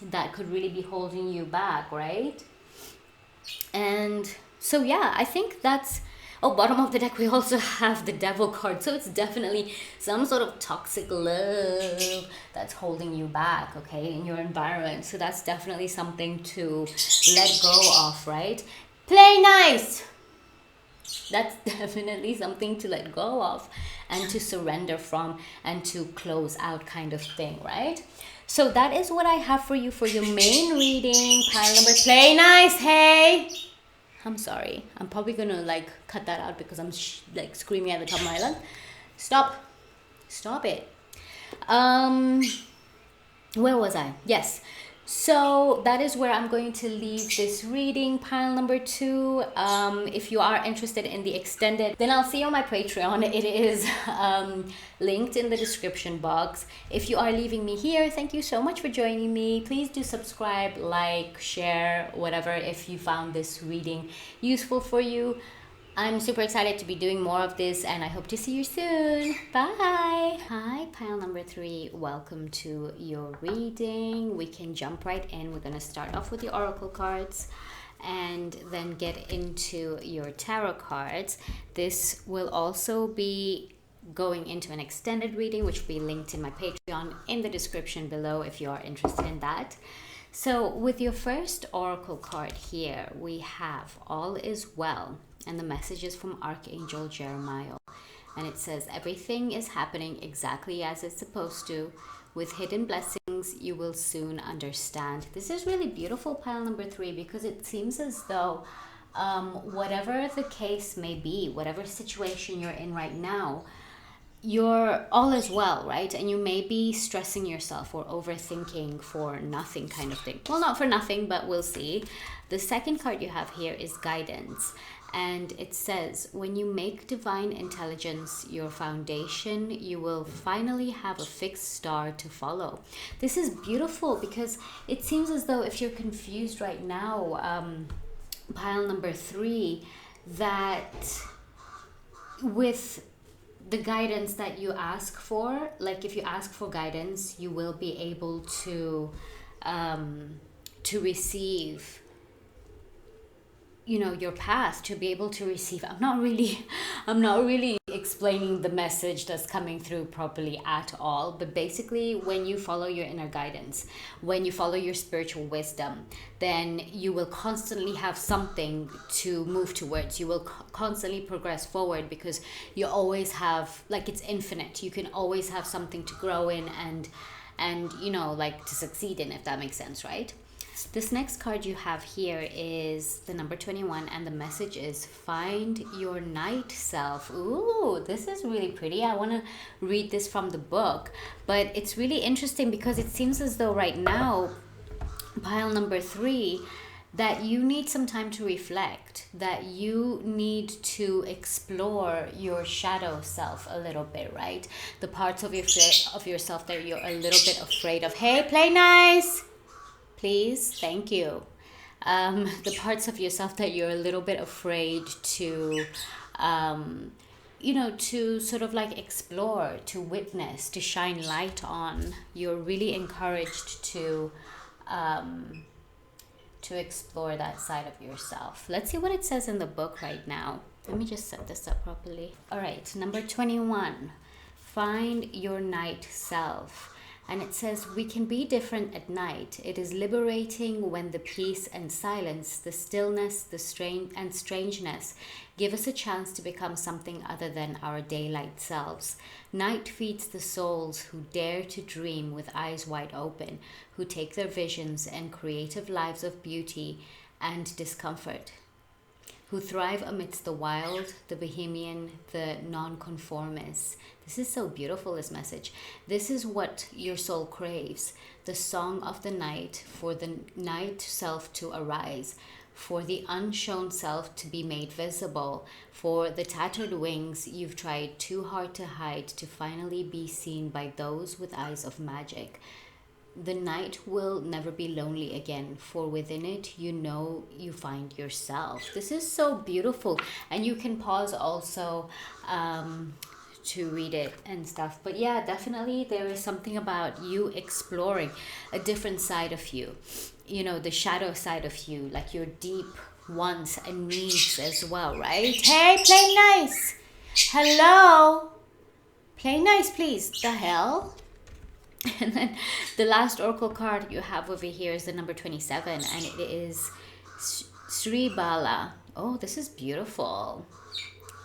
That could really be holding you back, right? And So yeah, I think that's. Oh, bottom of the deck, we also have the devil card. So it's definitely some sort of toxic love that's holding you back, okay, in your environment. So that's definitely something to let go of, right? Play nice. That's definitely something to let go of and to surrender from and to close out, kind of thing, right? So that is what I have for you for your main reading. Pile number. Play nice, hey. I'm sorry. I'm probably gonna like cut that out because I'm like screaming at the top of my lungs. Stop it. Um, where was I? Yes. So that is where I'm going to leave this reading, pile number 2. If you are interested in the extended, then I'll see you on my Patreon. It is linked in the description box. If you are leaving me here, thank you so much for joining me. Please do subscribe, like, share, whatever, if you found this reading useful for you. I'm super excited to be doing more of this, and I hope to see you soon. Bye. Hi, pile number 3. Welcome to your reading. We can jump right in. We're going to start off with the oracle cards and then get into your tarot cards. This will also be going into an extended reading, which will be linked in my Patreon in the description below if you are interested in that. So with your first oracle card here, we have All is Well. And the message is from Archangel Jeremiah. And it says, everything is happening exactly as it's supposed to. With hidden blessings, you will soon understand. This is really beautiful, pile number 3, because it seems as though whatever the case may be, whatever situation you're in right now, you're all is well, right? And you may be stressing yourself or overthinking for nothing, kind of thing. Well, not for nothing, but we'll see. The second card you have here is guidance. And it says, when you make divine intelligence your foundation, you will finally have a fixed star to follow. This is beautiful because it seems as though if you're confused right now, pile number 3, that with the guidance that you ask for, like if you ask for guidance, you will be able to receive, you know, your path, to be able to receive. I'm not really explaining the message that's coming through properly at all, but basically when you follow your inner guidance, when you follow your spiritual wisdom, then you will constantly have something to move towards. You will constantly progress forward because you always have, like, it's infinite. You can always have something to grow in and you know, like, to succeed in, if that makes sense, right? This next card you have here is the number 21, and the message is find your night self. Ooh, this is really pretty. I want to read this from the book, but it's really interesting because it seems as though right now, pile number 3, that you need some time to reflect, that you need to explore your shadow self a little bit, right? The parts of yourself that you're a little bit afraid of. Hey, play nice. Please, thank you. The parts of yourself that you're a little bit afraid to, you know, to sort of like explore, to witness, to shine light on. You're really encouraged to explore that side of yourself. Let's see what it says in the book right now. Let me just set this up properly. All right, number 21, find your night self. And it says, we can be different at night. It is liberating when the peace and silence, the stillness, the strangeness give us a chance to become something other than our daylight selves. Night feeds the souls who dare to dream with eyes wide open, who take their visions and creative lives of beauty and discomfort, who thrive amidst the wild, the bohemian, the nonconformist. This is so beautiful, this message. This is what your soul craves, the song of the night, for the night self to arise, for the unshown self to be made visible, for the tattered wings you've tried too hard to hide to finally be seen by those with eyes of magic. The night will never be lonely again, for within it, you know, you find yourself. This is so beautiful. And you can pause also to read it and stuff. But yeah, definitely there is something about you exploring a different side of you. You know, the shadow side of you, like your deep wants and needs as well, right? Hey, play nice. Hello. Play nice, please. The hell? And then the last oracle card you have over here is the number 27, and it is Sri Bala. Oh, this is beautiful.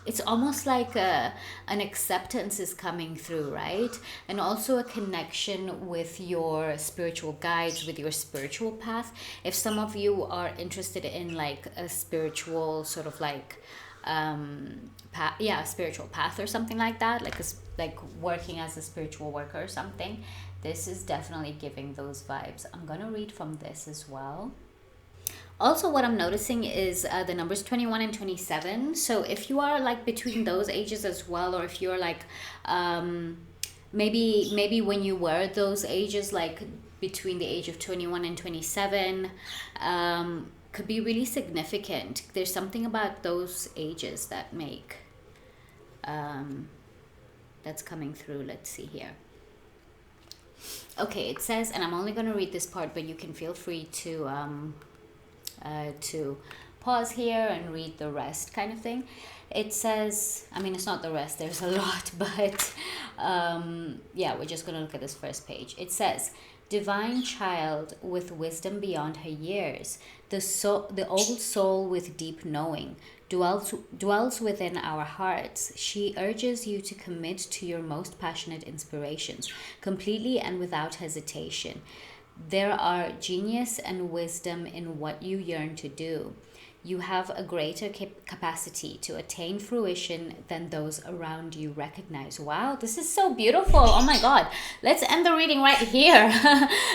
It's almost like an acceptance is coming through, right? And also a connection with your spiritual guides, with your spiritual path. If some of you are interested in like a spiritual sort of like a spiritual path or something like that, like working as a spiritual worker or something, this is definitely giving those vibes. I'm gonna read from this as well. Also, what I'm noticing is the numbers 21 and 27. So if you are like between those ages as well, or if you're like maybe when you were those ages, like between the age of 21 and 27, could be really significant. There's something about those ages that make that's coming through. Let's see here. Okay, it says, and I'm only going to read this part, but you can feel free to pause here and read the rest, kind of thing. It says, I mean, it's not the rest, there's a lot, but yeah, we're just going to look at this first page. It says, divine child with wisdom beyond her years, the old soul with deep knowing, dwells within our hearts. She urges you to commit to your most passionate inspirations, completely and without hesitation. There are genius and wisdom in what you yearn to do. You have a greater capacity to attain fruition than those around you recognize. Wow, this is so beautiful. Oh my God. Let's end the reading right here.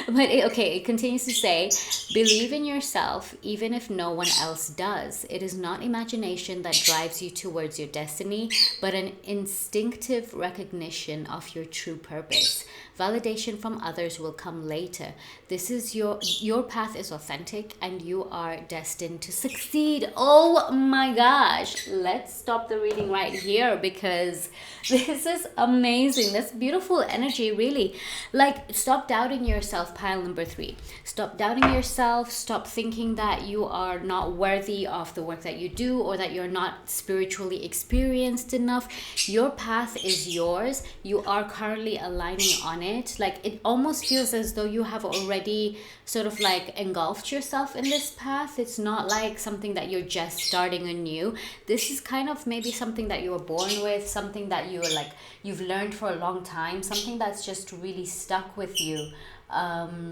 But it continues to say, believe in yourself even if no one else does. It is not imagination that drives you towards your destiny, but an instinctive recognition of your true purpose. Validation from others will come later. This is your path is authentic and you are destined to succeed. Oh my gosh. Let's stop the reading right here because this is amazing. That's beautiful energy, really. Like, stop doubting yourself, pile number 3. Stop doubting yourself. Stop thinking that you are not worthy of the work that you do or that you're not spiritually experienced enough. Your path is yours. You are currently aligning on it. Like, it almost feels as though you have already sort of like engulfed yourself in this path. It's not like something that you're just starting anew. This is kind of maybe something that you were born with, something that you were like you've learned for a long time, something that's just really stuck with you, that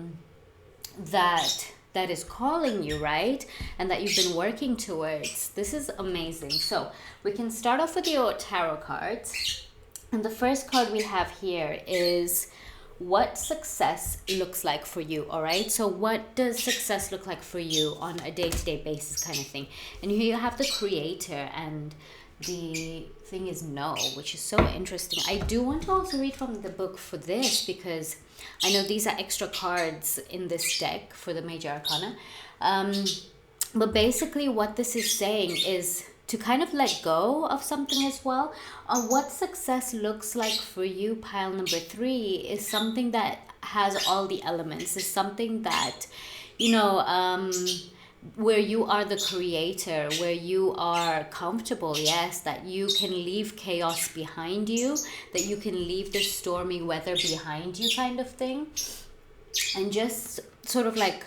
is calling you, right? And that you've been working towards. This is amazing. So we can start off with your tarot cards. And the first card we have here is what success looks like for you. All right, so what does success look like for you on a day-to-day basis, kind of thing? And here you have the creator, and the thing is no, which is so interesting. I do want to also read from the book for this because I know these are extra cards in this deck for the major arcana, but basically what this is saying is to kind of let go of something as well. What success looks like for you, pile number 3, is something that has all the elements. Is something that, you know, where you are the creator, where you are comfortable, yes, that you can leave chaos behind you, that you can leave the stormy weather behind you, kind of thing, and just sort of like,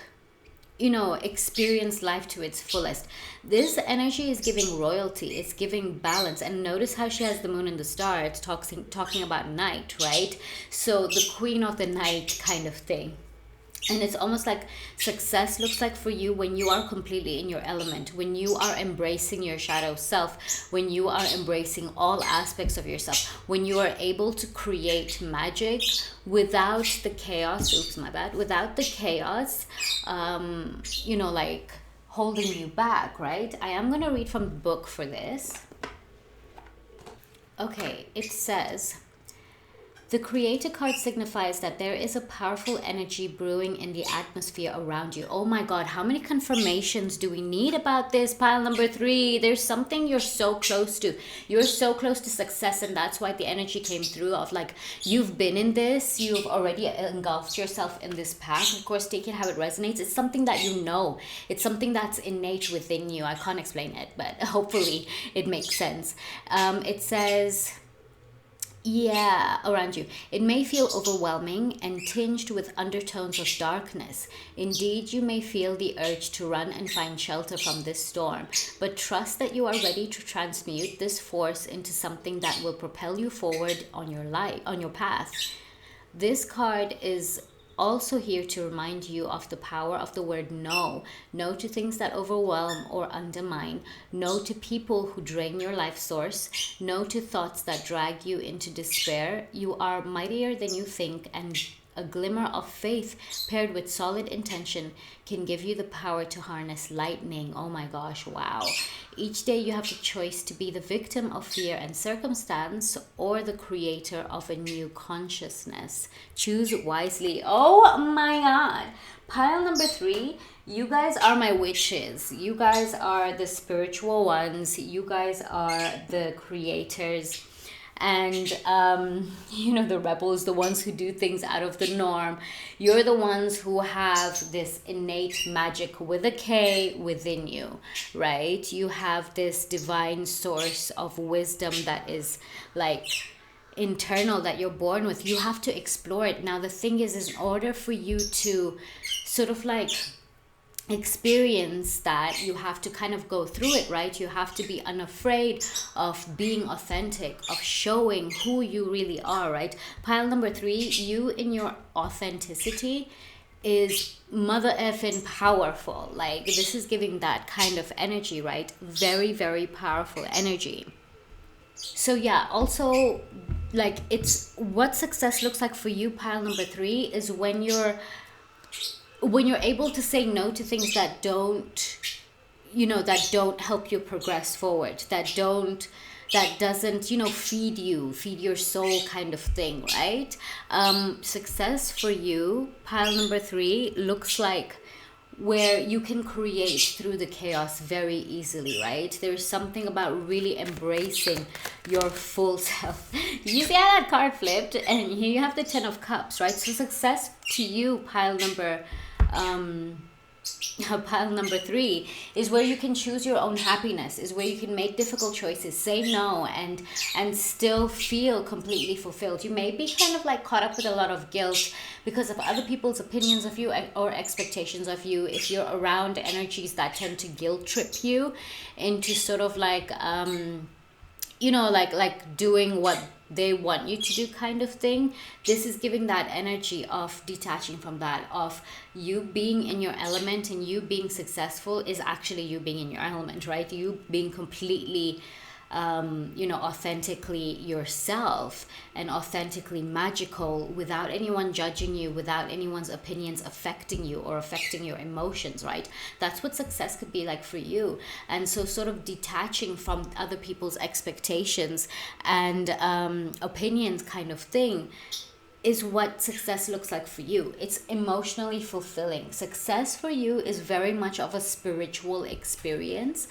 you know, experience life to its fullest. This energy is giving royalty, it's giving balance. And notice how she has the moon and the star. It's talking about night, right? So the queen of the night kind of thing. And it's almost like success looks like for you when you are completely in your element, when you are embracing your shadow self, when you are embracing all aspects of yourself, when you are able to create magic without the chaos, without the chaos, you know, like holding you back, right? I am going to read from the book for this. Okay, it says, The Creator card signifies that there is a powerful energy brewing in the atmosphere around you. Oh my God, how many confirmations do we need about this? Pile number 3, there's something you're so close to. You're so close to success, and that's why the energy came through of like, you've been in this, you've already engulfed yourself in this path. Of course, take it how it resonates. It's something that you know. It's something that's innate within you. I can't explain it, but hopefully it makes sense. It says, yeah, around you. It may feel overwhelming and tinged with undertones of darkness. Indeed, you may feel the urge to run and find shelter from this storm, but trust that you are ready to transmute this force into something that will propel you forward on your life, on your path. This card is also here to remind you of the power of the word no. No to things that overwhelm or undermine. No to people who drain your life source. No to thoughts that drag you into despair. You are mightier than you think, and a glimmer of faith paired with solid intention can give you the power to harness lightning. Oh my gosh, wow. Each day you have the choice to be the victim of fear and circumstance or the creator of a new consciousness. Choose wisely. Oh my God. Pile number 3, you guys are my witches. You guys are the spiritual ones. You guys are the creators. And the rebels, the ones who do things out of the norm. You're the ones who have this innate magic with a K within you, right? You have this divine source of wisdom that is like internal, that you're born with. You have to explore it. Now the thing is in order for you to sort of like experience that, you have to kind of go through it, right? You have to be unafraid of being authentic, of showing who you really are, right? Pile number 3, you in your authenticity is mother effing powerful. Like, this is giving that kind of energy, right? Very, very powerful energy. So yeah, also like, it's what success looks like for you, pile number 3, is when you're able to say no to things that don't help you progress forward, that doesn't feed your soul, kind of thing, right? Success for you, pile number 3, looks like where you can create through the chaos very easily, right? There's something about really embracing your full self. You see how that card flipped, and here you have the 10 of Cups, right? So success to you, pile number 3, is where you can choose your own happiness, is where you can make difficult choices, say no, and still feel completely fulfilled. You may be kind of like caught up with a lot of guilt because of other people's opinions of you or expectations of you. If you're around energies that tend to guilt trip you into sort of like like doing what they want you to do, kind of thing, this is giving that energy of detaching from that, of you being in your element, and you being successful is actually you being in your element, right? You being completely authentically yourself and authentically magical, without anyone judging you, without anyone's opinions affecting you or affecting your emotions, right? That's what success could be like for you. And so sort of detaching from other people's expectations and opinions, kind of thing, is what success looks like for you. It's emotionally fulfilling. Success for you is very much of a spiritual experience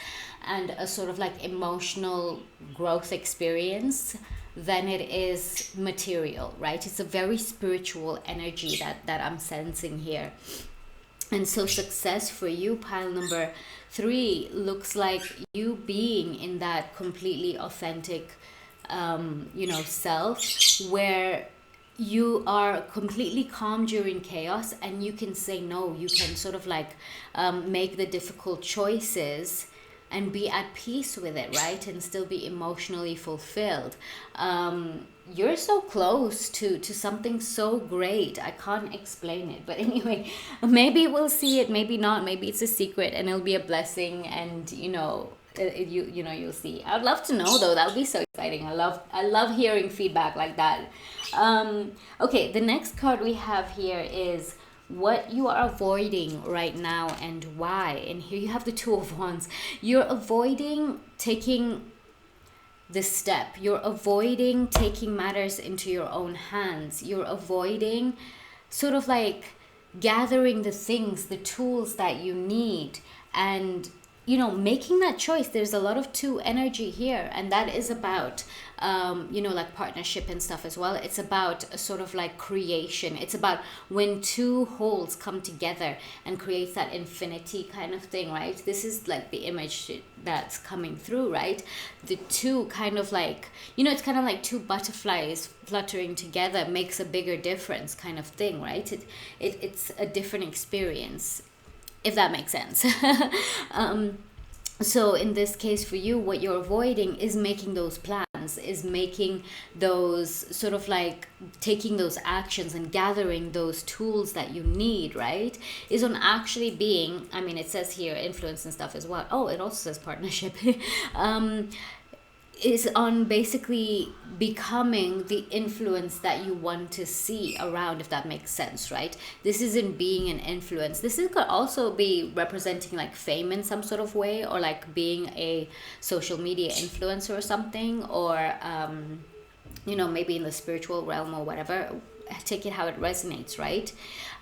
and a sort of like emotional growth experience than it is material, right? It's a very spiritual energy that I'm sensing here. And so success for you, pile number 3, looks like you being in that completely authentic self, where you are completely calm during chaos, and you can say no. You can sort of like make the difficult choices and be at peace with it, right? And still be emotionally fulfilled. You're so close to something so great. I can't explain it. But anyway, maybe we'll see it, maybe not. Maybe it's a secret and it'll be a blessing, and you'll see. I'd love to know though. That would be so exciting. I love hearing feedback like that. Okay, the next card we have here is what you are avoiding right now and why. And here you have the 2 of Wands. You're avoiding taking this step. You're avoiding taking matters into your own hands. You're avoiding sort of like gathering the things, the tools that you need, and making that choice. There's a lot of two energy here, and that is about like partnership and stuff as well. It's about a sort of like creation. It's about when two wholes come together and creates that infinity kind of thing, right? This is like the image that's coming through, right? The two kind of like, it's kind of like two butterflies fluttering together makes a bigger difference kind of thing, right? It's a different experience, if that makes sense. So in this case for you, what you're avoiding is making those plans, is making those sort of like taking those actions and gathering those tools that you need, right? Is on actually being, I mean, it says here influence and stuff as well. Oh, it also says partnership. Is on basically becoming the influence that you want to see around, if that makes sense, right? This isn't being an influence. This could also be representing like fame in some sort of way, or like being a social media influencer or something, or maybe in the spiritual realm or whatever. Take it how it resonates, right?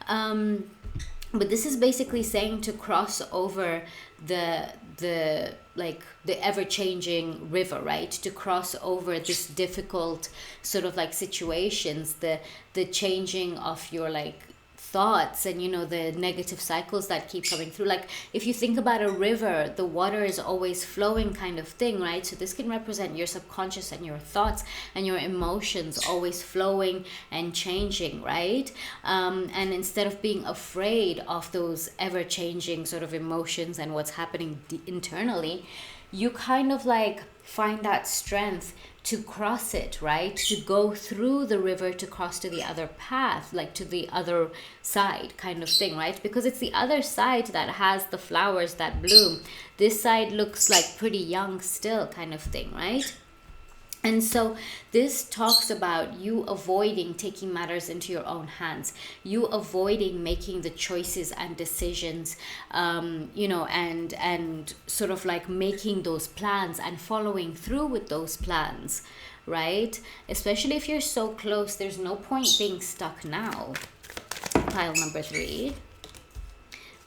But this is basically saying to cross over the ever-changing river, right? To cross over this difficult sort of like situations, the changing of your like thoughts, and the negative cycles that keep coming through. Like if you think about a river, the water is always flowing kind of thing, right? So this can represent your subconscious and your thoughts and your emotions always flowing and changing, right? And instead of being afraid of those ever-changing sort of emotions and what's happening internally, you kind of like find that strength to cross it, right? To go through the river, to cross to the other path, like to the other side kind of thing, right? Because it's the other side that has the flowers that bloom. This side looks like pretty young still kind of thing, right? And so this talks about you avoiding taking matters into your own hands, you avoiding making the choices and decisions, and sort of like making those plans and following through with those plans, right? Especially if you're so close, there's no point being stuck now. Pile number 3.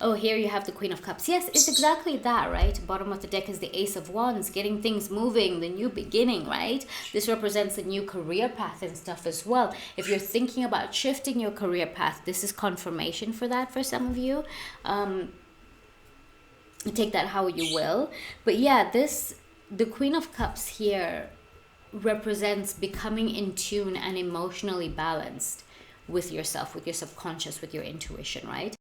Oh, here you have the Queen of Cups. Yes, it's exactly that, right? Bottom of the deck is the Ace of Wands, getting things moving, the new beginning, right? This represents a new career path and stuff as well. If you're thinking about shifting your career path, this is confirmation for that for some of you. Take that how you will. But yeah, the Queen of Cups here represents becoming in tune and emotionally balanced with yourself, with your subconscious, with your intuition, right?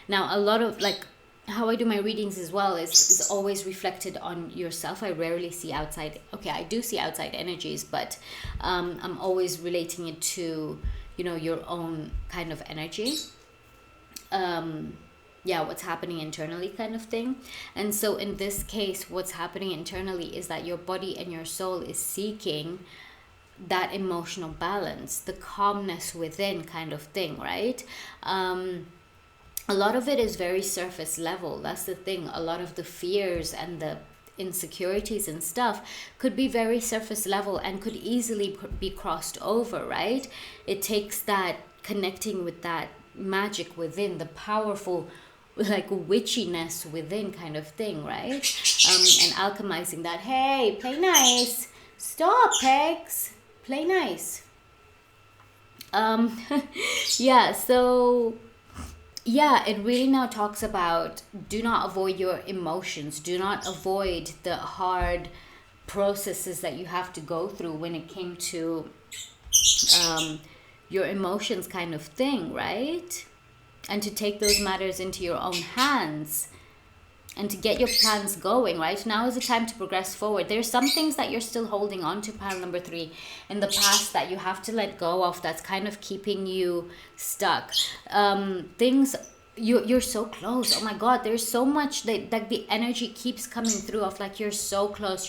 Now, a lot of like how I do my readings as well is always reflected on yourself. I rarely see outside. Okay, I do see outside energies, but I'm always relating it to, your own kind of energy. What's happening internally kind of thing. And so in this case, what's happening internally is that your body and your soul is seeking that emotional balance, the calmness within kind of thing, right? A lot of it is very surface level. That's the thing. A lot of the fears and the insecurities and stuff could be very surface level and could easily be crossed over, right? It takes that connecting with that magic within, the powerful like witchiness within kind of thing, right? And alchemizing that. Hey, play nice. Stop, Pegs. Play nice. It really now talks about do not avoid your emotions. Do not avoid the hard processes that you have to go through when it came to your emotions kind of thing, right? And to take those matters into your own hands and to get your plans going, right? Now is the time to progress forward. There's some things that you're still holding on to, pile number 3, in the past that you have to let go of, that's kind of keeping you stuck. Things, you're so close. Oh my God, there's so much that like the energy keeps coming through of like you're so close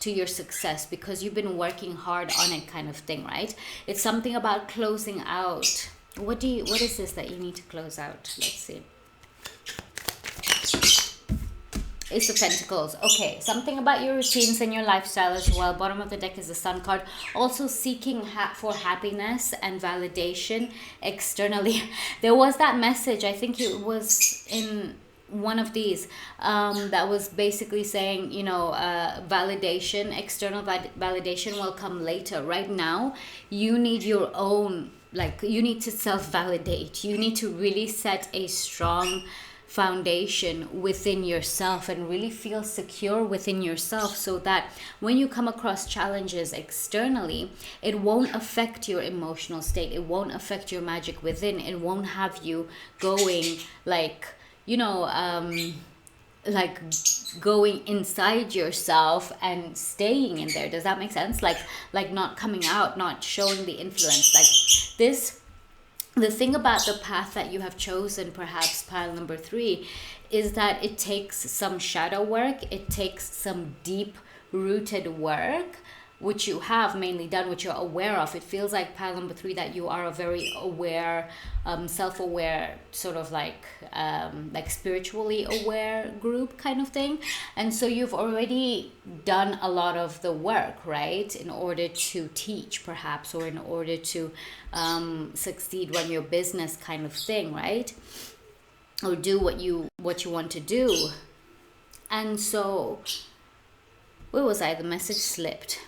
to your success because you've been working hard on it kind of thing, right? It's something about closing out. What is this that you need to close out? Let's see. Ace of Pentacles. Okay, something about your routines and your lifestyle as well. Bottom of the deck is the Sun card. Also seeking for happiness and validation externally. There was that message, I think it was in one of these, that was basically saying, you know, validation, external validation will come later. Right now, you need your own, like, you need to self-validate. You need to really set a strong foundation within yourself and really feel secure within yourself, so that when you come across challenges externally, it won't affect your emotional state, it won't affect your magic within, it won't have you going like, you know, like going inside yourself and staying in there. Does that make sense? Like not coming out, not showing the influence. Like this, the thing about the path that you have chosen, perhaps pile number 3, is that it takes some shadow work, it takes some deep rooted work, which you have mainly done, which you're aware of. It feels like pile number 3 that you are a very aware, self-aware, sort of like spiritually aware group kind of thing. And so you've already done a lot of the work, right, in order to teach perhaps, or in order to succeed, run your business kind of thing, right, or do what you want to do. And so where was I? The message slipped.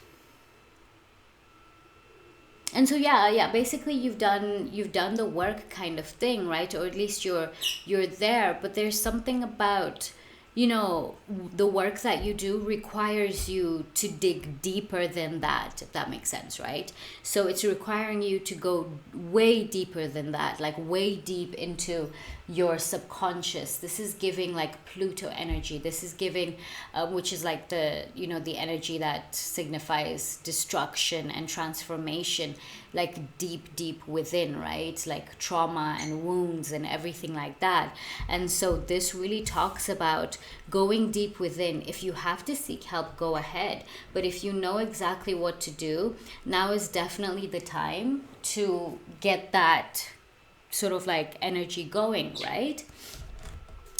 And so yeah, basically you've done the work kind of thing, right? Or at least you're there. But there's something about, you know, the work that you do requires you to dig deeper than that, if that makes sense, right? So it's requiring you to go way deeper than that, like way deep into your subconscious. This is giving like Pluto energy. This is giving, which is like the, you know, the energy that signifies destruction and transformation, like deep within, right? Like trauma and wounds and everything like that. And so this really talks about going deep within. If you have to seek help, go ahead. But if you know exactly what to do, now is definitely the time to get that sort of like energy going, right?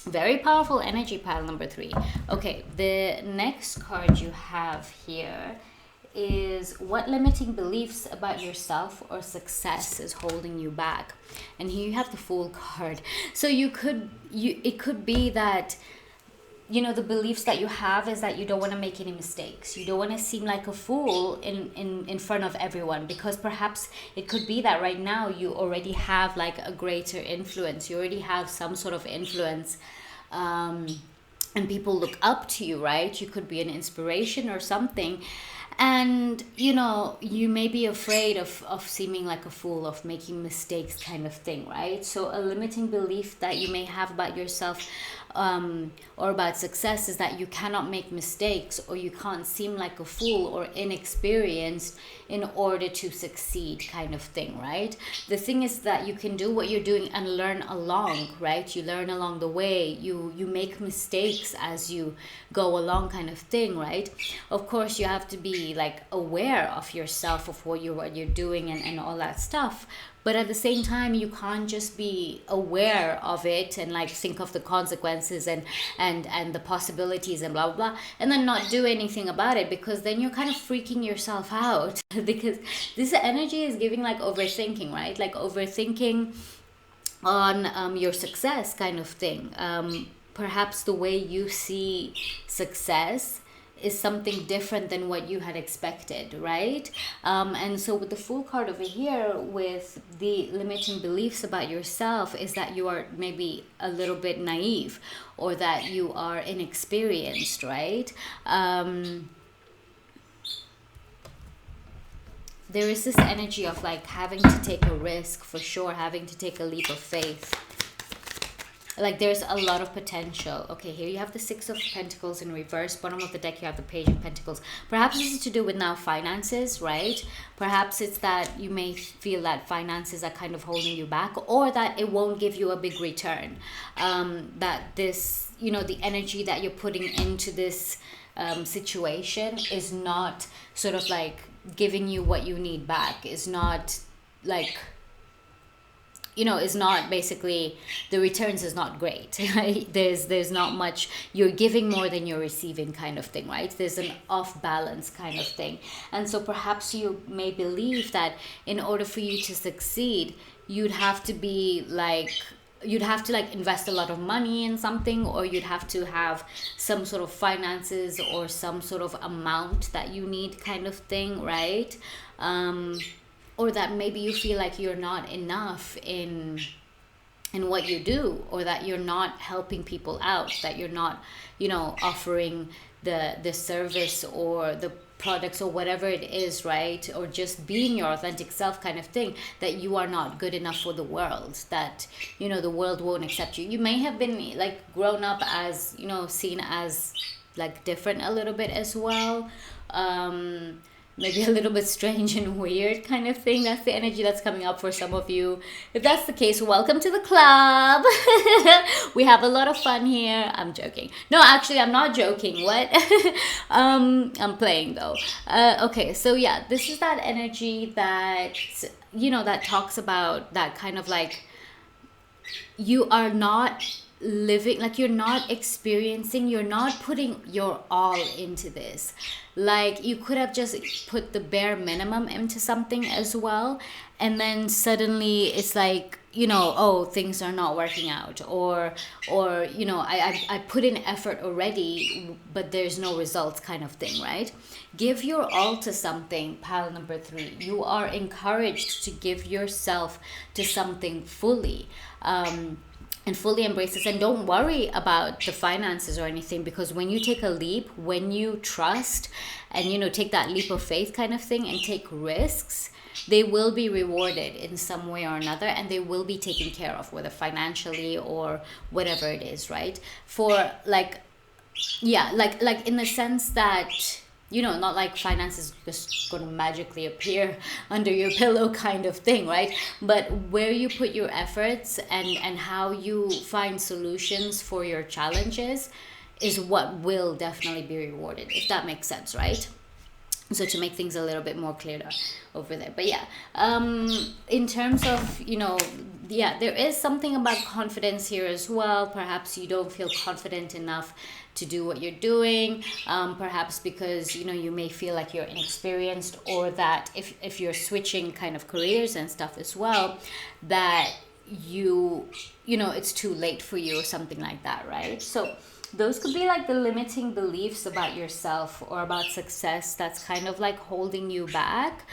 Very powerful energy, pile number 3. Okay, the next card you have here is what limiting beliefs about yourself or success is holding you back. And here you have the Fool card. So it could be that, you know, the beliefs that you have is that you don't want to make any mistakes. You don't want to seem like a fool in front of everyone, because perhaps it could be that right now you already have like a greater influence. You already have some sort of influence, and people look up to you, right? You could be an inspiration or something. And, you know, you may be afraid of seeming like a fool, of making mistakes kind of thing, right? So a limiting belief that you may have about yourself, or about success, is that you cannot make mistakes, or you can't seem like a fool or inexperienced in order to succeed kind of thing, right? The thing is that you can do what you're doing and learn along, right? You learn along the way. You make mistakes as you go along kind of thing, right? Of course, you have to be like aware of yourself, of what you're doing and all that stuff. But at the same time, you can't just be aware of it and like think of the consequences and the possibilities and blah, blah, blah, and then not do anything about it, because then you're kind of freaking yourself out because this energy is giving like overthinking, right? Like overthinking on your success kind of thing. Perhaps the way you see success is something different than what you had expected, right? And so with the Fool card over here, with the limiting beliefs about yourself, is that you are maybe a little bit naive, or that you are inexperienced, right? There is this energy of like having to take a risk, for sure, having to take a leap of faith. Like there's a lot of potential. Okay, here you have the Six of Pentacles in reverse. Bottom of the deck you have the Page of Pentacles. Perhaps this is to do with now finances, right? Perhaps it's that you may feel that finances are kind of holding you back, or that it won't give you a big return. That this, you know, the energy that you're putting into this situation is not sort of like giving you what you need back, is not like is not basically, the returns is not great. Right? There's not much, you're giving more than you're receiving kind of thing, right? There's an off balance kind of thing. And so perhaps you may believe that in order for you to succeed, you'd have to be like, you'd have to like invest a lot of money in something, or you'd have to have some sort of finances or some sort of amount that you need kind of thing, right? Or that maybe you feel like you're not enough in what you do, or that you're not helping people out, that you're not, offering the service or the products or whatever it is, right? Or just being your authentic self kind of thing, that you are not good enough for the world, that, the world won't accept you. You may have been like grown up as, seen as like different a little bit as well. Maybe a little bit strange and weird kind of thing. That's the energy that's coming up for some of you. If that's the case, welcome to the club. We have a lot of fun here. I'm joking. No, actually, I'm not joking. What? I'm playing though. Okay, so yeah, this is that energy that, that talks about that kind of like, you are not living, like you're not experiencing, you're not putting your all into this. Like you could have just put the bare minimum into something as well, and then suddenly it's like, oh, things are not working out, or I put in effort already, but there's no results kind of thing, right? Give your all to something, pile number 3. You are encouraged to give yourself to something fully. And fully embrace this, and don't worry about the finances or anything, because when you take a leap, when you trust and take that leap of faith kind of thing and take risks, they will be rewarded in some way or another, and they will be taken care of, whether financially or whatever it is, right? For like, yeah, like in the sense that, not like finance is just going to magically appear under your pillow kind of thing, right? But where you put your efforts and how you find solutions for your challenges is what will definitely be rewarded, if that makes sense, right? So to make things a little bit more clearer over there. But yeah, in terms of, yeah, there is something about confidence here as well. Perhaps you don't feel confident enough to do what you're doing, perhaps because, you may feel like you're inexperienced, or that if you're switching kind of careers and stuff as well, that it's too late for you or something like that, right? So those could be like the limiting beliefs about yourself or about success that's kind of like holding you back.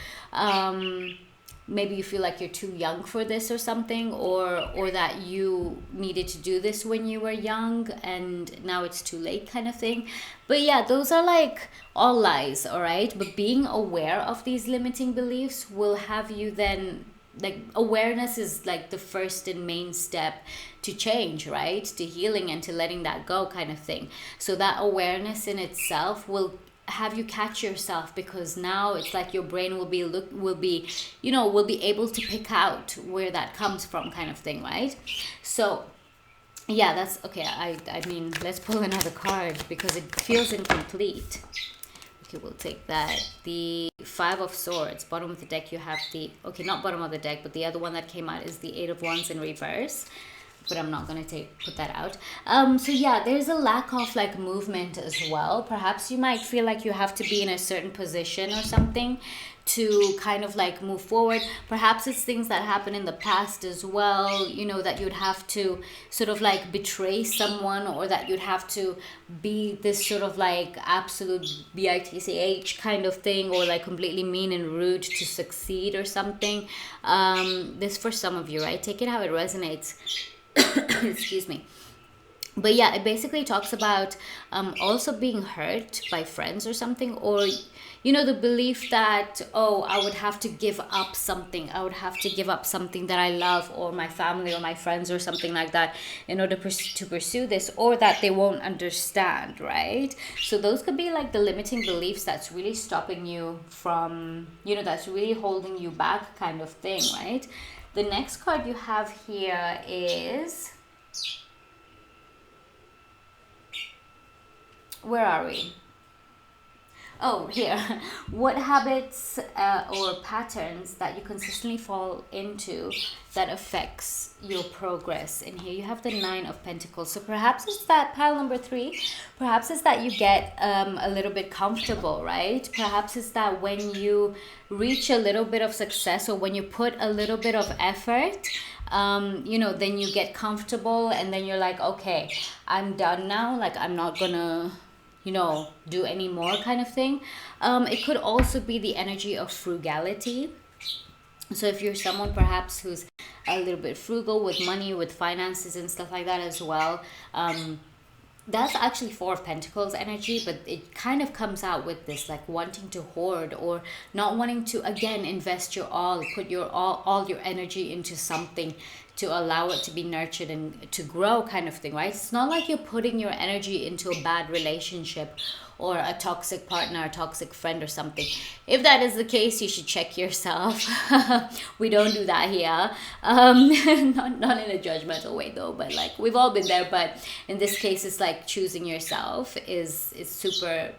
Maybe you feel like you're too young for this or something, or that you needed to do this when you were young and now it's too late kind of thing. But yeah, those are like all lies, all right? But being aware of these limiting beliefs will have you then, like, awareness is like the first and main step to change, right? To healing and to letting that go kind of thing. So that awareness in itself will have you catch yourself, because now it's like your brain will be able to pick out where that comes from kind of thing, right? So yeah, that's okay. I mean, let's pull another card because it feels incomplete. Okay, we'll take that. The 5 of Swords. Bottom of the deck, you have okay, not bottom of the deck, but the other one that came out is the 8 of Wands in reverse. But I'm not going to put that out. So yeah, there's a lack of like movement as well. Perhaps you might feel like you have to be in a certain position or something to kind of like move forward. Perhaps it's things that happened in the past as well, that you'd have to sort of like betray someone, or that you'd have to be this sort of like absolute bitch kind of thing, or like completely mean and rude to succeed or something. This for some of you, right? Take it how it resonates. Excuse me. But yeah, it basically talks about also being hurt by friends or something, or the belief that, oh, I would have to give up something. I would have to give up something that I love, or my family or my friends or something like that, in order to pursue this, or that they won't understand, right? So those could be like the limiting beliefs that's really stopping you from, that's really holding you back kind of thing, right? The next card you have here is, where are we? Oh, here. What habits or patterns that you consistently fall into that affects your progress? And here you have the Nine of Pentacles. So perhaps it's that pile number 3. Perhaps it's that you get a little bit comfortable, right? Perhaps it's that when you reach a little bit of success, or when you put a little bit of effort, then you get comfortable, and then you're like, okay, I'm done now. Like, I'm not gonna do any more, kind of thing. It could also be the energy of frugality. So if you're someone perhaps who's a little bit frugal with money, with finances and stuff like that as well, that's actually Four of Pentacles energy, but it kind of comes out with this like wanting to hoard, or not wanting to again invest your all, put your all your energy into something to allow it to be nurtured and to grow, kind of thing, right? It's not like you're putting your energy into a bad relationship or a toxic partner, a toxic friend or something. If that is the case, you should check yourself. We don't do that here. Not in a judgmental way though, but like we've all been there. But in this case, it's like choosing yourself is super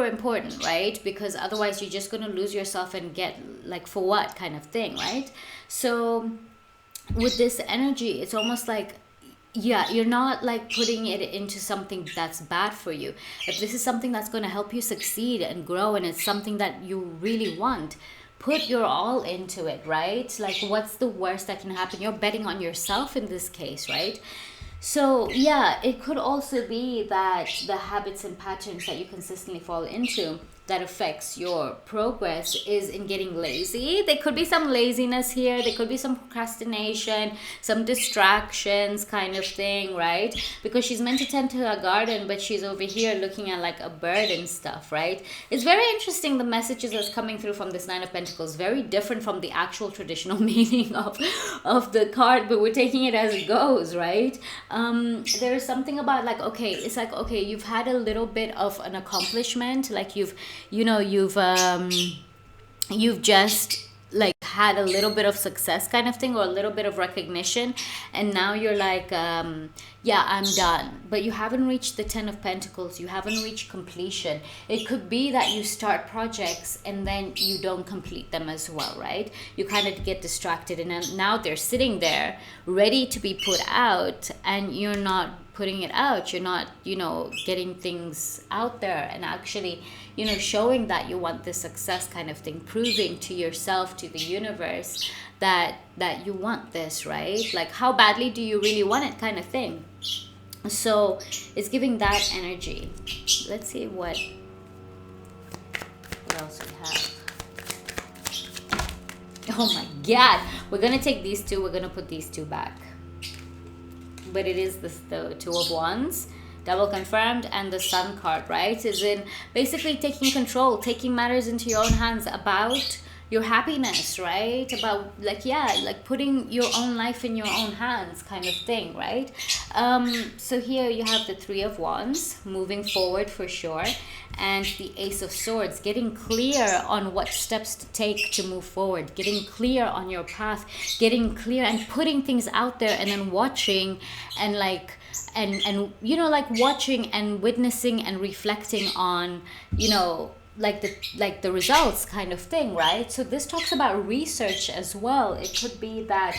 important, right? Because otherwise you're just going to lose yourself and get like, for what, kind of thing, right? So with this energy, it's almost like, yeah, you're not like putting it into something that's bad for you. If this is something that's going to help you succeed and grow, and it's something that you really want, put your all into it, right? Like, what's the worst that can happen? You're betting on yourself in this case, right? So yeah, it could also be that the habits and patterns that you consistently fall into that affects your progress is in getting lazy. There could be some laziness here. There could be some procrastination, some distractions, kind of thing, right? Because she's meant to tend to her garden, but she's over here looking at like a bird and stuff, right? It's very interesting, the messages that's coming through from this Nine of Pentacles. Very different from the actual traditional meaning of the card, but we're taking it as it goes, right? There's something about like, okay, it's like, okay, you've had a little bit of an accomplishment, like you've just like had a little bit of success, kind of thing, or a little bit of recognition, and now you're like, yeah, I'm done. But you haven't reached the Ten of Pentacles. You haven't reached completion. It could be that you start projects and then you don't complete them as well, right? You kind of get distracted, and then now they're sitting there ready to be put out, and you're not putting it out. You're not getting things out there and actually showing that you want this success, kind of thing, proving to yourself, to the universe, that you want this, right? Like, how badly do you really want it, kind of thing. So it's giving that energy. Let's see what else we have. Oh my god, we're gonna take these two, we're gonna put these two back, but it is the Two of Wands, double confirmed, and the Sun card, right? Is in basically taking control, taking matters into your own hands about your happiness, right? About like, yeah, like putting your own life in your own hands, kind of thing, right? So here you have the Three of Wands, moving forward for sure, and the Ace of Swords, getting clear on what steps to take to move forward, getting clear on your path, getting clear and putting things out there, and then watching and like and like watching and witnessing and reflecting on like the results, kind of thing, right? So this talks about research as well. It could be that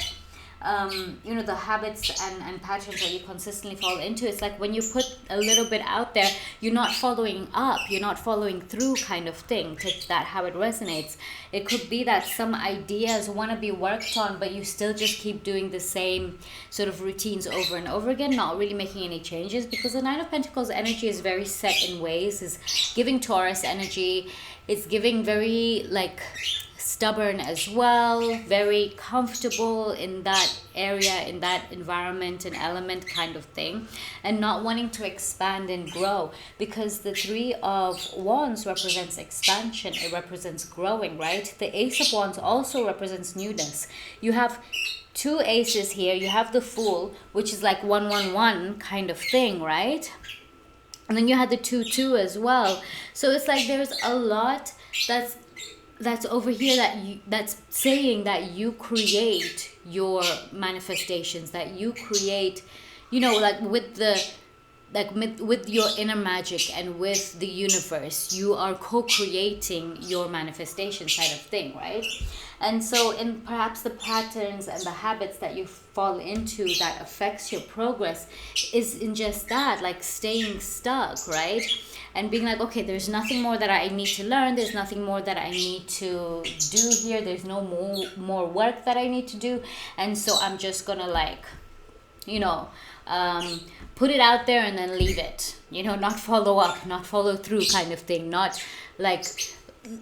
the habits and patterns that you consistently fall into, it's like when you put a little bit out there, you're not following up, you're not following through, kind of thing. Take that how it resonates. It could be that some ideas want to be worked on, but you still just keep doing the same sort of routines over and over again, not really making any changes, because the Nine of Pentacles energy is very set in ways, is giving Taurus energy. It's giving very like stubborn as well, very comfortable in that area, in that environment and element, kind of thing, and not wanting to expand and grow, because the Three of Wands represents expansion, it represents growing, right? The Ace of Wands also represents newness. You have two aces here. You have the Fool, which is like 111 kind of thing, right? And then you had the 2-2 as well. So it's like there's a lot that's over here that's saying that you create your manifestations, that you create, like with the like with your inner magic and with the universe, you are co-creating your manifestation side of thing, right? And so in perhaps the patterns and the habits that you fall into that affects your progress is in just that, like staying stuck, right? And being like, okay, there's nothing more that I need to learn, there's nothing more that I need to do here, there's no more work that I need to do, and so I'm just gonna like, you know, put it out there and then leave it, you know, not follow up, not follow through kind of thing, not like,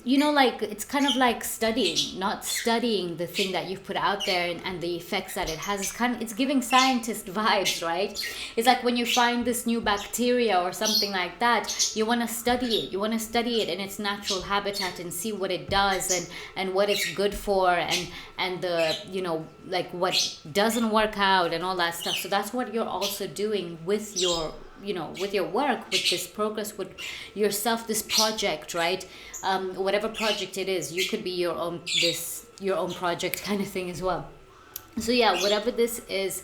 you know, like it's kind of like studying, not studying the thing that you've put out there, and the effects that it has. It's kind of, it's giving scientist vibes, right? It's like when you find this new bacteria or something like that, you want to study it, you want to study it in its natural habitat and see what it does, and what it's good for, and the, you know, like what doesn't work out and all that stuff. So that's what you're also doing with your, you know, with your work, with this progress, with yourself, this project, right? Whatever project it is, you could be your own project kind of thing as well. So yeah, whatever this is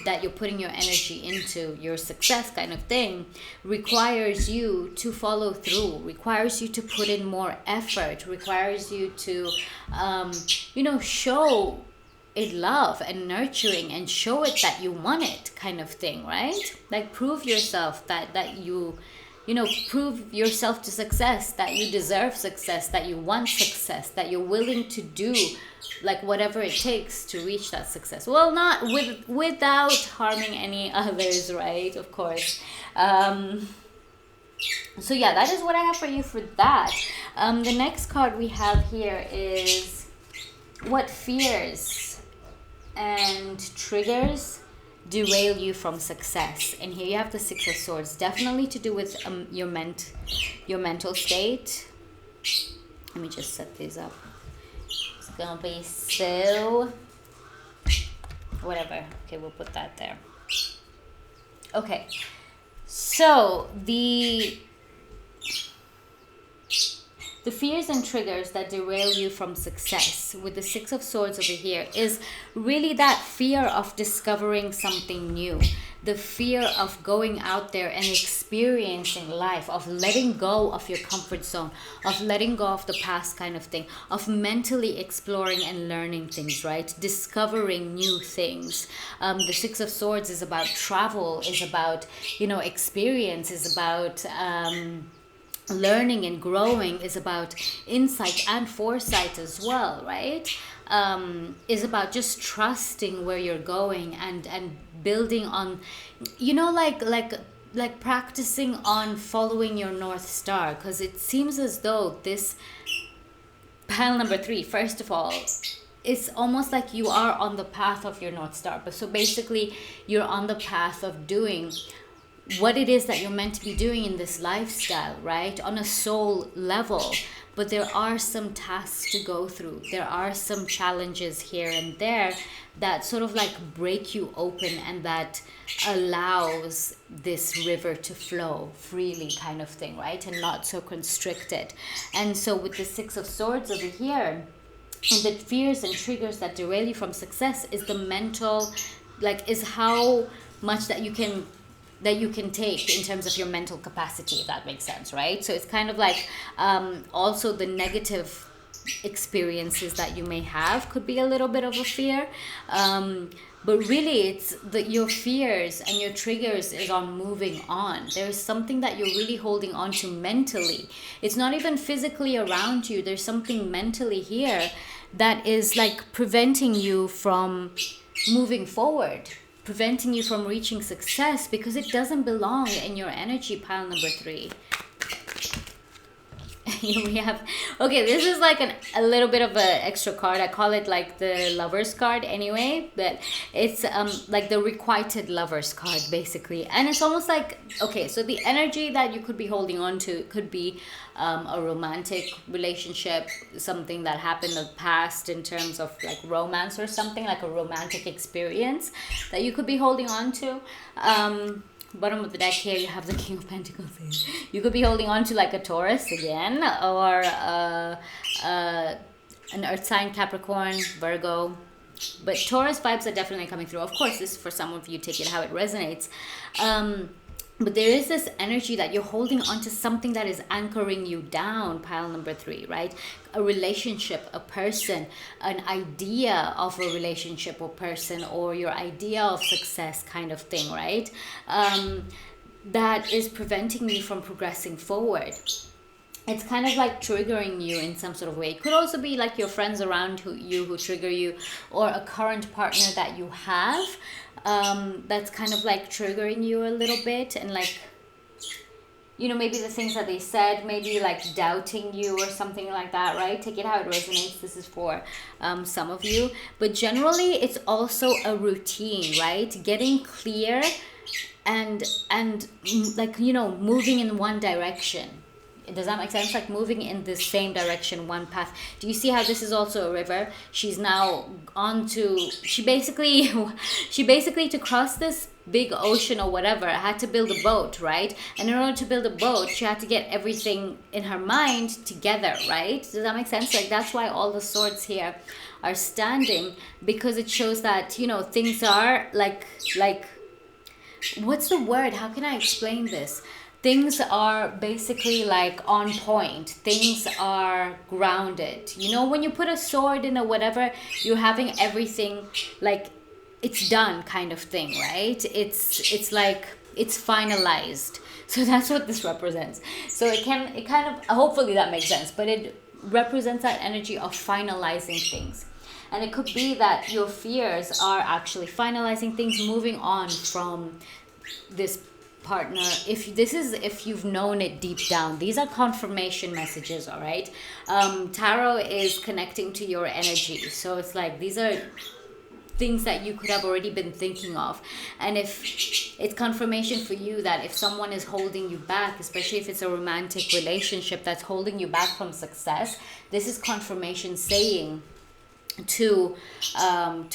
that you're putting your energy into, your success kind of thing, requires you to follow through, requires you to put in more effort, requires you to you know, show it love and nurturing, and show it that you want it kind of thing, right? Like prove yourself that you know, prove yourself to success, that you deserve success, that you want success, that you're willing to do like whatever it takes to reach that success. Well, not without harming any others, right? Of course. So yeah, that is what I have for you for that. The next card we have here is what fears and triggers derail you from success. And here you have the Six of Swords, definitely to do with your mental state. Let me just set these up. It's gonna be so whatever. Okay, we'll put that there. Okay, so the fears and triggers that derail you from success with the Six of Swords over here is really that fear of discovering something new, the fear of going out there and experiencing life, of letting go of your comfort zone, of letting go of the past kind of thing, of mentally exploring and learning things, right? Discovering new things. The Six of Swords is about travel, is about, you know, experience, is about learning and growing, is about insight and foresight as well, right? Is about just trusting where you're going, and building on, you know, like practicing on following your North Star, because it seems as though this pile number 3, first of all, it's almost like you are on the path of your North Star. But so basically you're on the path of doing what it is that you're meant to be doing in this lifestyle, right? On a soul level. But there are some tasks to go through. There are some challenges here and there that sort of like break you open, and that allows this river to flow freely kind of thing, right? And not so constricted. And so with the Six of Swords over here, and the fears and triggers that derail you from success is the mental, like, is how much that you can take in terms of your mental capacity, if that makes sense, right? So it's kind of like also the negative experiences that you may have could be a little bit of a fear, but really it's your fears and your triggers is on moving on. There's something that you're really holding on to mentally. It's not even physically around you. There's something mentally here that is like preventing you from moving forward, preventing you from reaching success, because it doesn't belong in your energy pile number 3. Here we have, okay, this is like a little bit of an extra card. I call it like the Lover's card anyway, but it's like the requited Lover's card basically. And it's almost like, okay, so the energy that you could be holding on to could be a romantic relationship, something that happened in the past in terms of like romance, or something like a romantic experience that you could be holding on to. Bottom of the deck here, you have the King of Pentacles. You could be holding on to like a Taurus again, or an Earth sign, Capricorn, Virgo. But Taurus vibes are definitely coming through. Of course, this is for some of you, take it how it resonates. But there is this energy that you're holding onto something that is anchoring you down, pile number 3, right? A relationship, a person, an idea of a relationship or person, or your idea of success kind of thing, right? That is preventing you from progressing forward. It's kind of like triggering you in some sort of way. It could also be like your friends around who trigger you, or a current partner that you have, that's kind of like triggering you a little bit, and like, you know, maybe the things that they said, maybe like doubting you or something like that, right? Take it how it resonates. This is for some of you. But generally, it's also a routine, right? Getting clear and like, you know, moving in one direction. Does that make sense? Like moving in the same direction, one path. Do you see how this is also a river? She's now on to, she basically to cross this big ocean or whatever, had to build a boat, right? And in order to build a boat, she had to get everything in her mind together, right? Does that make sense? Like, that's why all the swords here are standing, because it shows that, you know, things are like what's the word? How can I explain this? Things are basically like on point. Things are grounded. You know, when you put a sword in a whatever, you're having everything like it's done kind of thing, right? It's like it's finalized. So that's what this represents. So it kind of, hopefully that makes sense, but it represents that energy of finalizing things. And it could be that your fears are actually finalizing things, moving on from this partner. If you've known it deep down, these are confirmation messages, all right? Tarot is connecting to your energy, so it's like these are things that you could have already been thinking of. And if it's confirmation for you that if someone is holding you back, especially if it's a romantic relationship that's holding you back from success, this is confirmation saying to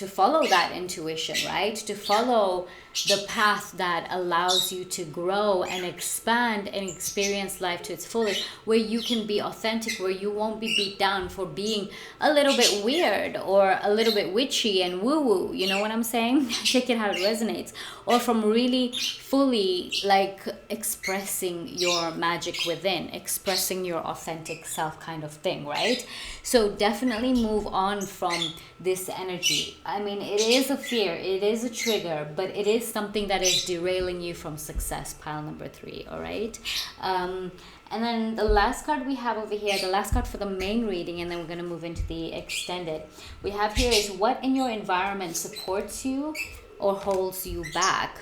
follow that intuition, right? To follow the path that allows you to grow and expand and experience life to its fullest, where you can be authentic, where you won't be beat down for being a little bit weird or a little bit witchy and woo-woo, you know what I'm saying? Take it how it resonates. Or from really fully like expressing your magic within, expressing your authentic self kind of thing, right? So definitely move on from this energy. I mean, it is a fear, it is a trigger, but it is something that is derailing you from success, pile number 3, all right? And then the last card we have over here, the last card for the main reading, and then we're going to move into the extended. We have here is what in your environment supports you or holds you back.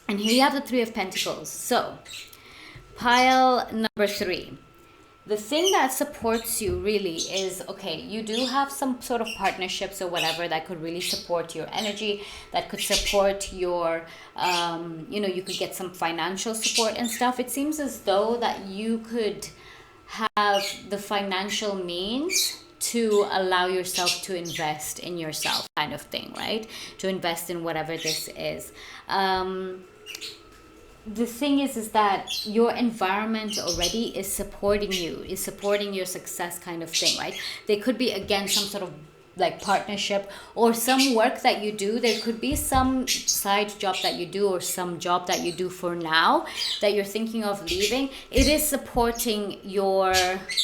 And here you have the 3 of Pentacles. So, pile number 3. The thing that supports you really is, okay, you do have some sort of partnerships or whatever that could really support your energy, that could support your, you know, you could get some financial support and stuff. It seems as though that you could have the financial means to allow yourself to invest in yourself kind of thing, right? To invest in whatever this is. The thing is that your environment already is supporting you, is supporting your success kind of thing, right? There could be, again, some sort of like partnership or some work that you do. There could be some side job that you do or some job that you do for now that you're thinking of leaving. It is supporting your,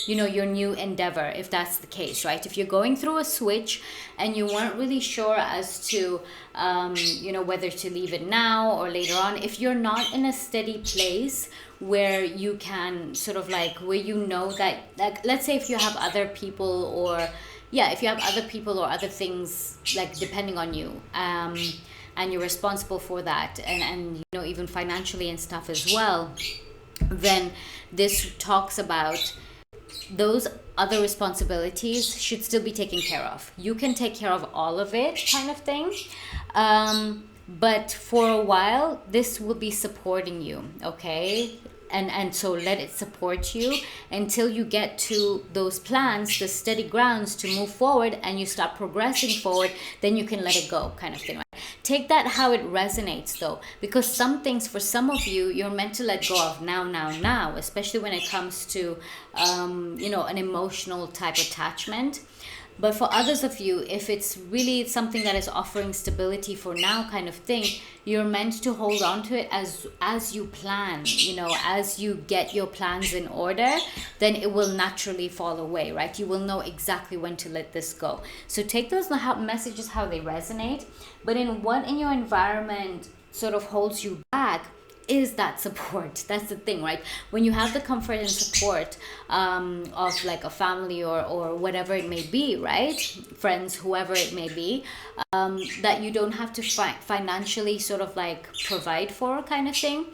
you know, your new endeavor, if that's the case, right? If you're going through a switch and you weren't really sure as to, you know, whether to leave it now or later on, if you're not in a steady place where you can sort of like, where you know that, like, let's say if you have other people or, yeah, if you have other people or other things like depending on you, and you're responsible for that, and you know, even financially and stuff as well, then this talks about those other responsibilities should still be taken care of. You can take care of all of it kind of thing. But for a while, this will be supporting you, okay? And so let it support you until you get to those plans, the steady grounds to move forward, and you start progressing forward, then you can let it go kind of thing, right? Take that how it resonates though, because some things for some of you, you're meant to let go of now, especially when it comes to, you know, an emotional type attachment. But for others of you, if it's really something that is offering stability for now kind of thing, you're meant to hold on to it as you plan, as you get your plans in order, then it will naturally fall away, right? You will know exactly when to let this go. So take those messages how they resonate, but in what in your environment sort of holds you back is that support. That's the thing, right? When you have the comfort and support of like a family or whatever it may be, right? Friends, whoever it may be, that you don't have to financially sort of like provide for kind of thing,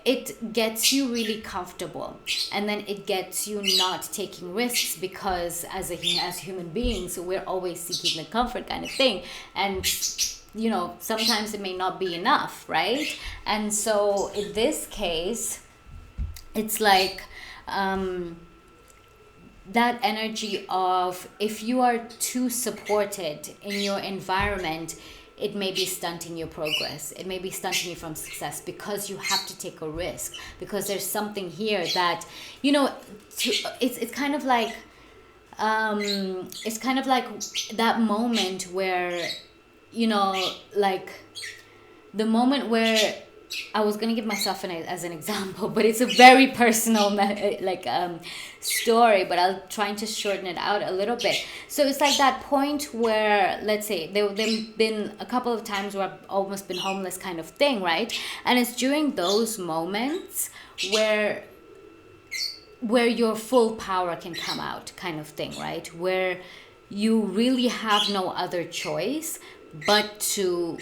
it gets you really comfortable, and then it gets you not taking risks, because as human beings, we're always seeking the comfort kind of thing, and sometimes it may not be enough, right? And so in this case, it's like that energy of, if you are too supported in your environment, it may be stunting your progress. It may be stunting you from success, because you have to take a risk, because there's something here that, it's kind of like, that moment where, like the moment where, I was gonna give myself as an example, but it's a very personal story, but I'll try to shorten it out a little bit. So it's like that point where, let's say there've been a couple of times where I've almost been homeless kind of thing, right? And it's during those moments where your full power can come out kind of thing, right? Where you really have no other choice but to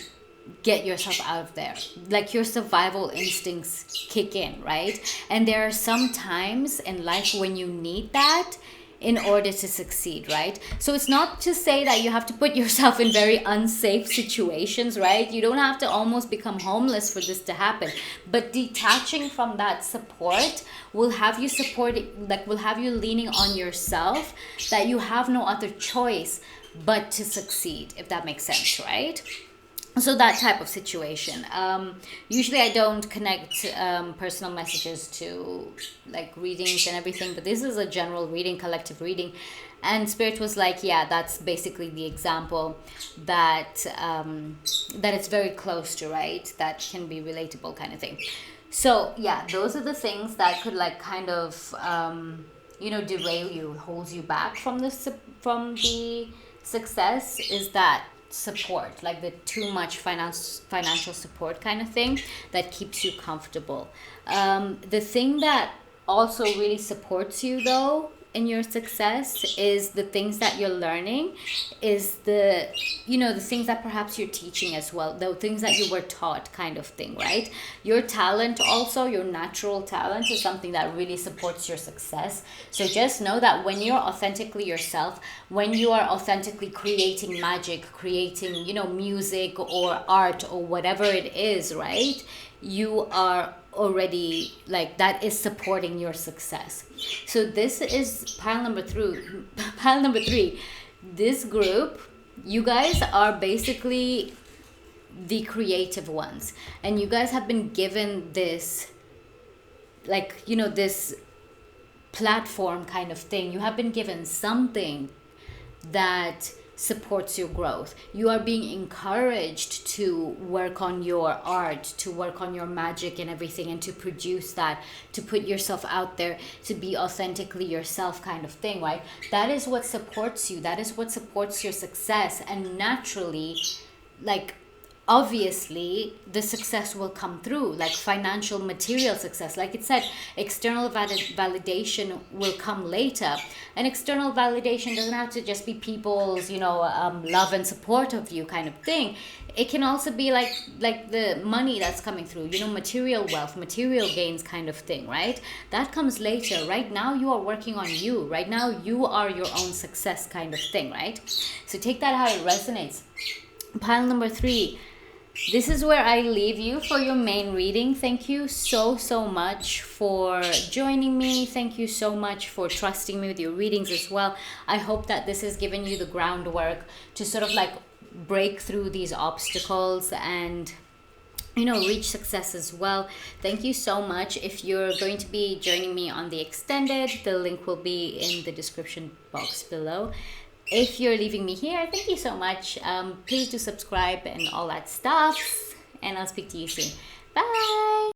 get yourself out of there. Like your survival instincts kick in, right? And there are some times in life when you need that in order to succeed, right? So it's not to say that you have to put yourself in very unsafe situations, right? You don't have to almost become homeless for this to happen. But detaching from that support will have you will have you leaning on yourself, that you have no other choice but to succeed, if that makes sense, right? So that type of situation. Usually I don't connect personal messages to like readings and everything, but this is a general reading, collective reading. And Spirit was like, yeah, that's basically the example that it's very close to, right? That can be relatable kind of thing. So yeah, those are the things that could like kind of, derail you, holds you back from the success, is that support, like the too much financial support kind of thing that keeps you comfortable. The thing that also really supports you though in your success is the things that you're learning, is the things that perhaps you're teaching as well, the things that you were taught kind of thing, right? Your talent also, your natural talent, is something that really supports your success. So just know that when you're authentically yourself, when you are authentically creating magic, creating music or art or whatever it is, right, you are already like, that is supporting your success. So this is pile number three. This group, you guys are basically the creative ones, and you guys have been given this this platform kind of thing. You have been given something that supports your growth. You are being encouraged to work on your art, to work on your magic and everything, and to produce that, to put yourself out there, to be authentically yourself kind of thing, right? That is what supports you. That is what supports your success. And naturally, obviously the success will come through, like financial, material success. Like it said, external validation will come later. And external validation doesn't have to just be people's love and support of you kind of thing. It can also be like the money that's coming through, material wealth, material gains kind of thing, right? That comes later. Right now you are working on you. Right now you are your own success kind of thing, right? So take that how it resonates. Pile number 3. This is where I leave you for your main reading. Thank you so much for joining me. Thank you so much for trusting me with your readings as well. I hope that this has given you the groundwork to sort of break through these obstacles and reach success as well. Thank you so much. If you're going to be joining me on the extended, the link will be in the description box below. If you're leaving me here, thank you so much. Please do subscribe and all that stuff. And I'll speak to you soon. Bye.